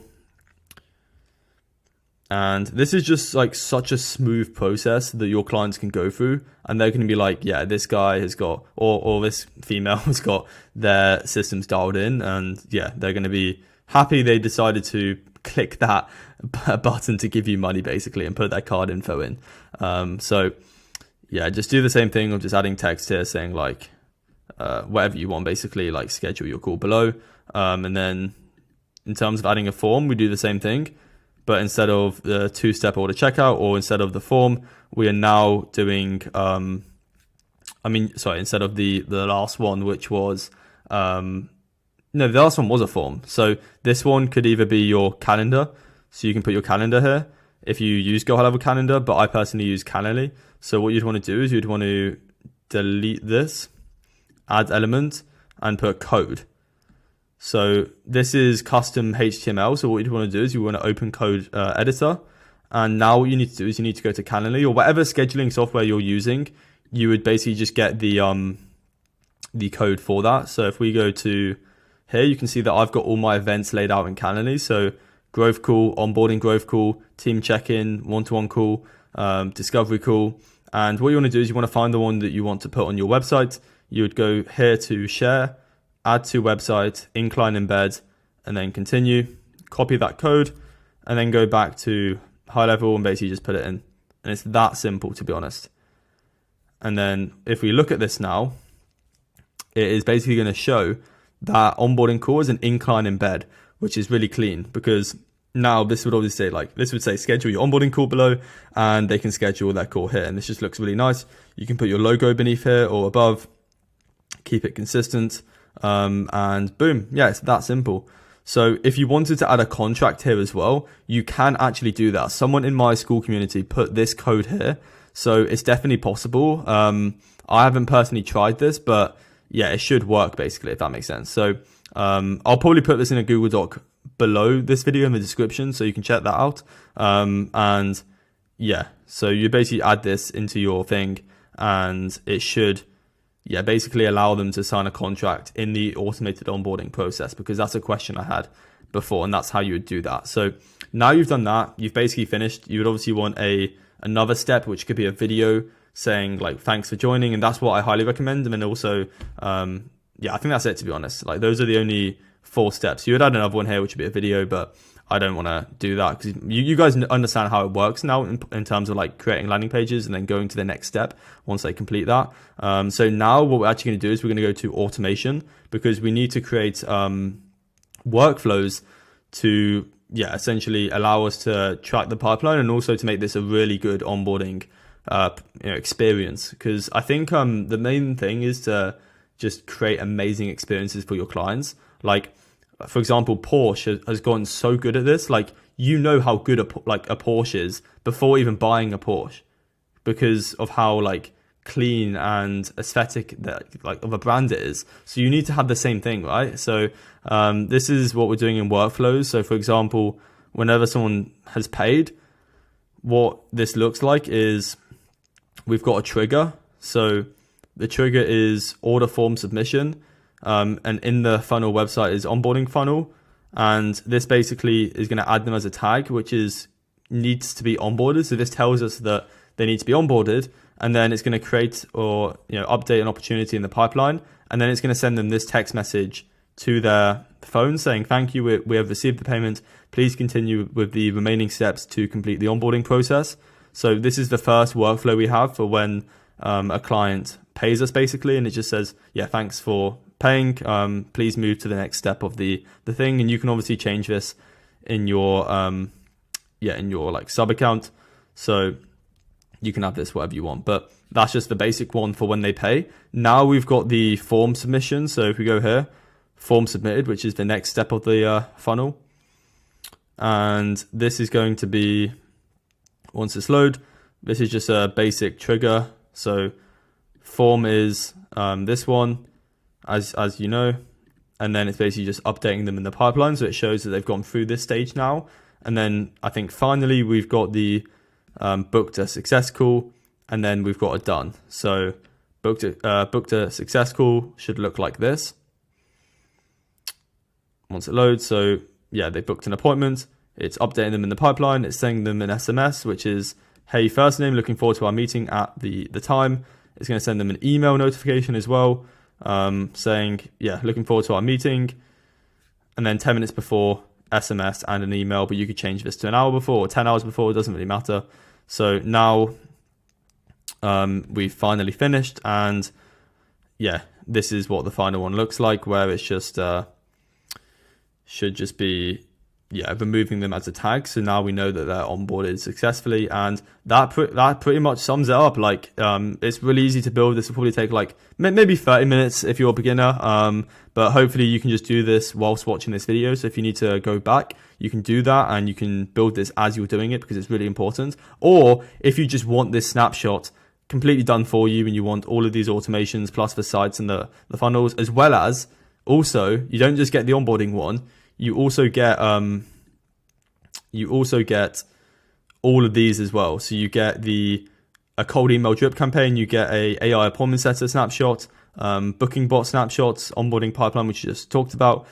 And this is just like such a smooth process that your clients can go through, and they're going to be like, this guy has got, or this female has got their systems dialed in, and they're going to be happy they decided to click that button to give you money, basically, and put their card info in. So just do the same thing of just adding text here saying like whatever you want, basically, like schedule your call below. And then in terms of adding a form, we do the same thing. But instead of the two-step order checkout, or instead of the form, we are now doing, instead of the last one, which was, the last one was a form. So this one could either be your calendar. So you can put your calendar here if you use Go High Level Calendar, but I personally use Calendly. So what you'd want to do is you'd want to delete this, add element, and put code. So this is custom HTML. So what you want to do is you want to open code editor. And now what you need to do is you need to go to Calendly, or whatever scheduling software you're using. You would basically just get the code for that. So if we go to here, you can see that I've got all my events laid out in Calendly. So growth call, onboarding growth call, team check-in, one-to-one call, discovery call. And what you want to do is you want to find the one that you want to put on your website. You would go here to share, add to website, incline embed, and then continue, copy that code, and then go back to high level and basically just put it in. And it's that simple, to be honest. And then if we look at this now, it is basically going to show that onboarding call is an incline embed, which is really clean, because now this would obviously say this would say schedule your onboarding call below, and they can schedule their call here. And this just looks really nice. You can put your logo beneath here or above, keep it consistent. And boom, it's that simple. So if you wanted to add a contract here as well, you can actually do that. Someone in my school community put this code here, so it's definitely possible. I haven't personally tried this, but it should work, basically, if that makes sense. So I'll probably put this in a Google Doc below this video in the description, so you can check that out. So you basically add this into your thing, and it should basically allow them to sign a contract in the automated onboarding process, because that's a question I had before, and that's how you would do that. So now you've done that, you've basically finished. You would obviously want another step, which could be a video saying like, thanks for joining. And that's what I highly recommend. And then also, I think that's it, to be honest. Like, those are the only 4 steps. You would add another one here, which would be a video, but I don't want to do that, because you guys understand how it works now in terms of like creating landing pages and then going to the next step once they complete that. So now what we're actually going to do is we're going to go to automation, because we need to create workflows to essentially allow us to track the pipeline, and also to make this a really good onboarding experience. Because I think the main thing is to just create amazing experiences for your clients. Like, for example, Porsche has gotten so good at this. Like, you know how good a Porsche is before even buying a Porsche, because of how like clean and aesthetic that like of a brand it is. So you need to have the same thing, right? So this is what we're doing in workflows. So for example, whenever someone has paid, what this looks like is we've got a trigger. So the trigger is order form submission. And in the funnel website is onboarding funnel. And this basically is going to add them as a tag, which is needs to be onboarded. So this tells us that they need to be onboarded, and then it's going to create or update an opportunity in the pipeline, and then it's going to send them this text message to their phone saying, thank you, we have received the payment. Please continue with the remaining steps to complete the onboarding process. So this is the first workflow we have for when a client pays us basically, and it just says, yeah, thanks for paying. Please move to the next step of the thing. And you can obviously change this in your in your like sub account. So you can have this whatever you want, but that's just the basic one for when they pay. Now we've got the form submission. So if we go here, form submitted, which is the next step of the funnel. And this is going to be, once it's load, this is just a basic trigger. So form is this one, as you know, and then it's basically just updating them in the pipeline. So it shows that they've gone through this stage now. And then I think finally we've got the booked a success call, and then we've got a done. So booked a success call should look like this once it loads. So yeah, they booked an appointment. It's updating them in the pipeline. It's sending them an SMS, which is, hey, first name, looking forward to our meeting at the time. It's going to send them an email notification as well, saying, yeah, looking forward to our meeting. And then 10 minutes before, SMS and an email, but you could change this to an hour before or 10 hours before. It doesn't really matter. So now we've finally finished, and yeah, this is what the final one looks like, where it's just should just be removing them as a tag. So now we know that they're onboarded successfully, and that pretty much sums it up. Like it's really easy to build. This will probably take like maybe 30 minutes if you're a beginner, but hopefully you can just do this whilst watching this video. So if you need to go back, you can do that, and you can build this as you're doing it, because it's really important. Or if you just want this snapshot completely done for you, and you want all of these automations plus the sites and the funnels, as well as also, you don't just get the onboarding one, you also get all of these as well. So you get a cold email drip campaign, you get a AI appointment setter snapshot, booking bot snapshots, onboarding pipeline, which you just talked about,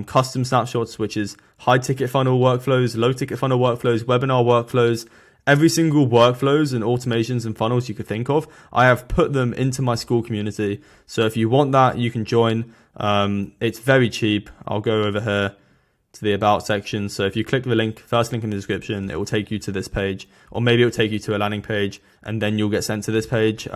custom snapshots, which is high ticket funnel workflows, low ticket funnel workflows, webinar workflows. Every single workflows and automations and funnels you could think of, I have put them into my school community. So if you want that, you can join. It's very cheap. I'll go over here to the about section. So if you click the link, first link in the description, it will take you to this page, or maybe it'll take you to a landing page, and then you'll get sent to this page.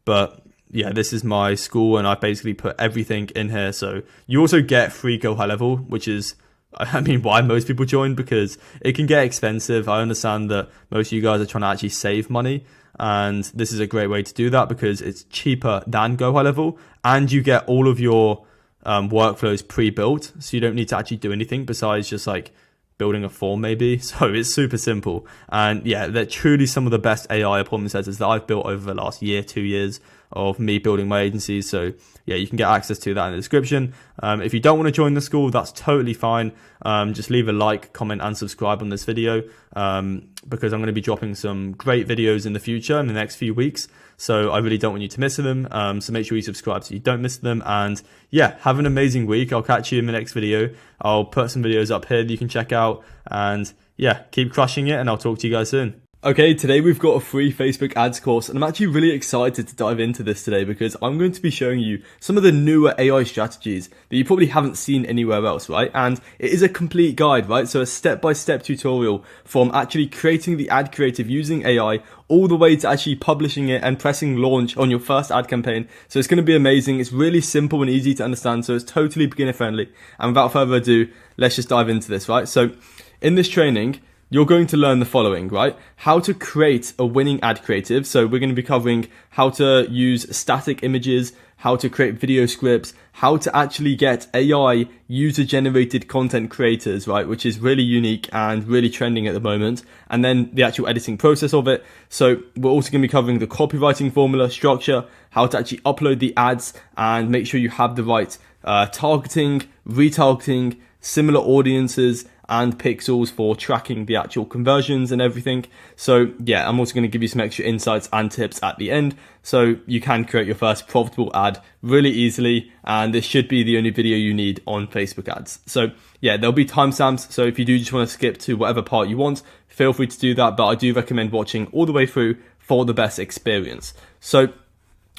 But yeah, this is my school, and I've basically put everything in here. So you also get free Go High Level, which is, I mean, why most people join, because it can get expensive. I understand that most of you guys are trying to actually save money, and this is a great way to do that because it's cheaper than Go High Level, and you get all of your workflows pre-built, so you don't need to actually do anything besides just like building a form maybe. So it's super simple, and yeah, they're truly some of the best AI appointment setters that I've built over the last year, 2 years of me building my agency. So yeah, you can get access to that in the description. If you don't want to join the school, that's totally fine. Just leave a like, comment, and subscribe on this video, because I'm going to be dropping some great videos in the future in the next few weeks. So I really don't want you to miss them. So make sure you subscribe so you don't miss them. And yeah, have an amazing week. I'll catch you in the next video. I'll put some videos up here that you can check out. And yeah, keep crushing it, and I'll talk to you guys soon. Okay, today we've got a free Facebook ads course, and I'm actually really excited to dive into this today because I'm going to be showing you some of the newer AI strategies that you probably haven't seen anywhere else, right? And it is a complete guide, right? So a step-by-step tutorial from actually creating the ad creative using AI all the way to actually publishing it and pressing launch on your first ad campaign. So it's going to be amazing. It's really simple and easy to understand, so it's totally beginner friendly. And without further ado, let's just dive into this, right? So in this training, you're going to learn the following, right? How to create a winning ad creative. So we're going to be covering how to use static images, how to create video scripts, how to actually get AI user-generated content creators, right? Which is really unique and really trending at the moment. And then the actual editing process of it. So we're also going to be covering the copywriting formula, structure, how to actually upload the ads and make sure you have the right targeting, retargeting, similar audiences, and pixels for tracking the actual conversions and everything. So yeah, I'm also going to give you some extra insights and tips at the end, so you can create your first profitable ad really easily, and this should be the only video you need on Facebook ads. So yeah, there'll be timestamps, so if you do just want to skip to whatever part you want, feel free to do that, but I do recommend watching all the way through for the best experience. So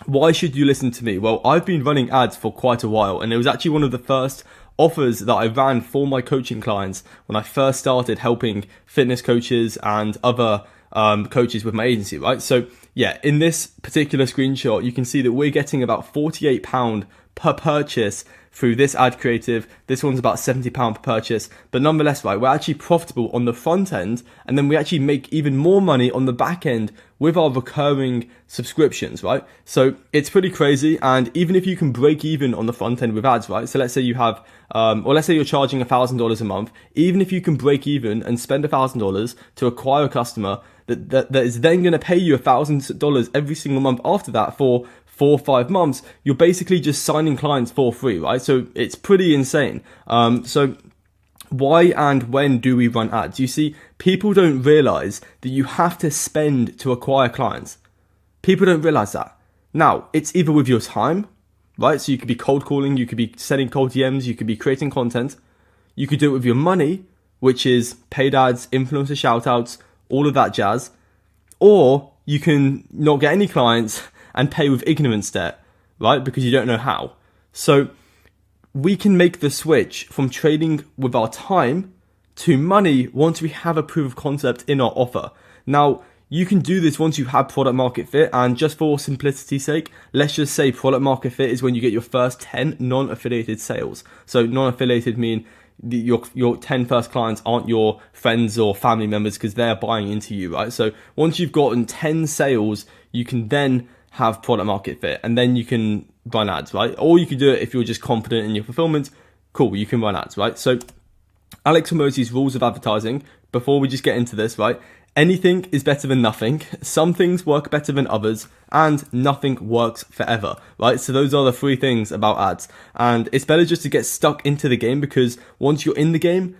why should you listen to me? Well, I've been running ads for quite a while, and it was actually one of the first offers that I ran for my coaching clients when I first started helping fitness coaches and other coaches with my agency, right? So yeah, in this particular screenshot, you can see that we're getting about £48 per purchase through this ad creative. This one's about £70 per purchase, but nonetheless, right, we're actually profitable on the front end, and then we actually make even more money on the back end with our recurring subscriptions, right? So it's pretty crazy. And even if you can break even on the front end with ads, right? So let's say you have, or let's say you're charging $1,000 a month, even if you can break even and spend $1,000 to acquire a customer that is then going to pay you $1,000 every single month after that for 4 or 5 months, you're basically just signing clients for free, right? So it's pretty insane. So why and when do we run ads? You see, people don't realize that you have to spend to acquire clients. People don't realize that. Now, it's either with your time, right? So you could be cold calling, you could be sending cold DMs, you could be creating content. You could do it with your money, which is paid ads, influencer shout outs, all of that jazz. Or you can not get any clients and pay with ignorance debt, right? Because you don't know how. So we can make the switch from trading with our time to money once we have a proof of concept in our offer. Now, you can do this once you have product market fit, and just for simplicity's sake, let's just say product market fit is when you get your first 10 non-affiliated sales. So non-affiliated mean your 10 first clients aren't your friends or family members because they're buying into you, right? So once you've gotten 10 sales, you can then have product market fit, and then you can run ads, right? Or you can do it if you're just confident in your fulfillment. Cool, you can run ads, right? So Alex Hormozi's rules of advertising, before we just get into this, right? Anything is better than nothing. Some things work better than others, and nothing works forever, right? So those are the 3 things about ads. And it's better just to get stuck into the game, because once you're in the game,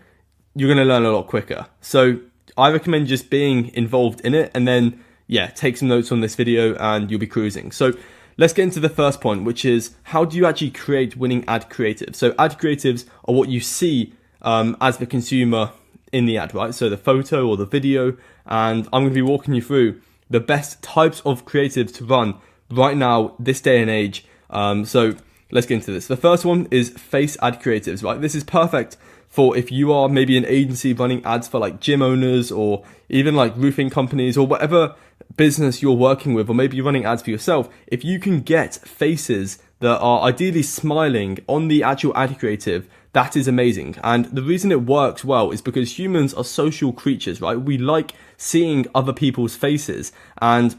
you're going to learn a lot quicker. So I recommend just being involved in it, and then yeah, take some notes on this video and you'll be cruising. So let's get into the first point, which is how do you actually create winning ad creatives? So ad creatives are what you see as the consumer in the ad, right? So the photo or the video, and I'm going to be walking you through the best types of creatives to run right now, this day and age. So let's get into this. The first one is face ad creatives, right? This is perfect for if you are maybe an agency running ads for like gym owners or even like roofing companies or whatever business you're working with, or maybe you're running ads for yourself. If you can get faces that are ideally smiling on the actual ad creative, that is amazing. And the reason it works well is because humans are social creatures, right? We like seeing other people's faces, and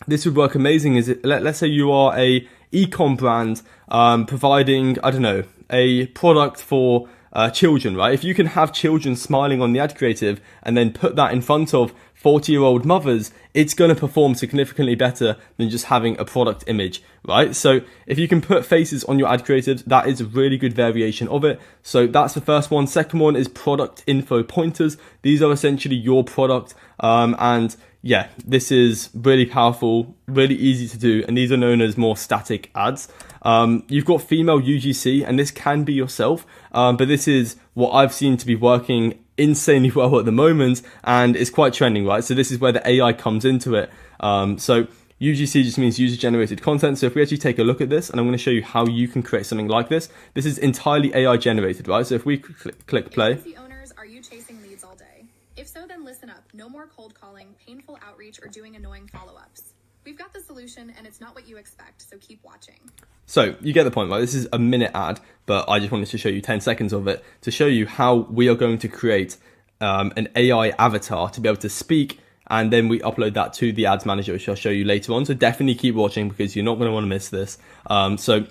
this would work amazing. Let's say you are a e-com brand providing, I don't know, a product for children, right? If you can have children smiling on the ad creative and then put that in front of 40-year-old mothers, it's going to perform significantly better than just having a product image, right? So if you can put faces on your ad creatives, that is a really good variation of it. So that's the first one. Second one is product info pointers. These are essentially your product, and yeah, this is really powerful, really easy to do, and these are known as more static ads. You've got female UGC, and this can be yourself, but this is what I've seen to be working insanely well at the moment, and it's quite trending, right? So this is where the AI comes into it. So UGC just means user generated content. So if we actually take a look at this, and I'm going to show you how you can create something like this. This is entirely AI generated, right? So if we click play. Agency owners, are you chasing leads all day? If so, then listen up. No more cold calling, painful outreach, or doing annoying follow-ups. We've got the solution, and it's not what you expect, so keep watching. So you get the point, right? This is a minute ad, but I just wanted to show you 10 seconds of it to show you how we are going to create an AI avatar to be able to speak, and then we upload that to the ads manager, which I'll show you later on. So definitely keep watching because you're not going to want to miss this. So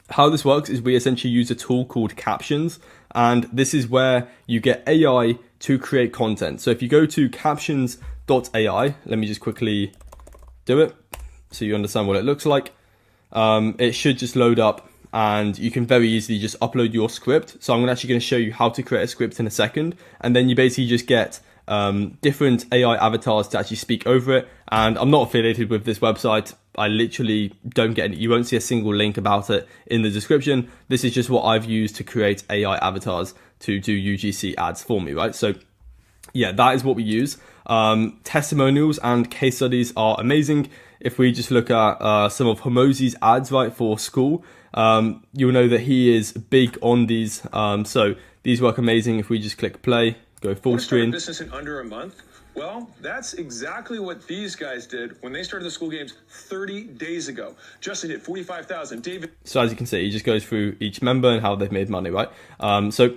how this works is we essentially use a tool called Captions, and this is where you get AI to create content. So if you go to captions.ai, let me just quickly do it so you understand what it looks like. It should just load up and you can very easily just upload your script. So I'm actually going to show you how to create a script in a second, and then you basically just get different AI avatars to actually speak over it. And I'm not affiliated with this website. I literally don't get any, you won't see a single link about it in the description. This is just what I've used to create AI avatars to do UGC ads for me, right? So yeah, that is what we use. Testimonials and case studies are amazing. If we just look at some of Hormozi's ads, right, for school, you'll know that he is big on these. So these work amazing. If we just click play, go full screen. Business in under a month. Well, that's exactly what these guys did when they started the school games 30 days ago. Justin hit 45,000. David. So as you can see, he just goes through each member and how they've made money, right? So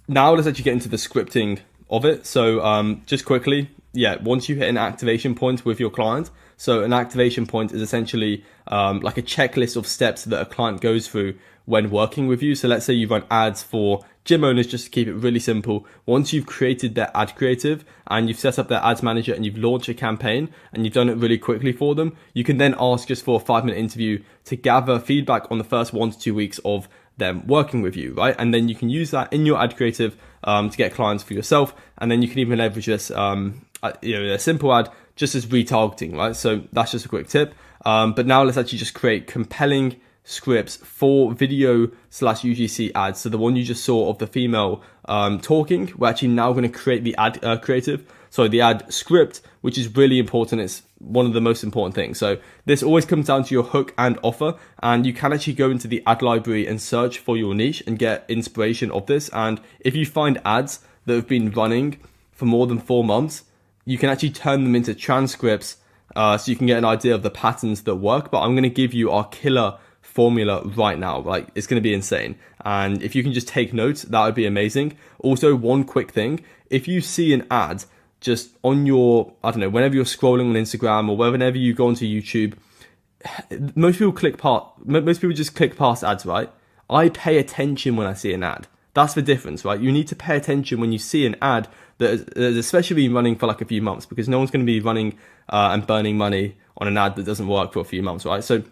now let's actually get into the scripting of it. So just quickly, yeah, once you hit an activation point with your client, so an activation point is essentially like a checklist of steps that a client goes through when working with you. So let's say you run ads for gym owners, just to keep it really simple. Once you've created their ad creative and you've set up their ads manager and you've launched a campaign and you've done it really quickly for them, you can then ask just for a 5-minute interview to gather feedback on the first 1 to 2 weeks of them working with you, right? And then you can use that in your ad creative to get clients for yourself. And then you can even leverage this, a simple ad just as retargeting, right? So that's just a quick tip. But now let's actually just create compelling scripts for video/UGC ads. So the one you just saw of the female talking, we're actually now going to create the ad the ad script, which is really important. It's one of the most important things. So this always comes down to your hook and offer, and you can actually go into the ad library and search for your niche and get inspiration of this. And if you find ads that have been running for more than 4 months, you can actually turn them into transcripts so you can get an idea of the patterns that work. But I'm going to give you our killer formula right now. Like, it's going to be insane. And if you can just take notes, that would be amazing. Also, one quick thing, if you see an ad just on your, I don't know, whenever you're scrolling on Instagram or whenever you go onto YouTube, most people just click past ads, right? I pay attention when I see an ad. That's the difference, right? You need to pay attention when you see an ad that is especially been running for like a few months, because no one's going to be running and burning money on an ad that doesn't work for a few months, right? So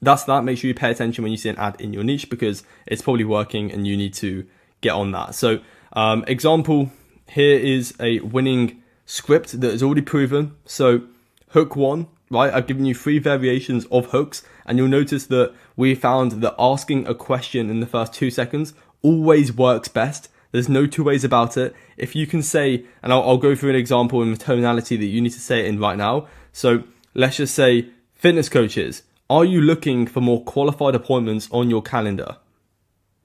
that's that. Make sure you pay attention when you see an ad in your niche, because it's probably working and you need to get on that. So example, here is a winning script that is already proven. So hook 1, right? I've given you 3 variations of hooks, and you'll notice that we found that asking a question in the first 2 seconds always works best. There's no 2 ways about it. If you can say, and I'll go through an example in the tonality that you need to say it in right now. So let's just say, fitness coaches, are you looking for more qualified appointments on your calendar?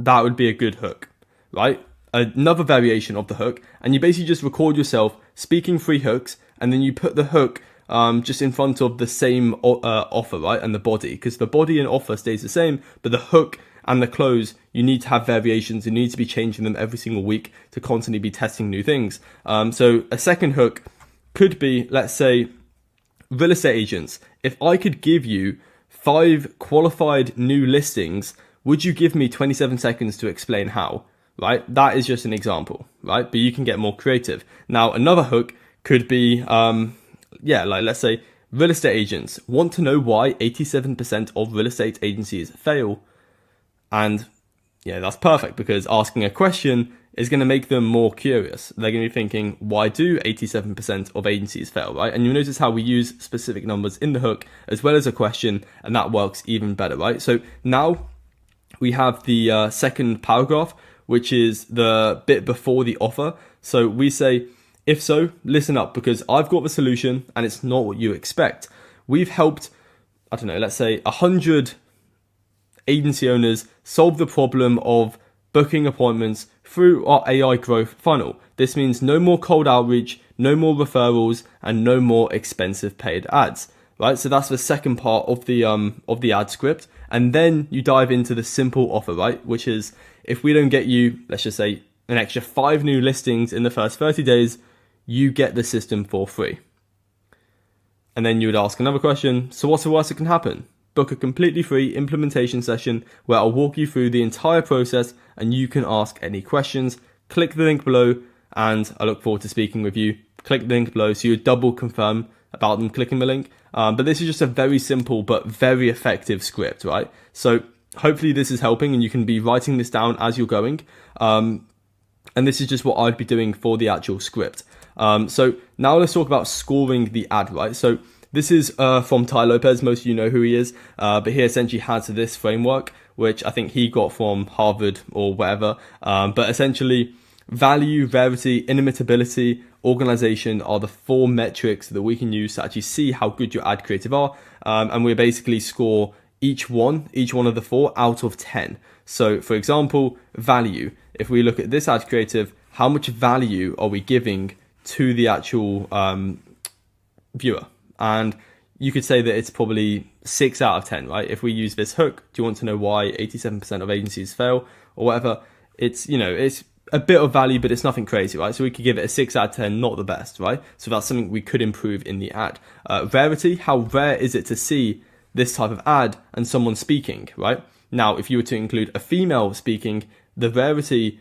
That would be a good hook, right? Another variation of the hook, and you basically just record yourself speaking 3 hooks, and then you put the hook just in front of the same offer, right? And the body, because the body and offer stays the same, but the hook and the close, you need to have variations. You need to be changing them every single week to constantly be testing new things. So a second hook could be, let's say, real estate agents. If I could give you 5 qualified new listings, would you give me 27 seconds to explain how, right? That is just an example, right? But you can get more creative. Now, another hook could be, like let's say real estate agents want to know why 87% of real estate agencies fail. And yeah, that's perfect, because asking a question is going to make them more curious. They're going to be thinking, why do 87% of agencies fail, right? And you'll notice how we use specific numbers in the hook as well as a question, and that works even better, right? So now we have the second paragraph, which is the bit before the offer. So we say, if so, listen up, because I've got the solution and it's not what you expect. We've helped, I don't know, let's say 100 agency owners solve the problem of booking appointments through our AI growth funnel. This means no more cold outreach, no more referrals, and no more expensive paid ads, right? So that's the second part of the ad script. And then you dive into the simple offer, right? Which is, if we don't get you, let's just say, an extra 5 new listings in the first 30 days, you get the system for free. And then you would ask another question. So what's the worst that can happen? Book a completely free implementation session where I'll walk you through the entire process and you can ask any questions. Click the link below and I look forward to speaking with you. Click the link below so you double confirm about them clicking the link. But this is just a very simple but very effective script, right? So hopefully this is helping and you can be writing this down as you're going. And this is just what I'd be doing for the actual script. So now let's talk about scoring the ad, right? So this is from Ty Lopez. Most of you know who he is, but he essentially has this framework, which I think he got from Harvard or whatever. But essentially, value, rarity, inimitability, organization are the 4 metrics that we can use to actually see how good your ad creative are. And we basically score each one of the 4 out of 10. So for example, value. If we look at this ad creative, how much value are we giving to the actual viewer? And you could say that it's probably 6 out of 10, right? If we use this hook, do you want to know why 87% of agencies fail or whatever? It's, it's a bit of value, but it's nothing crazy, right? So we could give it a 6 out of 10, not the best, right? So that's something we could improve in the ad. Rarity, how rare is it to see this type of ad and someone speaking, right? Now, if you were to include a female speaking, the rarity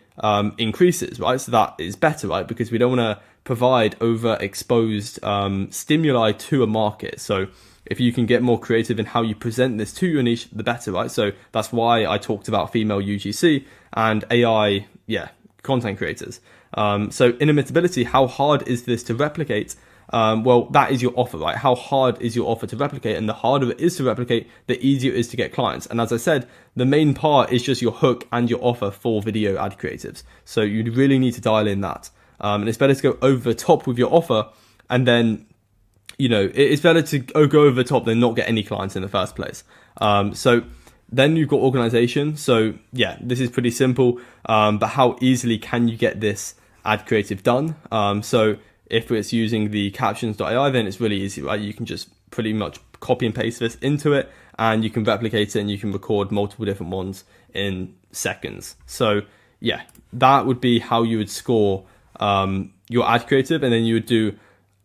increases, right? So that is better, right? Because we don't want to provide overexposed stimuli to a market. So if you can get more creative in how you present this to your niche, the better, right? So that's why I talked about female UGC and AI, content creators. So inimitability, how hard is this to replicate? Well, that is your offer, right? How hard is your offer to replicate? And the harder it is to replicate, the easier it is to get clients. And as I said, the main part is just your hook and your offer for video ad creatives. So you really need to dial in that. And it's better to go over the top with your offer, and then, it's better to go over the top than not get any clients in the first place. So then you've got organization. So yeah, this is pretty simple, but how easily can you get this ad creative done? So if it's using the captions.ai, then it's really easy, right? You can just pretty much copy and paste this into it, and you can replicate it, and you can record multiple different ones in seconds. So yeah, that would be how you would score your ad creative, and then you would do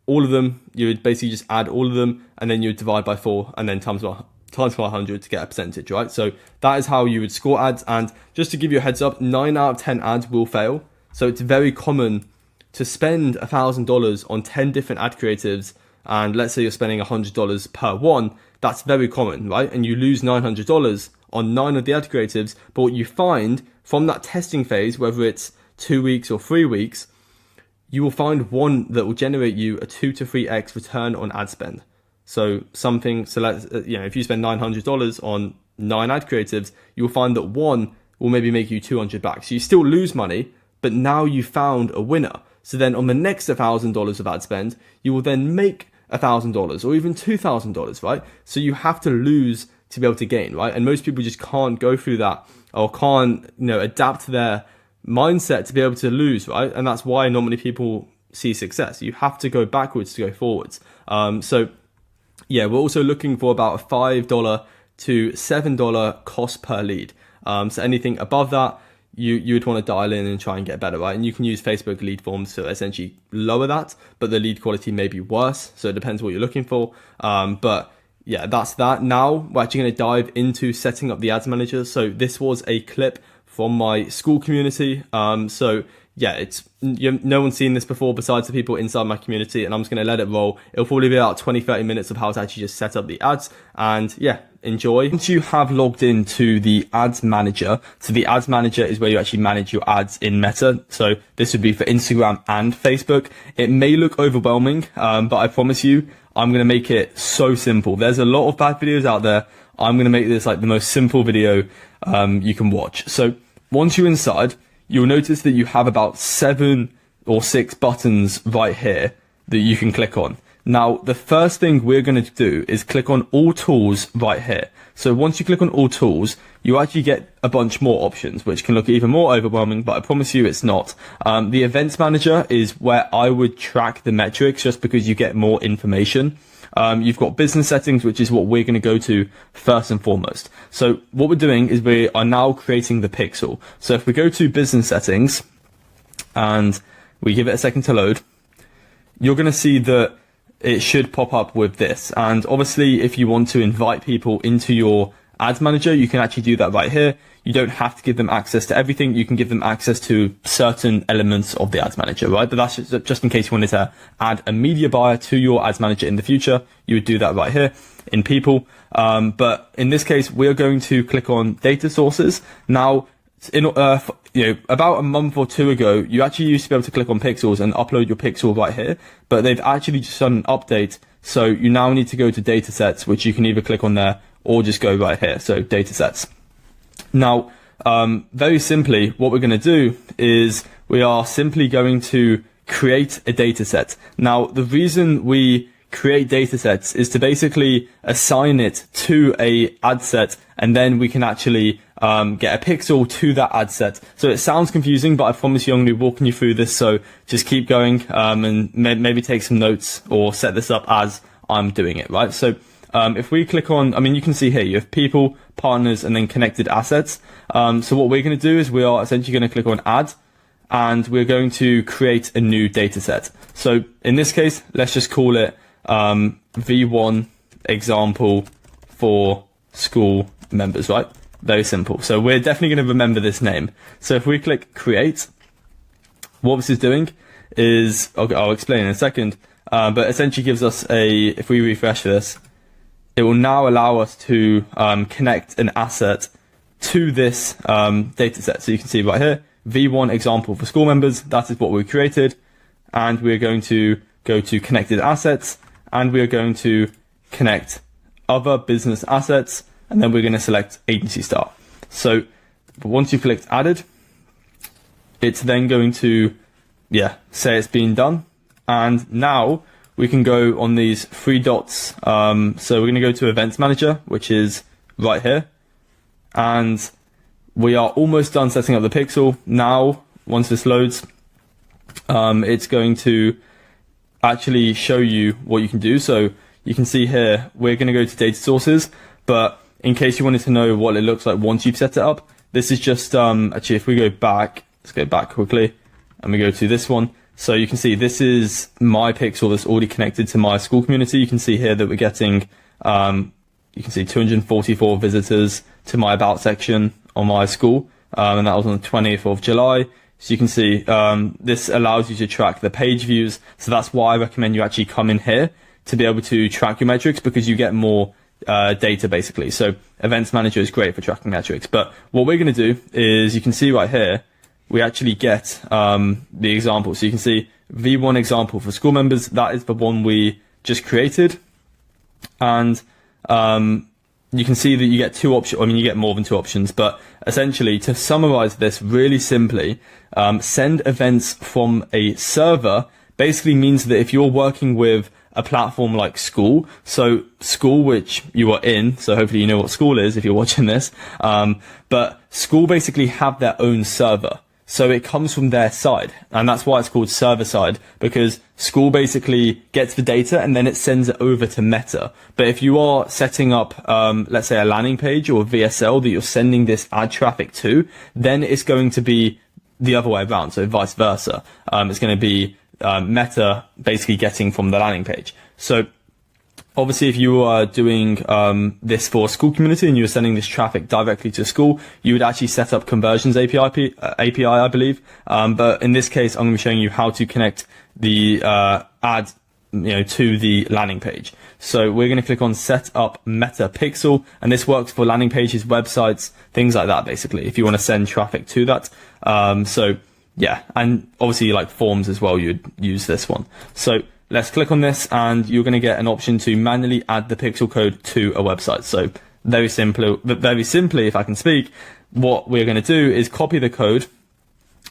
all of them. You would basically just add all of them, and then you would divide by 4, and then times by 100 to get a percentage, right? So that is how you would score ads. And just to give you a heads up, 9 out of 10 ads will fail. So it's very common to spend $1,000 on 10 different ad creatives, and let's say you're spending $100 per one. That's very common, right? And you lose $900 on 9 of the ad creatives. But what you find from that testing phase, whether it's 2 weeks or 3 weeks, you will find one that will generate you a 2 to 3x return on ad spend. So let's, if you spend $900 on 9 ad creatives, you'll find that one will maybe make you 200 back. So you still lose money, but now you found a winner. So then on the next $1,000 of ad spend, you will then make $1,000 or even $2,000, right? So you have to lose to be able to gain, right? And most people just can't go through that, or can't, adapt their mindset to be able to lose, right? And that's why not many people see success. You have to go backwards to go forwards. So yeah, we're also looking for about a $5 to $7 cost per lead. So anything above that, you would want to dial in and try and get better, right? And you can use Facebook lead forms to essentially lower that, but the lead quality may be worse. So it depends what you're looking for. But yeah, that's that. Now we're actually going to dive into setting up the ads manager. So this was a clip from my school community. So yeah, no one's seen this before besides the people inside my community, and I'm just going to let it roll. It'll probably be about 20-30 minutes of how to actually just set up the ads, and yeah, enjoy. Once you have logged into the ads manager, so the ads manager is where you actually manage your ads in Meta. So this would be for Instagram and Facebook. It may look overwhelming, but I promise you, I'm going to make it so simple. There's a lot of bad videos out there. I'm going to make this like the most simple video you can watch. So once you're inside, you'll notice that you have about 7 or 6 buttons right here that you can click on. Now, the first thing we're going to do is click on all tools right here. So once you click on all tools, you actually get a bunch more options, which can look even more overwhelming, but I promise you it's not. The events manager is where I would track the metrics just because you get more information. You've got business settings, which is what we're going to go to first and foremost. So what we're doing is we are now creating the pixel. So if we go to business settings and we give it a second to load, you're going to see that it should pop up with this. And obviously, if you want to invite people into your ads manager, you can actually do that right here. You don't have to give them access to everything. You can give them access to certain elements of the ads manager, right? But that's just in case you wanted to add a media buyer to your ads manager in the future. You would do that right here in people. But in this case, we're going to click on data sources. Now, about a month or two ago, you actually used to be able to click on pixels and upload your pixel right here, but they've actually just done an update. So you now need to go to data sets, which you can either click on there or just go right here. So data sets. Now, very simply, what we're going to do is we are simply going to create a data set. Now, the reason we create data sets is to basically assign it to a ad set, and then we can actually get a pixel to that ad set. So it sounds confusing, but I promise you I'm going to be walking you through this. So just keep going and maybe take some notes or set this up as I'm doing it, right? So if we click on, you can see here, you have people, partners, and then connected assets. So what we're going to do is we are essentially going to click on add, and we're going to create a new data set. So in this case, let's just call it V1 example for school members, right? Very simple. So we're definitely going to remember this name. So if we click create, what this is doing is, I'll explain in a second, but essentially gives us if we refresh this, it will now allow us to connect an asset to this data set. So you can see right here, V1 example for school members, that is what we created. And we're going to go to connected assets, and we're going to connect other business assets, and then we're going to select agency start. So once you've clicked added, it's then going to, say it's been done. And now we can go on these three dots. So we're going to go to events manager, which is right here. And we are almost done setting up the pixel. Now, once this loads, it's going to actually show you what you can do. So you can see here, we're going to go to data sources, but in case you wanted to know what it looks like once you've set it up, this is just, actually, if we go back, let's go back quickly, and we go to this one. So you can see this is my pixel that's already connected to my school community. You can see here that we're getting, you can see 244 visitors to my about section on my school, and that was on the 20th of July. So you can see this allows you to track the page views. So that's why I recommend you actually come in here to be able to track your metrics, because you get more data basically. So events manager is great for tracking metrics. But what we're going to do is, you can see right here, we actually get the example. So you can see V1 example for school members. That is the one we just created. And you can see that you get two options. You get more than two options, but essentially, to summarize this really simply, send events from a server basically means that if you're working with a platform like School, so School, which you are in, so hopefully you know what School is if you're watching this, but School basically have their own server. So it comes from their side, and that's why it's called server side, because School basically gets the data and then it sends it over to Meta. But if you are setting up, let's say a landing page or a VSL that you're sending this ad traffic to, then it's going to be the other way around. So vice versa. It's going to be Meta basically getting from the landing page. So obviously, if you are doing this for a school community and you're sending this traffic directly to school, you would actually set up conversions API, I believe. But in this case, I'm going to be showing you how to connect the ad, to the landing page. So we're going to click on set up meta pixel, and this works for landing pages, websites, things like that. Basically, if you want to send traffic to that. So yeah, and obviously like forms as well, you'd use this one. So let's click on this, and you're going to get an option to manually add the pixel code to a website. So very simply, if I can speak, what we're going to do is copy the code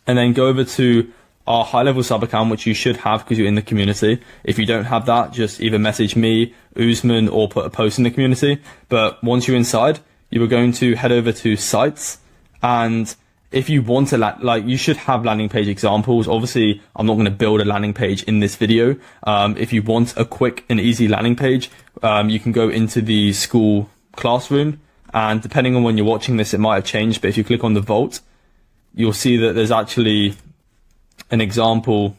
and then go over to our high-level sub account, which you should have because you're in the community. If you don't have that, just either message me, Usman, or put a post in the community. But once you're inside, you are going to head over to sites, and if you want to, you should have landing page examples. Obviously, I'm not going to build a landing page in this video. If you want a quick and easy landing page, you can go into the school classroom, and depending on when you're watching this, it might have changed, but if you click on the vault, you'll see that there's actually an example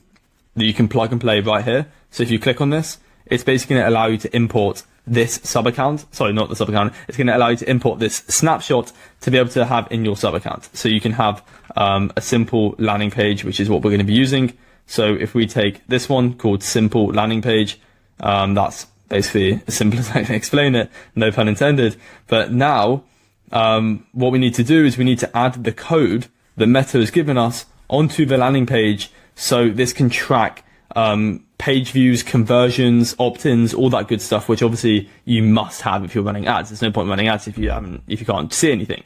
that you can plug and play right here. So if you click on this, it's basically going to allow you to import this sub account. Sorry, not the sub account. It's going to allow you to import this snapshot to be able to have in your sub account. So you can have a simple landing page, which is what we're going to be using. So if we take this one called simple landing page, that's basically as simple as I can explain it, no pun intended. But now what we need to do is we need to add the code that Meta has given us onto the landing page, so this can track page views, conversions, opt-ins, all that good stuff, which obviously you must have if you're running ads. There's no point running ads if you can't see anything.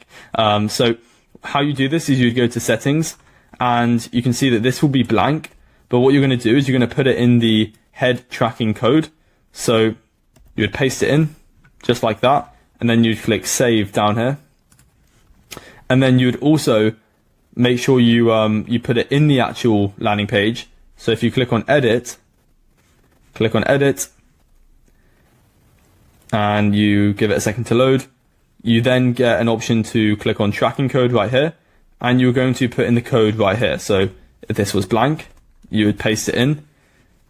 So how you do this is you go to settings, and you can see that this will be blank. But what you're going to do is you're going to put it in the head tracking code. So you would paste it in just like that, and then you'd click save down here, and then you'd also make sure you put it in the actual landing page. So if you click on edit, and you give it a second to load, you then get an option to click on tracking code right here, and you're going to put in the code right here. So if this was blank, you would paste it in,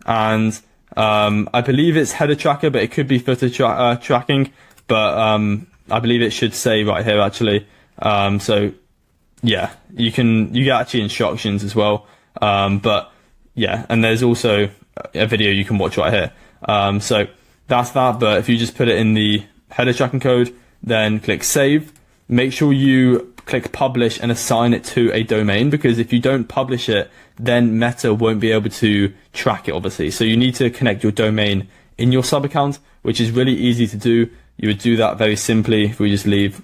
and I believe it's header tracker, but it could be footer tracking, but I believe it should say right here actually. So yeah, you get actually instructions as well, but yeah, and there's also a video you can watch right here. So that's that. But if you just put it in the header tracking code, then click save, make sure you click publish and assign it to a domain, because if you don't publish it, then Meta won't be able to track it, obviously. So you need to connect your domain in your sub account, which is really easy to do. You would do that very simply. If we just leave,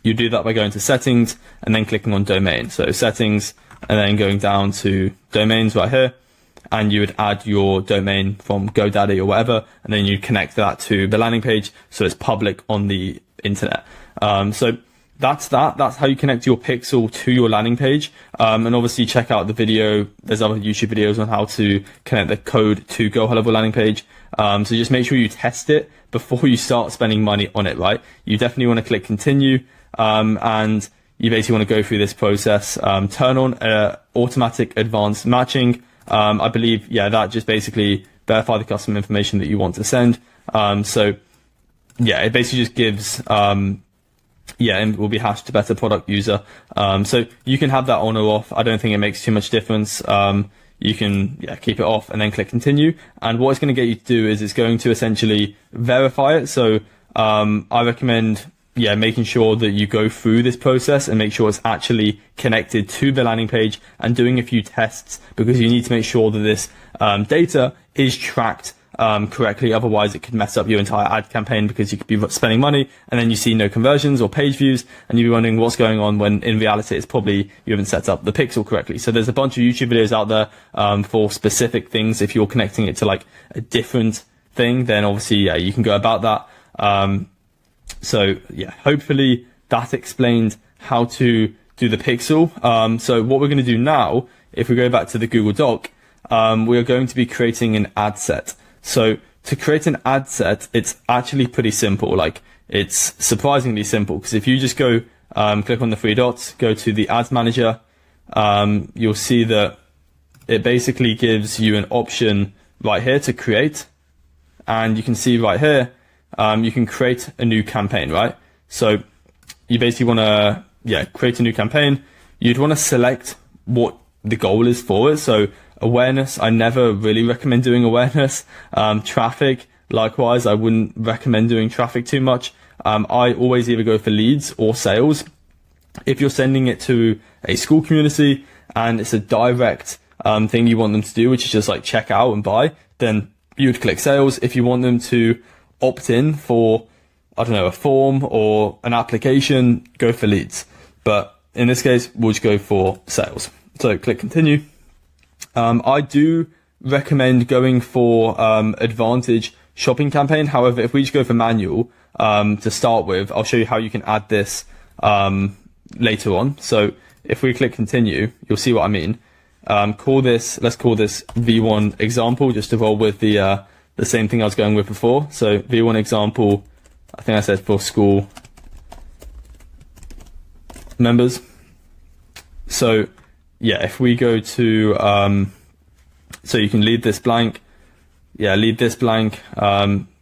you do that by going to settings and then clicking on domain. So settings, and then going down to domains right here, and you would add your domain from GoDaddy or whatever, and then you connect that to the landing page so it's public on the internet. So that's how you connect your pixel to your landing page. And obviously check out the video. There's other YouTube videos on how to connect the code to Go High Level landing page. So just make sure you test it before you start spending money on it, right? You definitely want to click continue, and you basically want to go through this process. Turn on automatic advanced matching. I believe, yeah, that just basically verify the customer information that you want to send. So yeah, it basically just gives, and will be hashed to better product user. So you can have that on or off. I don't think it makes too much difference. You can keep it off and then click continue. And what it's going to get you to do is it's going to essentially verify it. So I recommend making sure that you go through this process and make sure it's actually connected to the landing page and doing a few tests, because you need to make sure that this data is tracked correctly. Otherwise it could mess up your entire ad campaign, because you could be spending money and then you see no conversions or page views, and you'd be wondering what's going on, when in reality it's probably you haven't set up the pixel correctly. So there's a bunch of YouTube videos out there for specific things. If you're connecting it to like a different thing, then obviously you can go about that. So yeah, hopefully that explained how to do the pixel. So what we're going to do now, if we go back to the Google Doc, we are going to be creating an ad set. So to create an ad set, it's actually pretty simple. Like, it's surprisingly simple, because if you just go click on the three dots, go to the ads manager, you'll see that it basically gives you an option right here to create, and you can see right here you can create a new campaign, right? So you basically want to create a new campaign. You'd want to select what the goal is for it. So awareness, I never really recommend doing awareness. Traffic, likewise, I wouldn't recommend doing traffic too much. I always either go for leads or sales. If you're sending it to a school community and it's a direct thing you want them to do, which is just like check out and buy, then you would click sales. If you want them to opt in for, I don't know, a form or an application, go for leads. But in this case, we'll just go for sales. So click continue. I do recommend going for advantage shopping campaign. However, if we just go for manual to start with, I'll show you how you can add this later on. So if we click continue, you'll see what I mean. Let's call this V1 example, just to roll with the same thing I was going with before. So V1 example, I think I said for school members. So yeah, if we go to, so you can leave this blank. Yeah, leave this blank.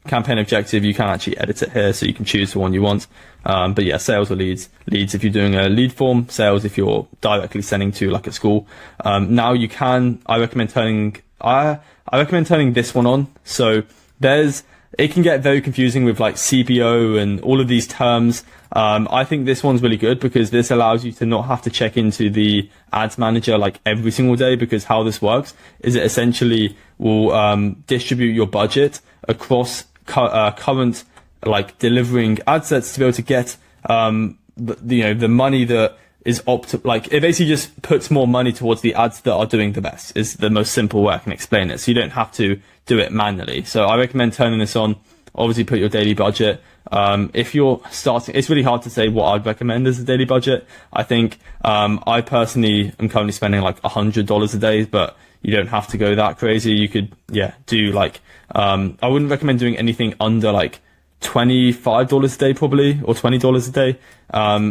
campaign objective, you can actually edit it here, so you can choose the one you want. But yeah, sales or leads if you're doing a lead form, sales if you're directly sending to like a school. Now you can, I recommend turning this one on. So it can get very confusing with like CPO and all of these terms. I think this one's really good because this allows you to not have to check into the ads manager like every single day, because how this works is it essentially will distribute your budget across current like delivering ad sets to be able to get the money that is like it basically just puts more money towards the ads that are doing the best, is the most simple way I can explain it. So you don't have to do it manually. So I recommend turning this on. Obviously put your daily budget. If you're starting, it's really hard to say what I'd recommend as a daily budget. I think I personally am currently spending like $100 a day, but you don't have to go that crazy. You could do like I wouldn't recommend doing anything under like $25 a day probably, or $20 a day.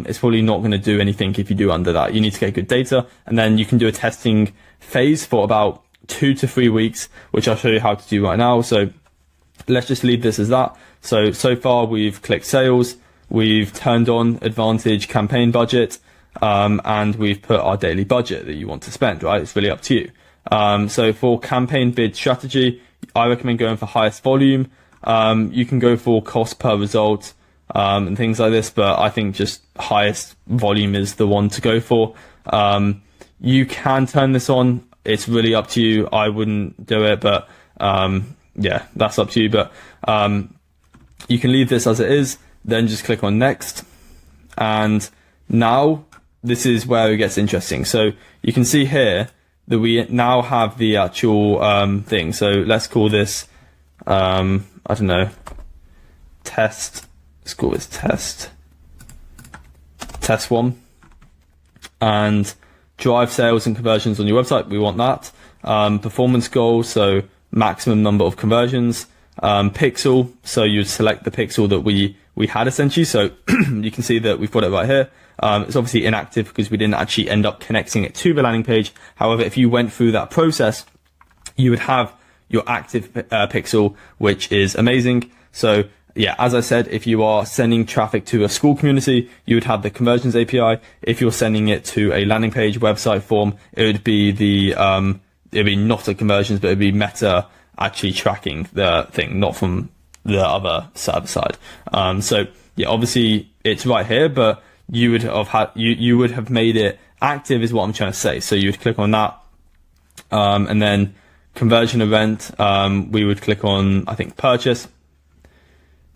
It's probably not going to do anything if you do under that. You need to get good data, and then you can do a testing phase for about 2 to 3 weeks, which I'll show you how to do right now. So let's just leave this as that. So far we've clicked sales, we've turned on advantage campaign budget, and we've put our daily budget that you want to spend, right? It's really up to you. So for campaign bid strategy, I recommend going for highest volume. You can go for cost per result, and things like this, but I think just highest volume is the one to go for. You can turn this on. It's really up to you. I wouldn't do it, but that's up to you. But you can leave this as it is, then just click on next. And now this is where it gets interesting. So you can see here that we now have the actual thing. So let's call this, I don't know, test. Let's call this test 1. And drive sales and conversions on your website. We want that. Performance goal, so maximum number of conversions. Pixel, so you'd select the pixel that we had essentially. So you can see that we've got it right here. It's obviously inactive because we didn't actually end up connecting it to the landing page. However, if you went through that process, you would have your active pixel, which is amazing. So yeah, as I said, if you are sending traffic to a school community, you would have the conversions API. If you're sending it to a landing page website form, it would be it'd be not a conversions, but it'd be Meta actually tracking the thing, not from the other server side. So yeah, obviously it's right here, but you would have made it active is what I'm trying to say. So you would click on that, and then conversion event, we would click on, I think, purchase.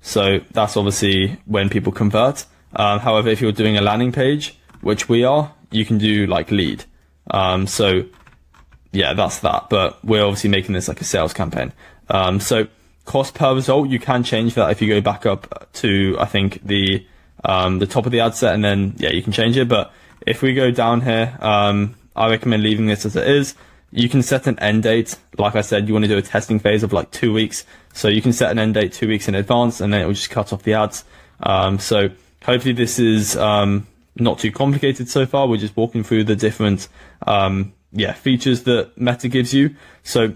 So that's obviously when people convert. However, if you're doing a landing page, which we are, you can do like lead. So yeah, that's that. But we're obviously making this like a sales campaign. So cost per result, you can change that if you go back up to, I think, the top of the ad set, and then yeah, you can change it. But if we go down here, I recommend leaving this as it is. You can set an end date. Like I said, you want to do a testing phase of like 2 weeks. So you can set an end date 2 weeks in advance, and then it will just cut off the ads. So hopefully this is not too complicated so far. We're just walking through the different features that Meta gives you. So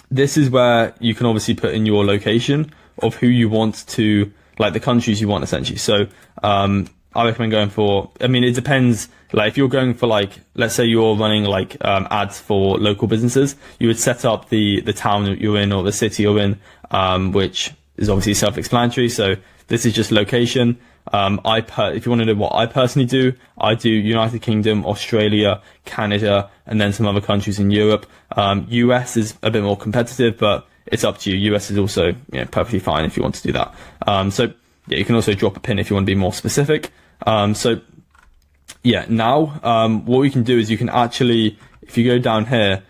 this is where you can obviously put in your location of who you want to, like the countries you want essentially. So I recommend going for, I mean, it depends. Like if you're going for like, let's say you're running like ads for local businesses, you would set up the town that you're in or the city you're in, which is obviously self-explanatory. So this is just location. If you want to know what I personally do, I do United Kingdom, Australia, Canada, and then some other countries in Europe. US is a bit more competitive, but it's up to you. US is also perfectly fine if you want to do that. So yeah, you can also drop a pin if you want to be more specific. So yeah, now what we can do is you can actually, if you go down here,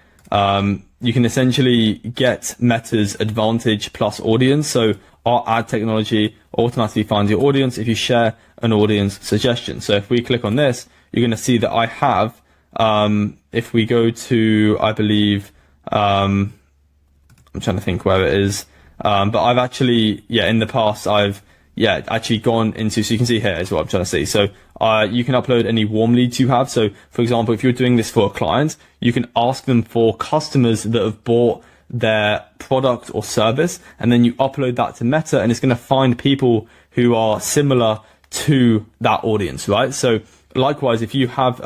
you can essentially get Meta's advantage plus audience. So our ad technology automatically finds your audience if you share an audience suggestion. So if we click on this, you're going to see that I have, if we go to, I believe, I'm trying to think where it is, but I've actually, in the past, I've actually gone into, so you can see here is what I'm trying to see. So you can upload any warm leads you have. So for example, if you're doing this for a client, you can ask them for customers that have bought their product or service, and then you upload that to Meta, and it's going to find people who are similar to that audience, right? So likewise, if you have,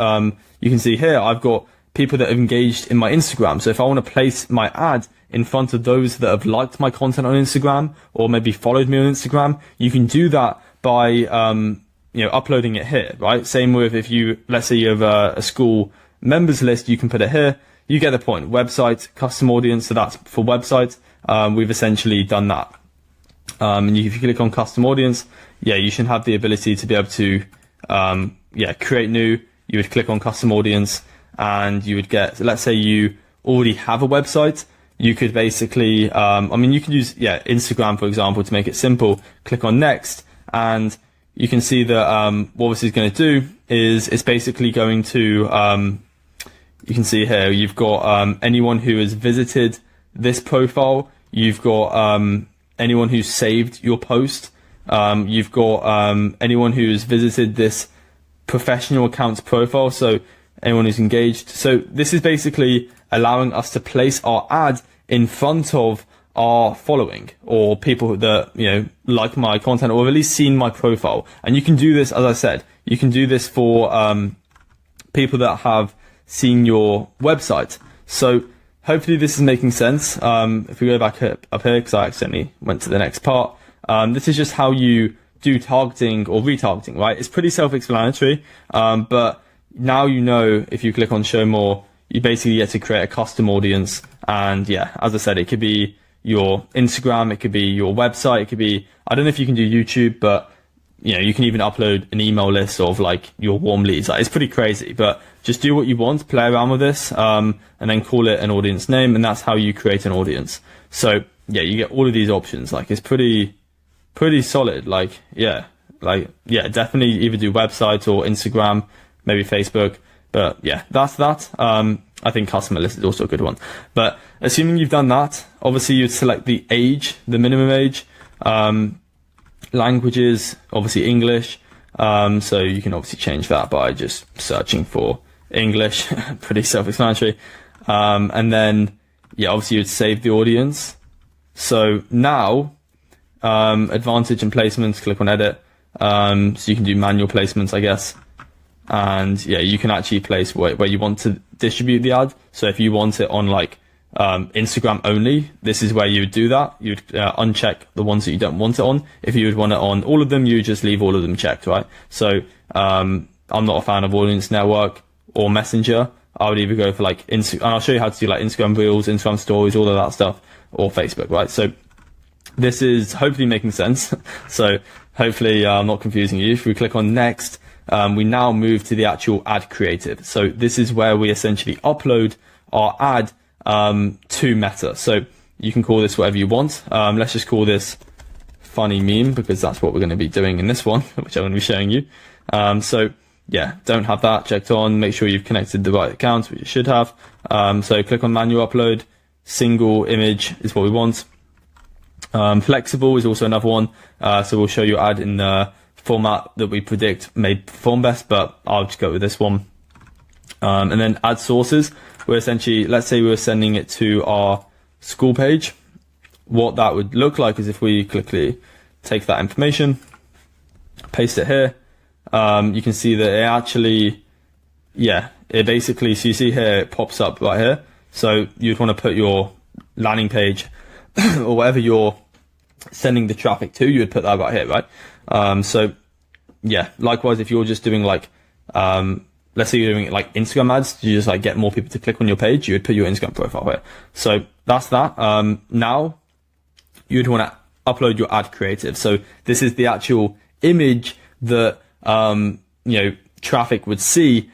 you can see here, I've got people that have engaged in my Instagram. So if I want to place my ad in front of those that have liked my content on Instagram or maybe followed me on Instagram, you can do that by, uploading it here, right? Same with if you, let's say you have a school members list, you can put it here. You get the point. Website, custom audience. So that's for websites. We've essentially done that. And if you click on custom audience, you should have the ability to be able to, create new. You would click on custom audience and you would get, let's say you already have a website. You could basically, you can use, Instagram, for example, to make it simple. Click on next, and you can see that what this is going to do is it's basically going to, you can see here, you've got anyone who has visited this profile. You've got anyone who's saved your post. You've got anyone who's visited this professional accounts profile. So anyone who's engaged. So this is basically allowing us to place our ad in front of our following or people that, like my content or have at least seen my profile. And you can do this, as I said, you can do this for people that have seen your website. So hopefully this is making sense. If we go back up here, because I accidentally went to the next part, this is just how you do targeting or retargeting, right? It's pretty self-explanatory, but now if you click on show more, you basically get to create a custom audience. And as I said, it could be your Instagram, it could be your website, it could be, I don't know if you can do YouTube, but you can even upload an email list of like your warm leads. Like, it's pretty crazy, but just do what you want, play around with this, and then call it an audience name, and that's how you create an audience. So you get all of these options. Like, it's pretty solid. Definitely either do website or Instagram, maybe Facebook. But that's that. I think customer list is also a good one. But assuming you've done that, obviously you'd select the age, the minimum age, languages, obviously English. So you can obviously change that by just searching for English, pretty self-explanatory. And then, obviously you'd save the audience. So now, advantage and placements, click on edit. So you can do manual placements, I guess. And you can actually place where you want to distribute the ad. So if you want it on like Instagram only, this is where you would do that. You'd uncheck the ones that you don't want it on. If you would want it on all of them, you would just leave all of them checked, right? So I'm not a fan of Audience Network or Messenger. I would either go for like and I'll show you how to do like Instagram Reels, Instagram Stories, all of that stuff, or Facebook, right? So this is hopefully making sense. So hopefully I'm not confusing you. If we click on next, we now move to the actual ad creative. So this is where we essentially upload our ad to Meta. So you can call this whatever you want. Let's just call this funny meme, because that's what we're going to be doing in this one, which I'm going to be showing you. Don't have that checked on. Make sure you've connected the right account, which you should have. So click on manual upload. Single image is what we want. Flexible is also another one. So we'll show you ad in the format that we predict may perform best, but I'll just go with this one. And then ad sources. We're essentially, let's say we were sending it to our school page. What that would look like is if we quickly take that information, paste it here. You can see that it actually, it basically, so you see here, it pops up right here. So you'd want to put your landing page or whatever you're sending the traffic to, you would put that right here, right? Likewise, if you're just doing like, let's say you're doing like Instagram ads, you just like get more people to click on your page, you would put your Instagram profile here. So that's that. Now you'd want to upload your ad creative. So this is the actual image that, traffic would see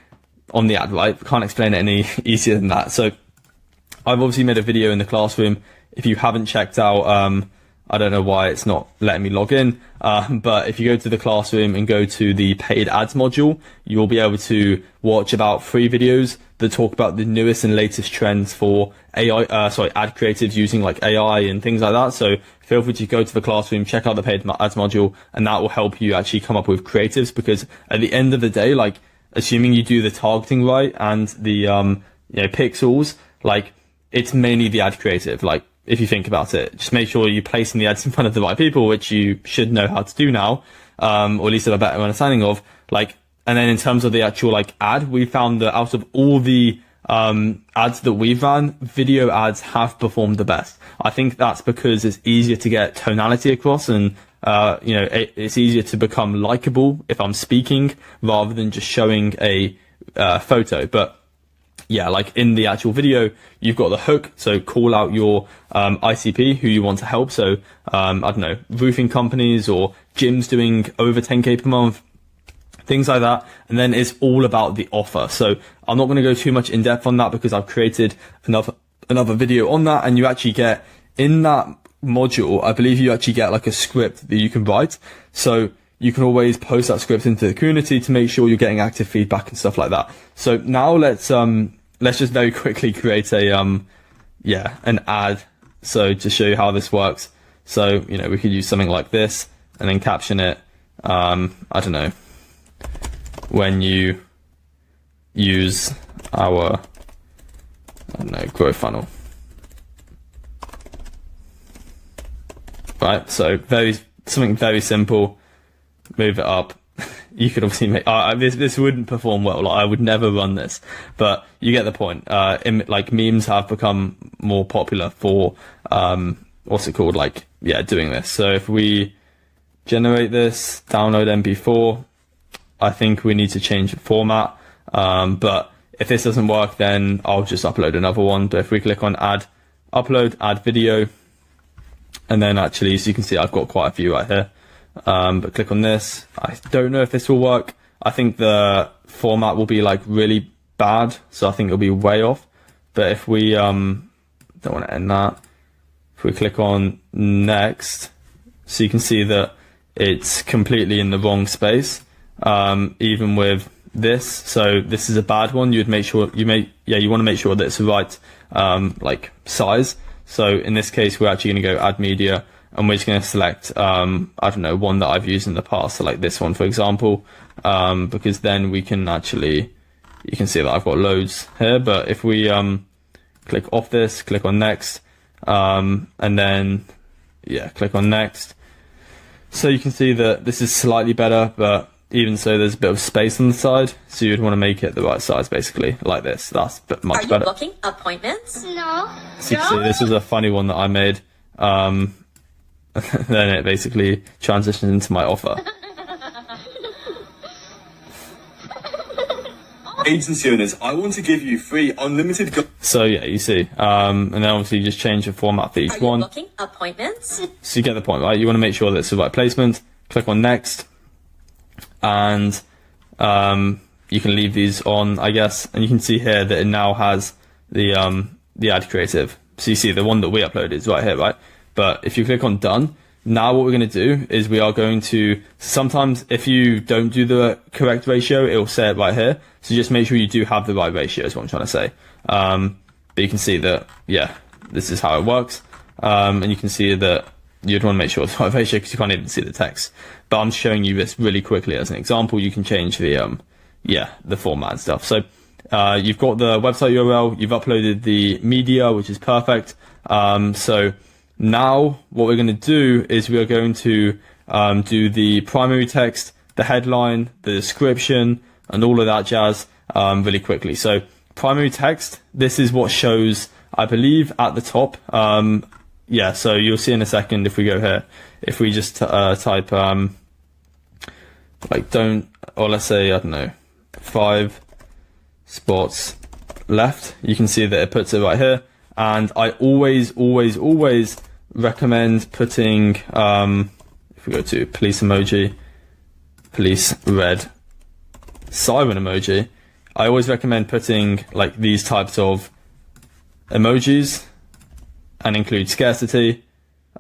on the ad, right? Can't explain it any easier than that. So I've obviously made a video in the classroom. If you haven't checked out, I don't know why it's not letting me log in, but if you go to the classroom and go to the paid ads module, you'll be able to watch about 3 videos that talk about the newest and latest trends for ad creatives using like AI and things like that. So feel free to go to the classroom, check out the paid ads module, and that will help you actually come up with creatives, because at the end of the day, like assuming you do the targeting right and the, pixels, like it's mainly the ad creative. Like, if you think about it, just make sure you're placing the ads in front of the right people, which you should know how to do now, or at least have a better understanding of. Like, and then in terms of the actual like ad, we found that out of all the ads that we've ran, video ads have performed the best. I think that's because it's easier to get tonality across, and it's easier to become likable if I'm speaking rather than just showing a photo. But yeah, like in the actual video, you've got the hook. So call out your ICP who you want to help. So I don't know, roofing companies or gyms doing over 10K per month, things like that. And then it's all about the offer. So I'm not going to go too much in depth on that because I've created another video on that. And you actually get in that module, I believe you actually get like a script that you can write. So you can always post that script into the community to make sure you're getting active feedback and stuff like that. So now let's just very quickly create an ad. So to show you how this works. So, we could use something like this and then caption it. I don't know, when you use our, growth funnel. Right. So something very simple, move it up. You could obviously make this wouldn't perform well. Like, I would never run this, but you get the point. Like memes have become more popular for doing this. So if we generate this, download MP4, I think we need to change the format. But if this doesn't work, then I'll just upload another one. But if we click on add, upload, add video, and then actually, so you can see I've got quite a few right here. But click on this. I don't know if this will work. I think the format will be like really bad, so I think it'll be way off. But if we don't want to end that, if we click on next, so you can see that it's completely in the wrong space, even with this. So this is a bad one. You'd make sure you want to make sure that it's the right size. So in this case, we're actually going to go add media, and we're just going to select, one that I've used in the past. So like this one, for example, because then we can actually, you can see that I've got loads here. But if we click off this, click on next, and then, click on next. So you can see that this is slightly better, but even so, there's a bit of space on the side. So you'd want to make it the right size, basically, like this. That's much better. Are you booking appointments? No. So you can see this is a funny one that I made. Then it basically transitions into my offer. Agency owners, I want to give you free unlimited. So yeah, you see, and then obviously you just change the format for each one. Are you booking appointments? So you get the point, right? You want to make sure that it's the right placement. Click on next, and you can leave these on, I guess, and you can see here that it now has the ad creative. So you see the one that we uploaded is right here, right? But if you click on done, now what we're going to do is we are going to, sometimes if you don't do the correct ratio, it will say it right here. So just make sure you do have the right ratio is what I'm trying to say. But you can see that, this is how it works. And you can see that you'd want to make sure it's the right ratio because you can't even see the text. But I'm showing you this really quickly as an example. You can change the format and stuff. So you've got the website URL, you've uploaded the media, which is perfect. So now what we're going to do is we are going to do the primary text, the headline, the description, and all of that jazz really quickly. So primary text, this is what shows, I believe, at the top. So you'll see in a second if we go here. If we just type let's say, I don't know, 5 spots left, you can see that it puts it right here. And I always recommend putting, if we go to police emoji, police red, siren emoji, I always recommend putting like these types of emojis and include scarcity.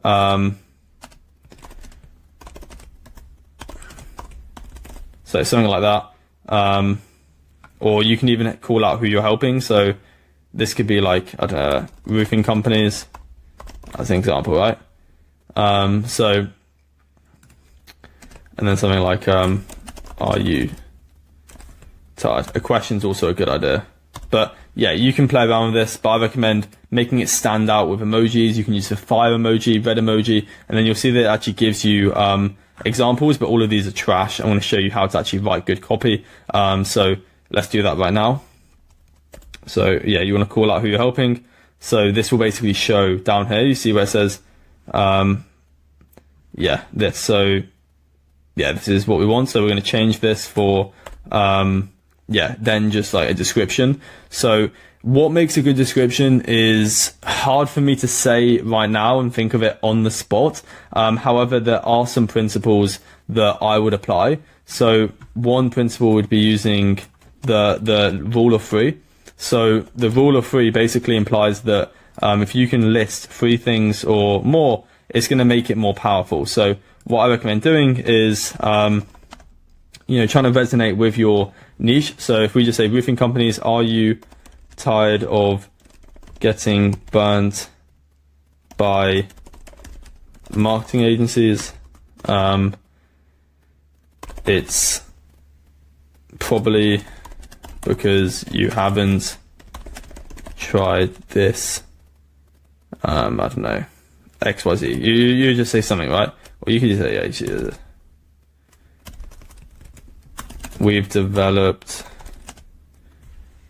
So something like that. Or you can even call out who you're helping. So this could be like, I don't know, roofing companies as an example, right? And then something like, are you tired? A question's also a good idea. But yeah, you can play around with this, but I recommend making it stand out with emojis. You can use the fire emoji, red emoji, and then you'll see that it actually gives you examples, but all of these are trash. I want to show you how to actually write good copy. So let's do that right now. So yeah, you want to call out who you're helping. So this will basically show down here, you see where it says, yeah, this. So yeah, this is what we want. So we're going to change this for, yeah, then just like a description. So what makes a good description is hard for me to say right now and think of it on the spot. However, there are some principles that I would apply. So one principle would be using the rule of three. So the rule of three basically implies that if you can list 3 things or more, it's going to make it more powerful. So what I recommend doing is, trying to resonate with your niche. So if we just say roofing companies, are you tired of getting burnt by marketing agencies? It's probably because you haven't tried this, I don't know, XYZ. You just say something, right? Or you could just say, yeah, we've developed,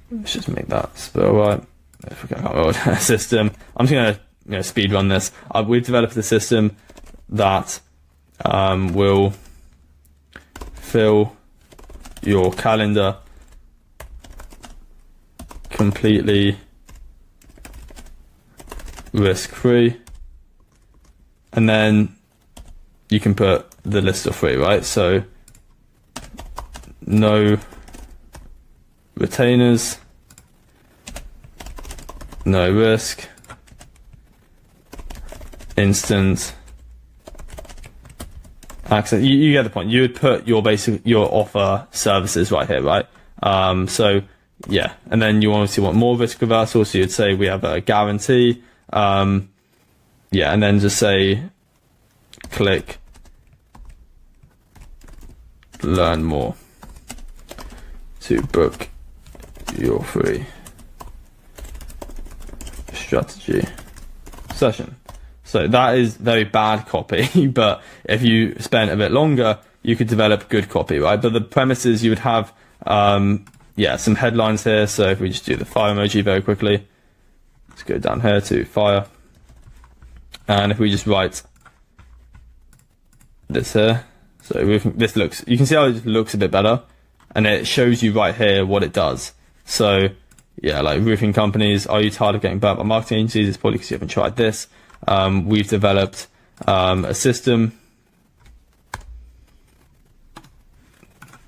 let's just make that spell right. If we can't remember a system, I'm just gonna speed run this. We've developed a system that will fill your calendar completely risk-free, and then you can put the list of 3, right? So no retainers, no risk, instant access. You get the point. You would put your offer services right here, right? So yeah, and then you obviously want more risk reversal, so you'd say we have a guarantee. Yeah, and then just say click learn more to book your free strategy session. So that is very bad copy, but if you spend a bit longer, you could develop good copy, right? But the premise is you would have some headlines here. So if we just do the fire emoji very quickly, let's go down here to fire, and if we just write this here, so this looks, you can see how it looks a bit better, and it shows you right here what it does. So yeah, like roofing companies, are you tired of getting burnt by marketing agencies? It's probably because you haven't tried this. We've developed a system.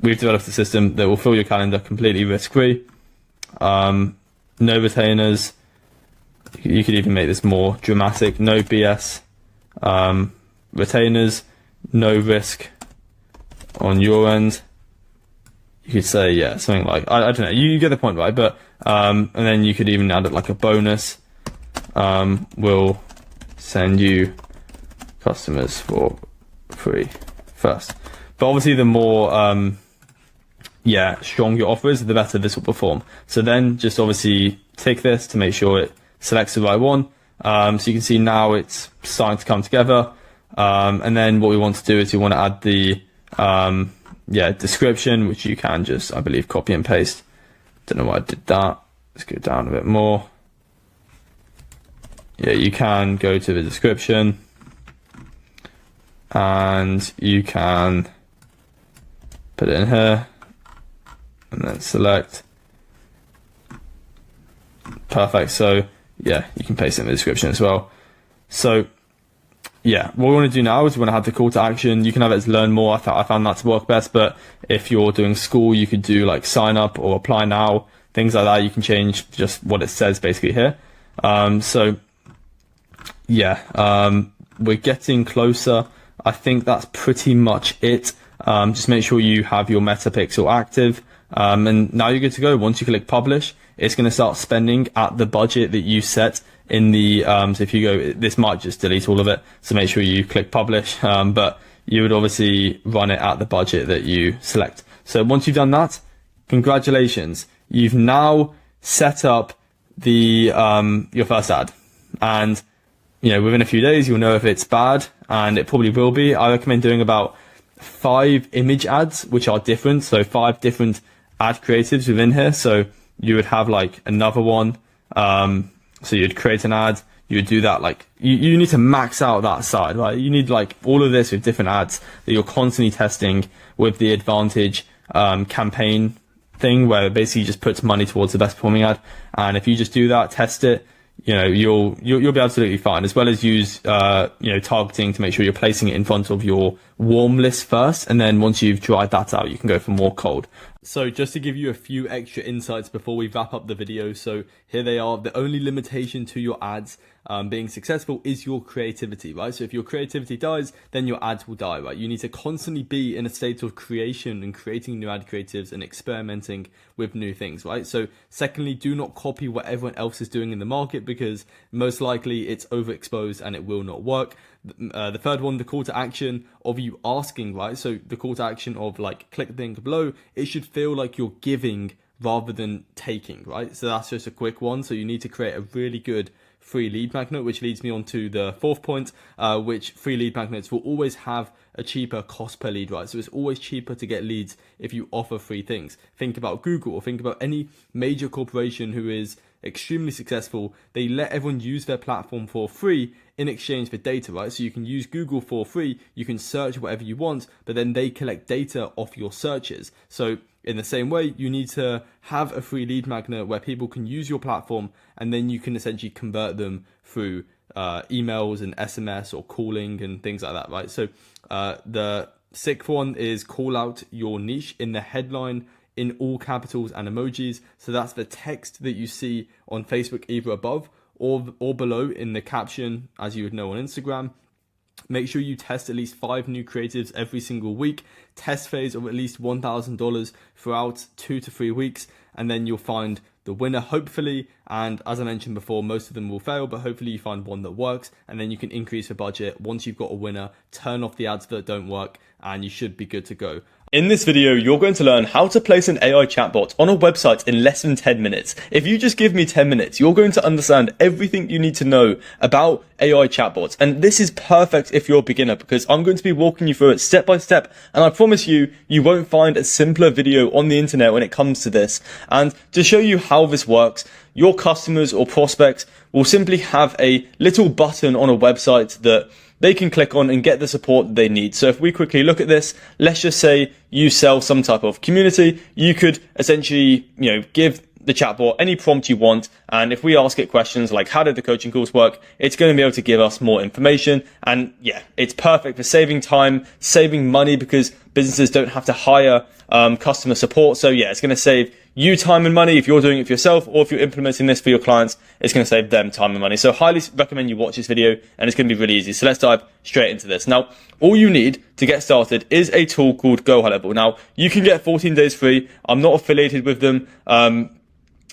We've developed a system that will fill your calendar completely risk-free. No retainers. You could even make this more dramatic. No BS retainers. No risk on your end. You could say, yeah, something like, I don't know, you get the point, right? But and then you could even add it like a bonus. We'll send you customers for free first. But obviously the more strong your offer is, the better this will perform. So then just obviously tick this to make sure it selects the right one. So you can see now it's starting to come together. And then what we want to do is we want to add the description, which you can just, I believe, copy and paste. Don't know why I did that. Let's go down a bit more. Yeah, you can go to the description and you can put it in here and then select. Perfect. So yeah, you can paste it in the description as well. So yeah, what we want to do now is we want to have the call to action. You can have it as learn more. I found that to work best, but if you're doing school, you could do like sign up or apply now, things like that. You can change just what it says basically here. We're getting closer. I think that's pretty much it. Just make sure you have your meta pixel active. And now you're good to go. Once you click publish, it's going to start spending at the budget that you set in the, so if you go, this might just delete all of it. So make sure you click publish. But you would obviously run it at the budget that you select. So once you've done that, congratulations. You've now set up the your first ad, and within a few days you'll know if it's bad, and it probably will be. I recommend doing about 5 image ads which are different, so 5 different ad creatives within here. So you would have like another one, so you'd create an ad, you would do that, like you need to max out that side, right? You need like all of this with different ads that you're constantly testing with the advantage campaign thing, where it basically just puts money towards the best performing ad. And if you just do that, test it, you'll be absolutely fine, as well as use targeting to make sure you're placing it in front of your warm list first, and then once you've dried that out, you can go for more cold. So just to give you a few extra insights before we wrap up the video, so here they are. The only limitation to your ads being successful is your creativity, right? So if your creativity dies, then your ads will die, right? You need to constantly be in a state of creation and creating new ad creatives and experimenting with new things, right? So secondly, do not copy what everyone else is doing in the market, because most likely it's overexposed and it will not work. The third one, the call to action of you asking, right? So the call to action of like click the link below, it should feel like you're giving rather than taking, right? So that's just a quick one. So you need to create a really good free lead magnet, which leads me on to the fourth point, which free lead magnets will always have a cheaper cost per lead, right? So it's always cheaper to get leads if you offer free things. Think about Google, or think about any major corporation who is extremely successful. They let everyone use their platform for free in exchange for data, right? So you can use Google for free, you can search whatever you want, but then they collect data off your searches. So in the same way, you need to have a free lead magnet where people can use your platform, and then you can essentially convert them through emails and SMS or calling and things like that, right? So the sixth one is call out your niche in the headline in all capitals and emojis. So that's the text that you see on Facebook either above or below in the caption, as you would know on Instagram. Make sure you test at least 5 new creatives every single week. Test phase of at least $1,000 throughout 2 to 3 weeks, and then you'll find the winner, hopefully. And as I mentioned before, most of them will fail, but hopefully you find one that works, and then you can increase your budget. Once you've got a winner, turn off the ads that don't work, and you should be good to go. In this video, you're going to learn how to place an AI chatbot on a website in less than 10 minutes. If you just give me 10 minutes, you're going to understand everything you need to know about AI chatbots. And this is perfect if you're a beginner, because I'm going to be walking you through it step by step. And I promise you, you won't find a simpler video on the internet when it comes to this. And to show you how this works, your customers or prospects will simply have a little button on a website that they can click on and get the support that they need. So if we quickly look at this, let's just say you sell some type of community, you could essentially, give the chatbot any prompt you want. And if we ask it questions like, how did the coaching course work? It's going to be able to give us more information. And yeah, it's perfect for saving time, saving money, because businesses don't have to hire customer support. So yeah, it's going to save you time and money if you're doing it for yourself, or if you're implementing this for your clients, it's going to save them time and money. So highly recommend you watch this video, and it's going to be really easy. So let's dive straight into this. Now, all you need to get started is a tool called Go High Level. Now, you can get 14 days free. I'm not affiliated with them.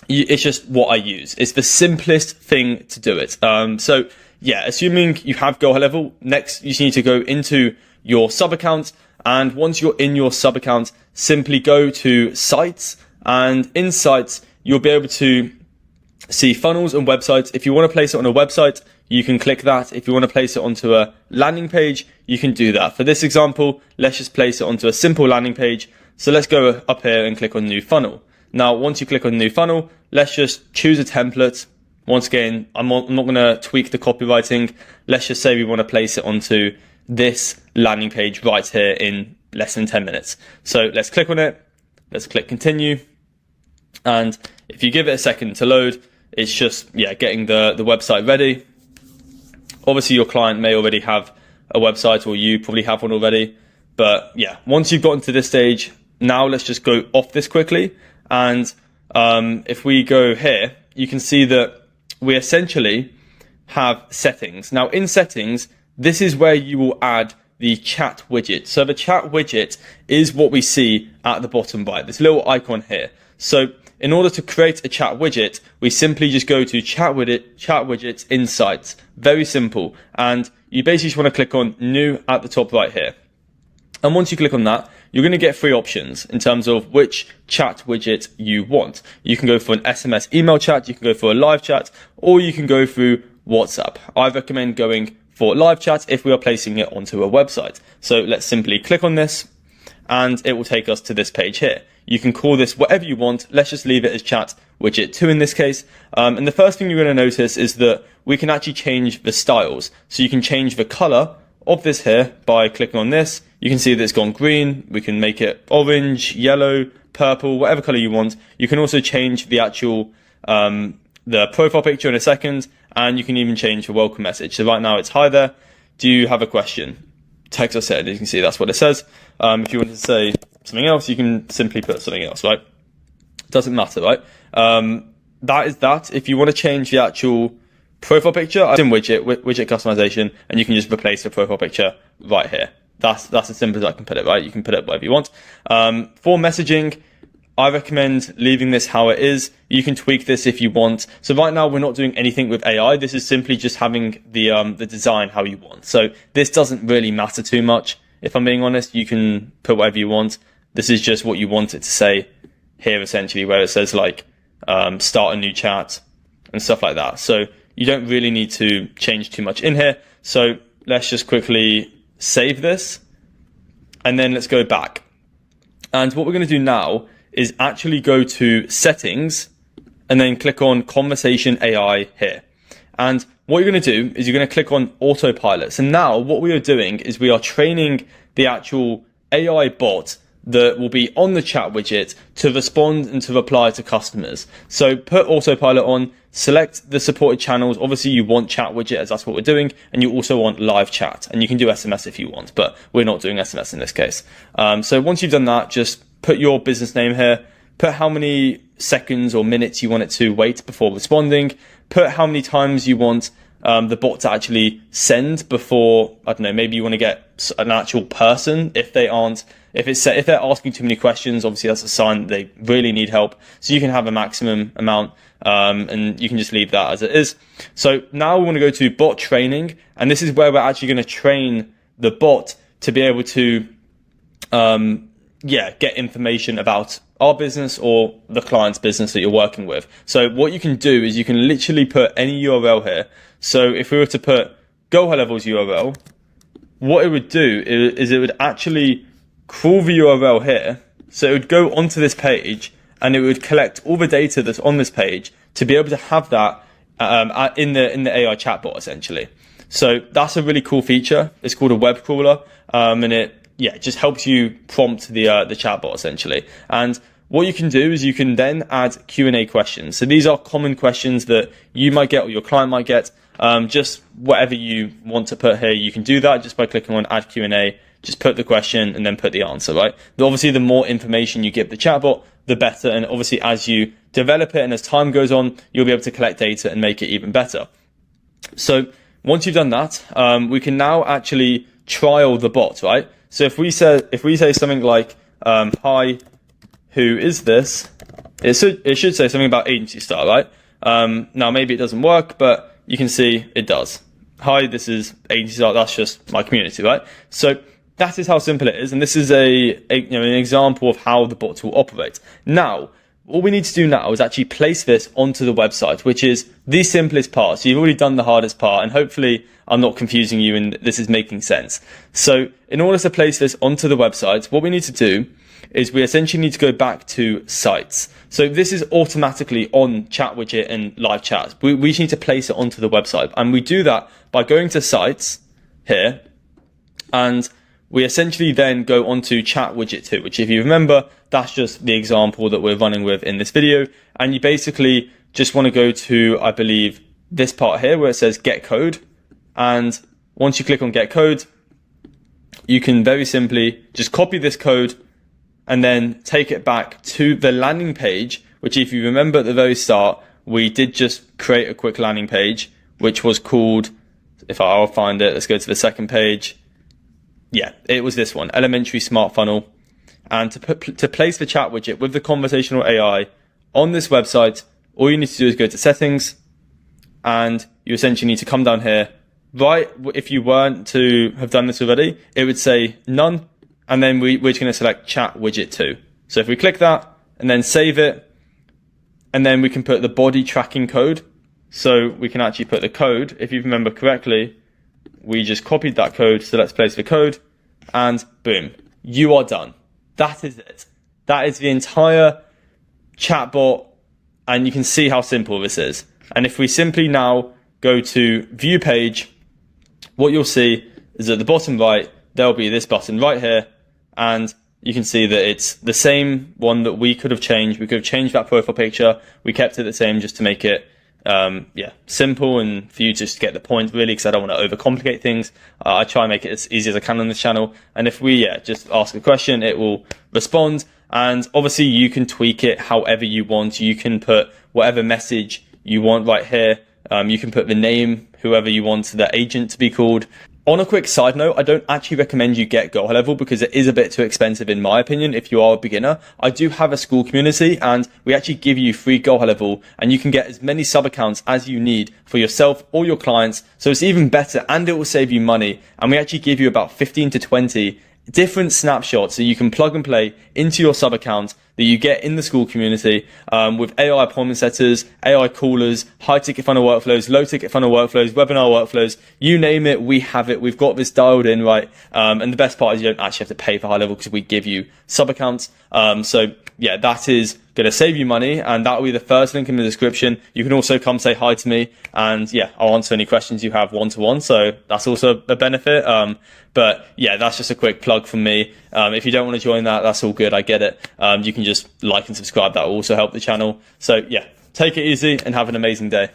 It's just what I use. It's the simplest thing to do it. So yeah, assuming you have Go High Level, next you just need to go into your sub account. And once you're in your sub account, simply go to sites. And in sites, you'll be able to see funnels and websites. If you want to place it on a website, you can click that. If you want to place it onto a landing page, you can do that. For this example, let's just place it onto a simple landing page. So let's go up here and click on new funnel. Now, once you click on new funnel, let's just choose a template. Once again, I'm not going to tweak the copywriting. Let's just say we want to place it onto this landing page right here in less than 10 minutes. So let's click on it. Let's click continue. And if you give it a second to load, it's just, getting the website ready. Obviously, your client may already have a website, or you probably have one already. But yeah, once you've gotten to this stage, now let's just go off this quickly. And if we go here, you can see that we essentially have settings. Now, in settings, this is where you will add the chat widget. So the chat widget is what we see at the bottom right, this little icon here. So in order to create a chat widget, we simply just go to chat widgets insights. Very simple. And you basically just want to click on new at the top right here. And once you click on that, you're going to get 3 options in terms of which chat widget you want. You can go for an SMS email chat, you can go for a live chat, or you can go through WhatsApp. I recommend going for live chat if we are placing it onto a website. So let's simply click on this and it will take us to this page here. You can call this whatever you want. Let's just leave it as chat widget 2 in this case. And the first thing you're going to notice is that we can actually change the styles. So you can change the color of this here by clicking on this. You can see that it's gone green. We can make it orange, yellow, purple, whatever color you want. You can also change the actual, the profile picture in a second, and you can even change the welcome message. So right now it's hi there. Do you have a question? Text or said, you can see that's what it says. If you want to say something else, you can simply put something else, right? Doesn't matter, right? That is that. If you want to change the actual profile picture, it's in widget customization, and you can just replace the profile picture right here. That's as simple as I can put it, right? You can put it whatever you want. For messaging, I recommend leaving this how it is. You can tweak this if you want. So right now we're not doing anything with AI. This is simply just having the design how you want. So this doesn't really matter too much. If I'm being honest, you can put whatever you want. This is just what you want it to say here, essentially, where it says like start a new chat and stuff like that. So you don't really need to change too much in here. So let's just quickly save this and then let's go back. And what we're going to do now is actually go to settings and then click on conversation AI here. And what you're going to do is you're going to click on autopilot. So now what we are doing is we are training the actual AI bot that will be on the chat widget to respond and to reply to customers. So put autopilot on, select the supported channels. Obviously you want chat widget as that's what we're doing. And you also want live chat, and you can do SMS if you want, but we're not doing SMS in this case. So once you've done that, just put your business name here, put how many seconds or minutes you want it to wait before responding, put how many times you want the bot to actually send before, I don't know, maybe you want to get an actual person if they're asking too many questions. Obviously that's a sign that they really need help. So you can have a maximum amount, and you can just leave that as it is. So now we want to go to bot training, and this is where we're actually going to train the bot to be able to, get information about our business or the client's business that you're working with. So what you can do is you can literally put any URL here. So if we were to put Go High Levels URL, what it would do is it would actually crawl the URL here. So it would go onto this page and it would collect all the data that's on this page to be able to have that in the AI chatbot essentially. So that's a really cool feature. It's called a web crawler, and it just helps you prompt the chatbot essentially. And what you can do is you can then add Q&A questions. So these are common questions that you might get or your client might get. Just whatever you want to put here, you can do that just by clicking on add Q&A. Just put the question and then put the answer, right? But obviously, the more information you give the chatbot, the better. And obviously, as you develop it and as time goes on, you'll be able to collect data and make it even better. So once you've done that, we can now actually trial the bot, right? So if we say something like, hi, who is this? It should say something about Agency Star, right? Now maybe it doesn't work, but you can see it does. Hi, this is Agency Star. That's just my community, right? So that is how simple it is, and this is an example of how the bot will operate. Now, all we need to do now is actually place this onto the website, which is the simplest part. So you've already done the hardest part, and hopefully I'm not confusing you and this is making sense. So in order to place this onto the website, what we need to do is we essentially need to go back to sites. So this is automatically on chat widget and live chat. We just need to place it onto the website, and we do that by going to sites here, and we essentially then go onto chat widget 2, which if you remember, that's just the example that we're running with in this video. And you basically just want to go to, I believe, this part here where it says get code. And once you click on get code, you can very simply just copy this code and then take it back to the landing page, which if you remember at the very start, we did just create a quick landing page, which was called, if I'll find it, let's go to the second page. Yeah, it was this one, Elementary Smart Funnel. And to place the chat widget with the conversational AI on this website, all you need to do is go to settings, and you essentially need to come down here. Right, if you weren't to have done this already, it would say none, and then we're just going to select chat widget 2. So if we click that and then save it, and then we can put the body tracking code. So we can actually put the code, if you remember correctly, we just copied that code. So let's place the code and boom, you are done. That is it. That is the entire chatbot. And you can see how simple this is. And if we simply now go to view page, what you'll see is at the bottom right, there'll be this button right here. And you can see that it's the same one that we could have changed. We could have changed that profile picture. We kept it the same just to make it simple and for you just to get the point, really, because I don't want to overcomplicate things. I try and make it as easy as I can on this channel. And if we just ask a question, it will respond. And obviously you can tweak it however you want. You can put whatever message you want right here. You can put the name, whoever you want the agent to be called. On a quick side note, I don't actually recommend you get Go High Level because it is a bit too expensive in my opinion if you are a beginner. I do have a school community and we actually give you free Go High Level and you can get as many sub accounts as you need for yourself or your clients. So it's even better and it will save you money. And we actually give you about 15 to 20 different snapshots that you can plug and play into your sub account that you get in the school community with AI appointment setters, AI callers, high ticket funnel workflows, low ticket funnel workflows, webinar workflows, you name it, we have it. We've got this dialed in, right? And the best part is you don't actually have to pay for High Level because we give you sub accounts. So yeah, that is going to save you money and that will be the first link in the description. You can also come say hi to me and yeah, I'll answer any questions you have one-to-one. So that's also a benefit. But yeah, that's just a quick plug from me. If you don't want to join that, that's all good. I get it. You can just like and subscribe. That will also help the channel. So yeah, take it easy and have an amazing day.